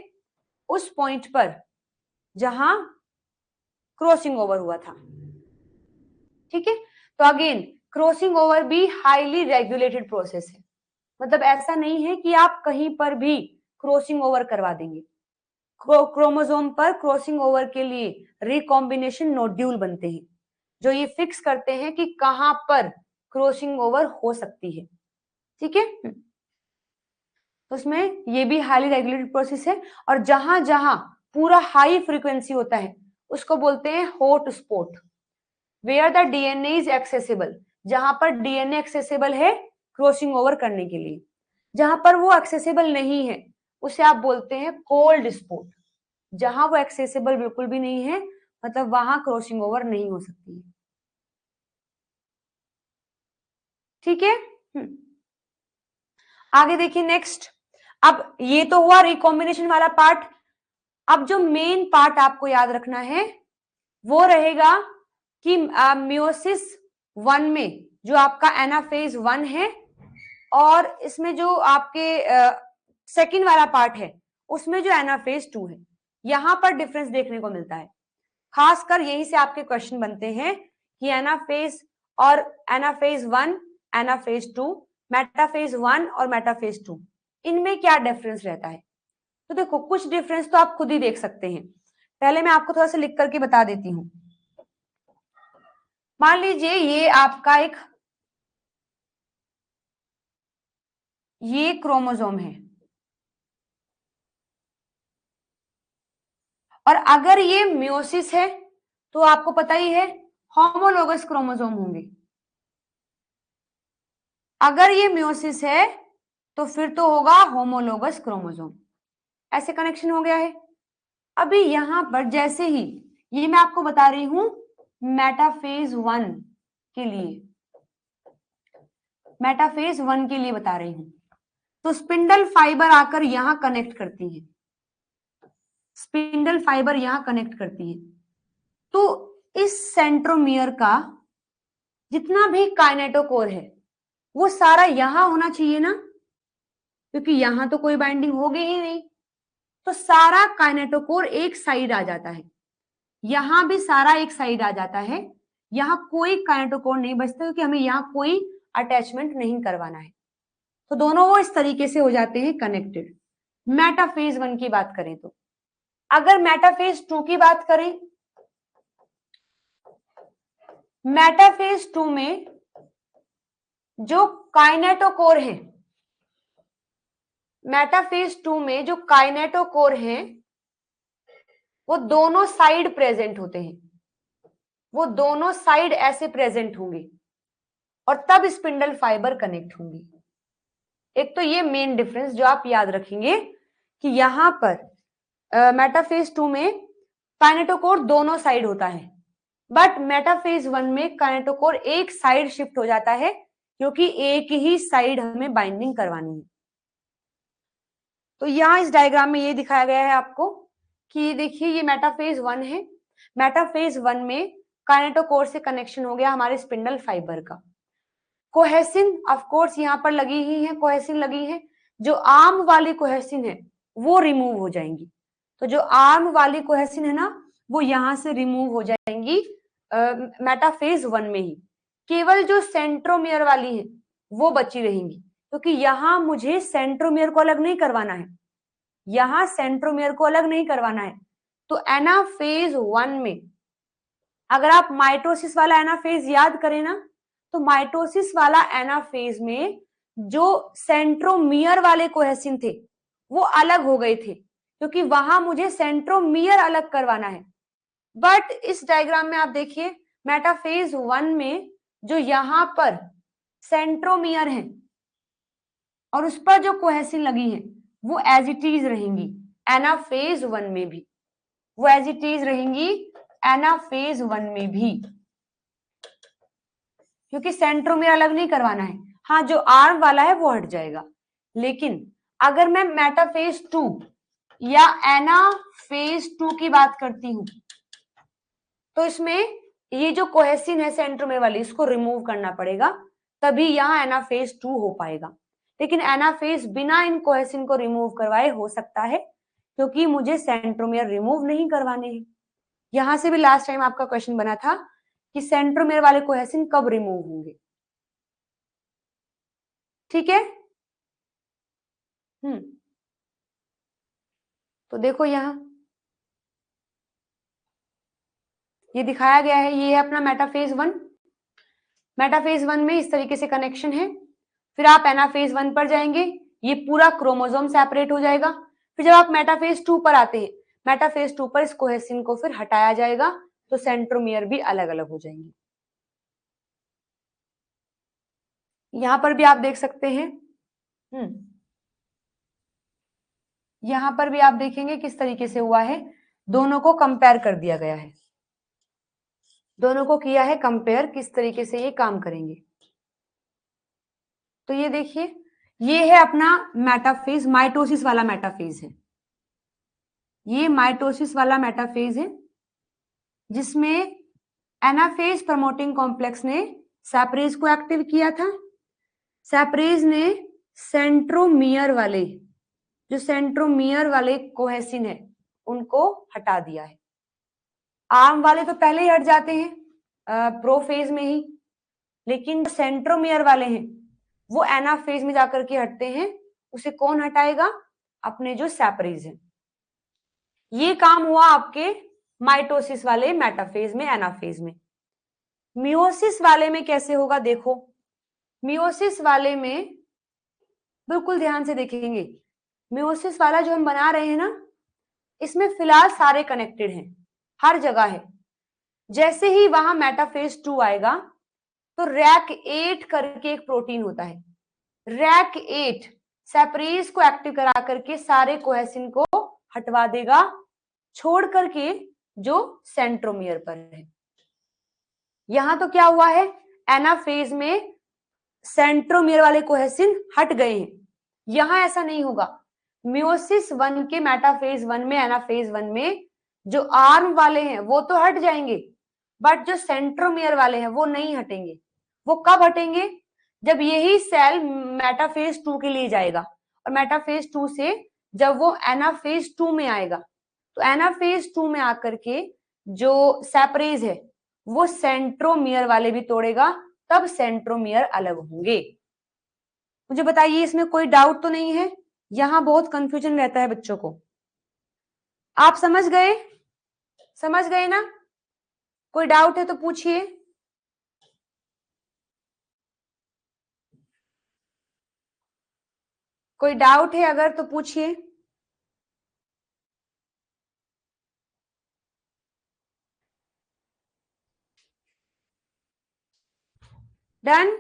उस पॉइंट पर जहां क्रॉसिंग ओवर हुआ था। ठीक है, तो अगेन क्रॉसिंग ओवर भी हाईली रेगुलेटेड प्रोसेस है। मतलब ऐसा नहीं है कि आप कहीं पर भी क्रॉसिंग ओवर करवा देंगे। क्रोमोसोम पर क्रॉसिंग ओवर के लिए रिकॉम्बिनेशन नोड्यूल बनते हैं, जो ये फिक्स करते हैं कि कहां पर क्रॉसिंग ओवर हो सकती है। ठीक है, तो उसमें ये भी हाईली रेगुलेटेड प्रोसेस है। और जहां जहां पूरा हाई फ्रीक्वेंसी होता है उसको बोलते हैं hot spot, where the DNA is accessible, जहां पर डीएनए एक्सेसिबल है क्रॉसिंग ओवर करने के लिए। जहां पर वो एक्सेसिबल नहीं है उसे आप बोलते हैं कोल्ड स्पॉट, जहां वो एक्सेसिबल बिल्कुल भी नहीं है, मतलब वहां क्रॉसिंग ओवर नहीं हो सकती है। ठीक है, आगे देखिए नेक्स्ट। अब ये तो हुआ रिकॉम्बिनेशन वाला पार्ट। अब जो मेन पार्ट आपको याद रखना है वो रहेगा कि मियोसिस 1 में जो आपका एनाफेज 1 है, और इसमें जो आपके सेकंड वाला पार्ट है उसमें जो एनाफेज 2 है। यहां पर डिफरेंस देखने को मिलता है। खासकर यहीं से आपके क्वेश्चन बनते हैं कि एनाफेज और एनाफेज 1, एनाफेज 2, मेटाफेज 1 और मेटाफेज 2, इनमें क्या डिफरेंस रहता है। तो देखो कुछ डिफरेंस तो आप खुद ही देख सकते हैं। पहले मैं आपको थोड़ा सा लिख करके बता देती हूं। मान लीजिए ये आपका ये क्रोमोसोम है, और अगर ये मियोसिस है तो आपको पता ही है होमोलोगस क्रोमोसोम होंगे। अगर ये मियोसिस है तो फिर तो होगा होमोलोगस क्रोमोसोम। ऐसे कनेक्शन हो गया है। अभी यहां पर जैसे ही ये मैं आपको बता रही हूं मेटाफेज 1 के लिए, मेटाफेज 1 के लिए बता रही हूं। तो स्पिंडल फाइबर आकर यहां कनेक्ट करती है, स्पिंडल फाइबर यहां कनेक्ट करती है। तो इस सेंट्रोमियर का जितना भी काइनेटोकोर है वो सारा यहां होना चाहिए ना, क्योंकि यहां तो कोई बाइंडिंग होगी ही नहीं। तो सारा काइनेटोकोर एक साइड आ जाता है, यहां भी सारा एक साइड आ जाता है। यहां कोई काइनेटोकोर नहीं बचता क्योंकि हमें यहां कोई अटैचमेंट नहीं करवाना है। तो दोनों वो इस तरीके से हो जाते हैं कनेक्टेड। मेटाफेज 1 की बात करें तो, अगर मेटाफेज 2 की बात करें, मेटाफेज 2 में जो काइनेटोकोर है, मेटाफेज 2 में जो काइनेटोकोर है वो दोनों साइड प्रेजेंट होते हैं, वो दोनों साइड ऐसे प्रेजेंट होंगे और तब स्पिंडल फाइबर कनेक्ट होंगी। एक तो ये मेन डिफरेंस जो आप याद रखेंगे कि यहां पर मेटाफेज 2 में काइनेटोकोर दोनों साइड होता है, बट मेटाफेज 1 में काइनेटोकोर एक साइड शिफ्ट हो जाता है क्योंकि एक ही साइड हमें बाइंडिंग करवानी है। तो यहां इस डायग्राम में ये दिखाया गया है आपको कि देखिए ये मेटाफेज 1 है। मेटाफेज 1 में काइनेटोकोर से कनेक्शन हो गया हमारे स्पिंडल फाइबर का। कोहेसिन ऑफ कोर्स यहाँ पर लगी ही है, कोहेसिन लगी है। जो आर्म वाली कोहेसिन है वो रिमूव हो जाएंगी। तो जो आर्म वाली कोहेसिन है ना वो यहां से रिमूव हो जाएंगी मेटाफेज 1 में ही। केवल जो सेंट्रोमियर वाली है वो बची रहेंगी, क्योंकि यहां मुझे सेंट्रोमियर को अलग नहीं करवाना है, यहां सेंट्रोमियर को अलग नहीं करवाना है। तो एनाफेज 1 में अगर आप माइटोसिस वाला एनाफेज याद करें ना, तो माइटोसिस वाला एनाफेज में जो सेंट्रोमियर वाले कोहेसिन थे वो अलग हो गए थे, क्योंकि वहां मुझे सेंट्रोमियर अलग करवाना है। बट इस डायग्राम में आप देखिए मेटाफेज 1 में जो यहां पर सेंट्रोमियर है और उस पर जो कोहेसिन लगी है वो एज इट इज रहेंगी एनाफेज 1 में भी, वो एज इट इज रहेंगी एनाफेज 1 में भी, क्योंकि सेंट्रोमियर अलग नहीं करवाना है। हाँ जो आर्म वाला है वो हट जाएगा। लेकिन अगर मैं मेटाफेज 2 या एनाफेज 2 की बात करती हूं तो इसमें ये जो कोहेसिन है सेंट्रोमियर वाली इसको रिमूव करना पड़ेगा, तभी यहां एनाफेज 2 हो पाएगा। लेकिन एनाफेज बिना इन कोहेसिन को रिमूव करवाए हो सकता है, क्योंकि मुझे सेंट्रोमियर रिमूव नहीं करवाने हैं। यहां से भी लास्ट टाइम आपका क्वेश्चन बना था कि सेंट्रोमियर वाले कोहेसिन कब रिमूव होंगे। ठीक है। तो देखो यहां ये दिखाया गया है, ये है अपना मेटाफेज 1। मेटाफेज 1 में इस तरीके से कनेक्शन है। फिर आप एनाफेज 1 पर जाएंगे, ये पूरा क्रोमोसोम सेपरेट हो जाएगा। फिर जब आप मेटाफेज 2 पर आते हैं, मेटाफेज 2 पर इस कोहेसिन को फिर हटाया जाएगा, तो सेंट्रोमियर भी अलग अलग हो जाएंगे। यहां पर भी आप देख सकते हैं, यहां पर भी आप देखेंगे किस तरीके से हुआ है, दोनों को कंपेयर कर दिया गया है, दोनों को किया है कंपेयर किस तरीके से ये काम करेंगे। तो ये देखिए ये है अपना मेटाफेज, माइटोसिस वाला मेटाफेज है, ये माइटोसिस वाला मेटाफेज है जिसमें एनाफेज प्रमोटिंग कॉम्प्लेक्स ने सैपरेज को एक्टिव किया था। सैपरेज ने सेंट्रोमियर वाले, जो सेंट्रोमियर वाले कोहेसिन है उनको हटा दिया है। आर्म वाले तो पहले ही हट जाते हैं प्रोफेज में ही, लेकिन सेंट्रोमियर वाले हैं वो एनाफेज में जाकर के हटते हैं। उसे कौन हटाएगा? अपने जो सैपरीज हैं। ये काम हुआ आपके माइटोसिस वाले मेटाफेज में, एनाफेज में। मियोसिस वाले में कैसे होगा देखो। मियोसिस वाले में बिल्कुल ध्यान से देखेंगे, मियोसिस वाला जो हम बना रहे हैं ना, इसमें फिलहाल सारे कनेक्टेड हैं, हर जगह है। जैसे ही वहां मेटाफेज 2 आएगा तो रैक 8 करके एक प्रोटीन होता है, रैक 8 सेपरेज को एक्टिव करा करके सारे कोहेसिन को हटवा देगा, छोड़ करके जो सेंट्रोमियर पर है। यहां तो क्या हुआ है, एनाफेज में सेंट्रोमियर वाले कोहेसिन हट गए हैं। यहां ऐसा नहीं होगा। मियोसिस 1 के मेटाफेज 1 में, एनाफेज 1 में जो आर्म वाले हैं वो तो हट जाएंगे, बट जो सेंट्रोमियर वाले हैं वो नहीं हटेंगे। वो कब हटेंगे? जब यही सेल मेटाफेज 2 के लिए जाएगा, और मेटाफेज 2 से जब वो एनाफेज 2 में आएगा, तो एनाफेज 2 में आकर के जो सेपरेज है वो सेंट्रोमियर वाले भी तोड़ेगा, तब सेंट्रोमियर अलग होंगे। मुझे बताइए, इसमें कोई डाउट तो नहीं है? यहां बहुत कंफ्यूजन रहता है बच्चों को। आप समझ गए? समझ गए ना? कोई डाउट है तो पूछिए। कोई डाउट है अगर तो पूछिए। डन?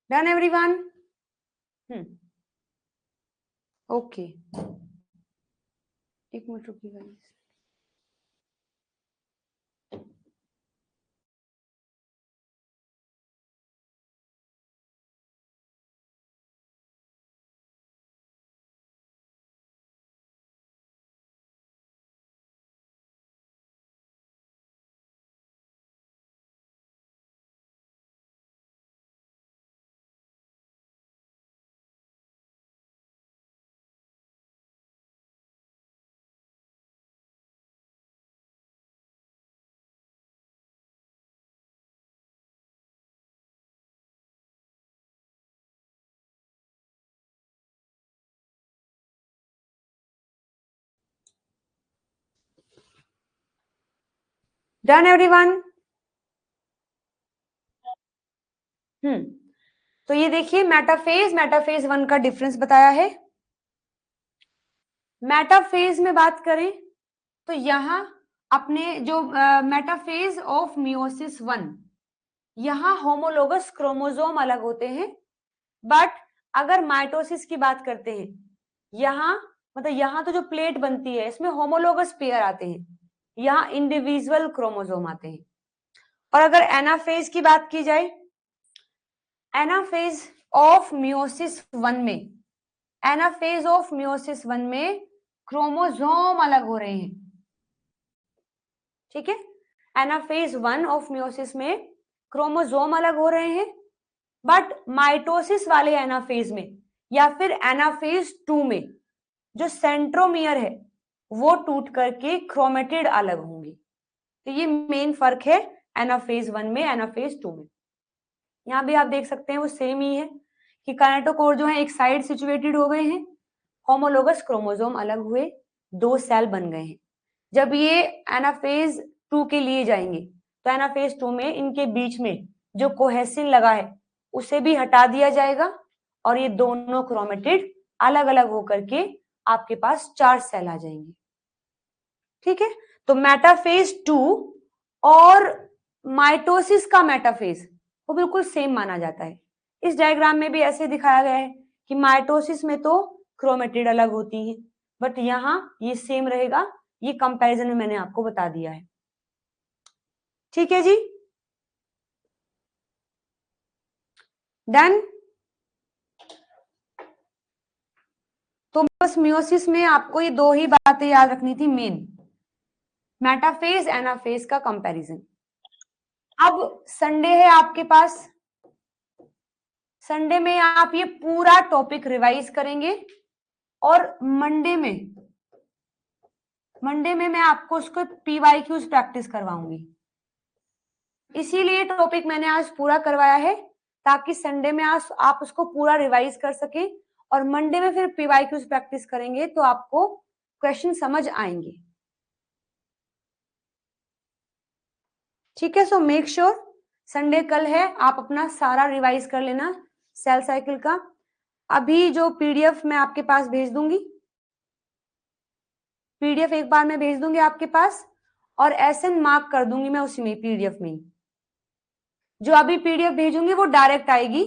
Done everyone? ओके, एक मिनट रुकिएगा। Done everyone? तो ये देखिए, मेटाफेज 1 का डिफरेंस बताया है। मेटाफेज में बात करें तो यहां अपने जो मेटाफेज ऑफ मियोसिस 1, यहां होमोलोगस क्रोमोसोम अलग होते हैं। बट अगर माइटोसिस की बात करते हैं, यहां मतलब यहां तो जो प्लेट बनती है इसमें होमोलोगस पेयर आते हैं, यहां इंडिविजुअल क्रोमोसोम आते हैं। और अगर एनाफेज की बात की जाए, एनाफेज ऑफ मियोसिस 1 में, एनाफेज ऑफ मियोसिस 1 में क्रोमोसोम अलग हो रहे हैं। ठीक है, एनाफेज 1 ऑफ मियोसिस में क्रोमोसोम अलग हो रहे हैं, बट माइटोसिस वाले एनाफेज में या फिर एनाफेज 2 में जो सेंट्रोमियर है वो टूट करके क्रोमेटिड अलग होंगे। तो ये मेन फर्क है एनाफेज 1 में, एनाफेज 2 में। यहां भी आप देख सकते हैं वो सेम ही है कि काइनेटोकोर जो है एक साइड सिचुएटेड हो गए हैं, होमोलोगस क्रोमोसोम अलग हुए, 2 सेल बन गए हैं। जब ये एनाफेज 2 के लिए जाएंगे तो एनाफेज 2 में इनके बीच में जो कोहेसिन लगा है उसे भी हटा दिया जाएगा, और ये दोनों क्रोमेटिड अलग अलग होकर के आपके पास 4 सेल आ जाएंगे। ठीक है, तो मेटाफेज 2 और माइटोसिस का मेटाफेज वो बिल्कुल सेम माना जाता है। इस डायग्राम में भी ऐसे दिखाया गया है कि माइटोसिस में तो क्रोमेटिड अलग होती है, बट यहां ये सेम रहेगा। ये कंपैरिजन में मैंने आपको बता दिया है। ठीक है जी, डन? तो बस मियोसिस में आपको ये 2 ही बातें याद रखनी थी मेन, मेटाफेज एनाफेज का कंपैरिजन। अब संडे है आपके पास, संडे में आप ये पूरा टॉपिक रिवाइज करेंगे और मंडे में मैं आपको उसको PYQs प्रैक्टिस करवाऊंगी। इसीलिए टॉपिक मैंने आज पूरा करवाया है ताकि संडे में आप उसको पूरा रिवाइज कर सके और मंडे में फिर PYQs प्रैक्टिस करेंगे तो आपको क्वेश्चन समझ आएंगे। ठीक है, सो मेक श्योर संडे कल है, आप अपना सारा रिवाइज कर लेना सेल साइकिल का। अभी जो PDF मैं आपके पास भेज दूंगी, PDF एक बार मैं भेज दूंगी आपके पास और SN मार्क कर दूंगी मैं उसी में PDF में। जो अभी PDF भेजूंगी वो डायरेक्ट आएगी,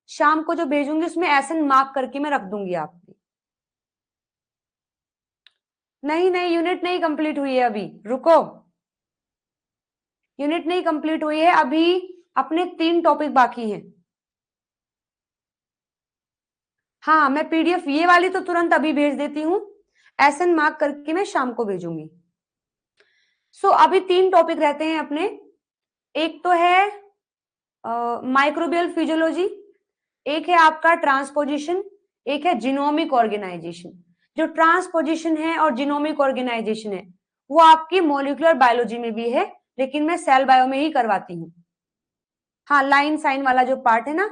शाम को जो भेजूंगी उसमें SN मार्क करके मैं रख दूंगी आपकी। नहीं यूनिट नहीं कंप्लीट हुई है अभी, रुको, यूनिट नहीं कंप्लीट हुई है अभी, अपने 3 टॉपिक बाकी हैं। हाँ, मैं PDF ये वाली तो तुरंत अभी भेज देती हूँ, SN मार्क करके मैं शाम को भेजूंगी। सो अभी 3 टॉपिक रहते हैं अपने, एक तो है माइक्रोबियल फिजियोलॉजी, एक है आपका ट्रांसपोजिशन, एक है जीनोमिक ऑर्गेनाइजेशन। जो ट्रांसपोजिशन है और जीनोमिक ऑर्गेनाइजेशन है वो आपकी मॉलिक्यूलर बायोलॉजी में भी है, लेकिन मैं सेल बायो में ही करवाती हूँ। हाँ, लाइन साइन वाला जो पार्ट है ना,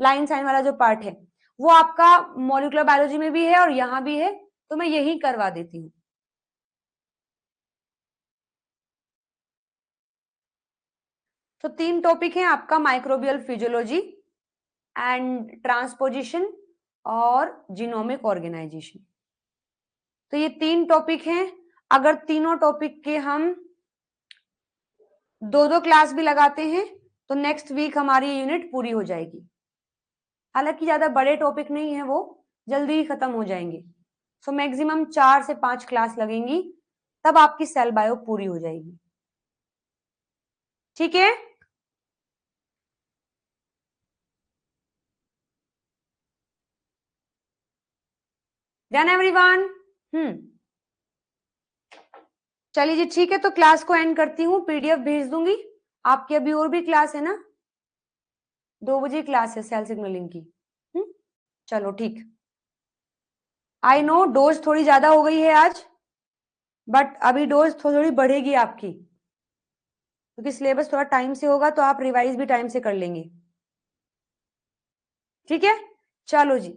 लाइन साइन वाला जो पार्ट है वो आपका मॉलिक्यूलर बायोलॉजी में भी है और यहाँ भी है, तो मैं यही करवा देती हूँ। तो 3 टॉपिक हैं आपका, माइक्रोबियल फिजियोलॉजी एंड ट्रांसपोजिशन और जीनोमिक ऑर्गेनाइजेशन। तो ये 3 टॉपिक हैं, अगर तीनों टॉपिक के हम 2-2 क्लास भी लगाते हैं तो नेक्स्ट वीक हमारी यूनिट पूरी हो जाएगी। हालांकि ज्यादा बड़े टॉपिक नहीं है, वो जल्दी ही खत्म हो जाएंगे। सो मैक्सिमम 4 से 5 क्लास लगेंगी, तब आपकी सेल बायो पूरी हो जाएगी। ठीक है, डन एवरीवन? चलिए जी, ठीक है, तो क्लास को एंड करती हूँ, PDF भेज दूंगी आपकी। अभी और भी क्लास है ना, 2 बजे क्लास है सेल सिग्नलिंग की। चलो ठीक, आई नो डोज थोड़ी ज्यादा हो गई है आज, बट अभी डोज थोड़ी बढ़ेगी आपकी, क्योंकि सिलेबस थोड़ा टाइम से होगा तो आप रिवाइज भी टाइम से कर लेंगे। ठीक है, चलो जी,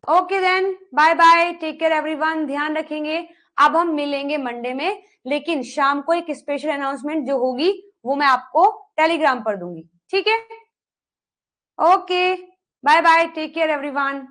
okay then, bye bye, take care everyone, ध्यान रखेंगे। अब हम मिलेंगे मंडे में, लेकिन शाम को एक स्पेशल अनाउंसमेंट जो होगी वो मैं आपको टेलीग्राम पर दूंगी। ठीक है, okay, bye bye, take care everyone.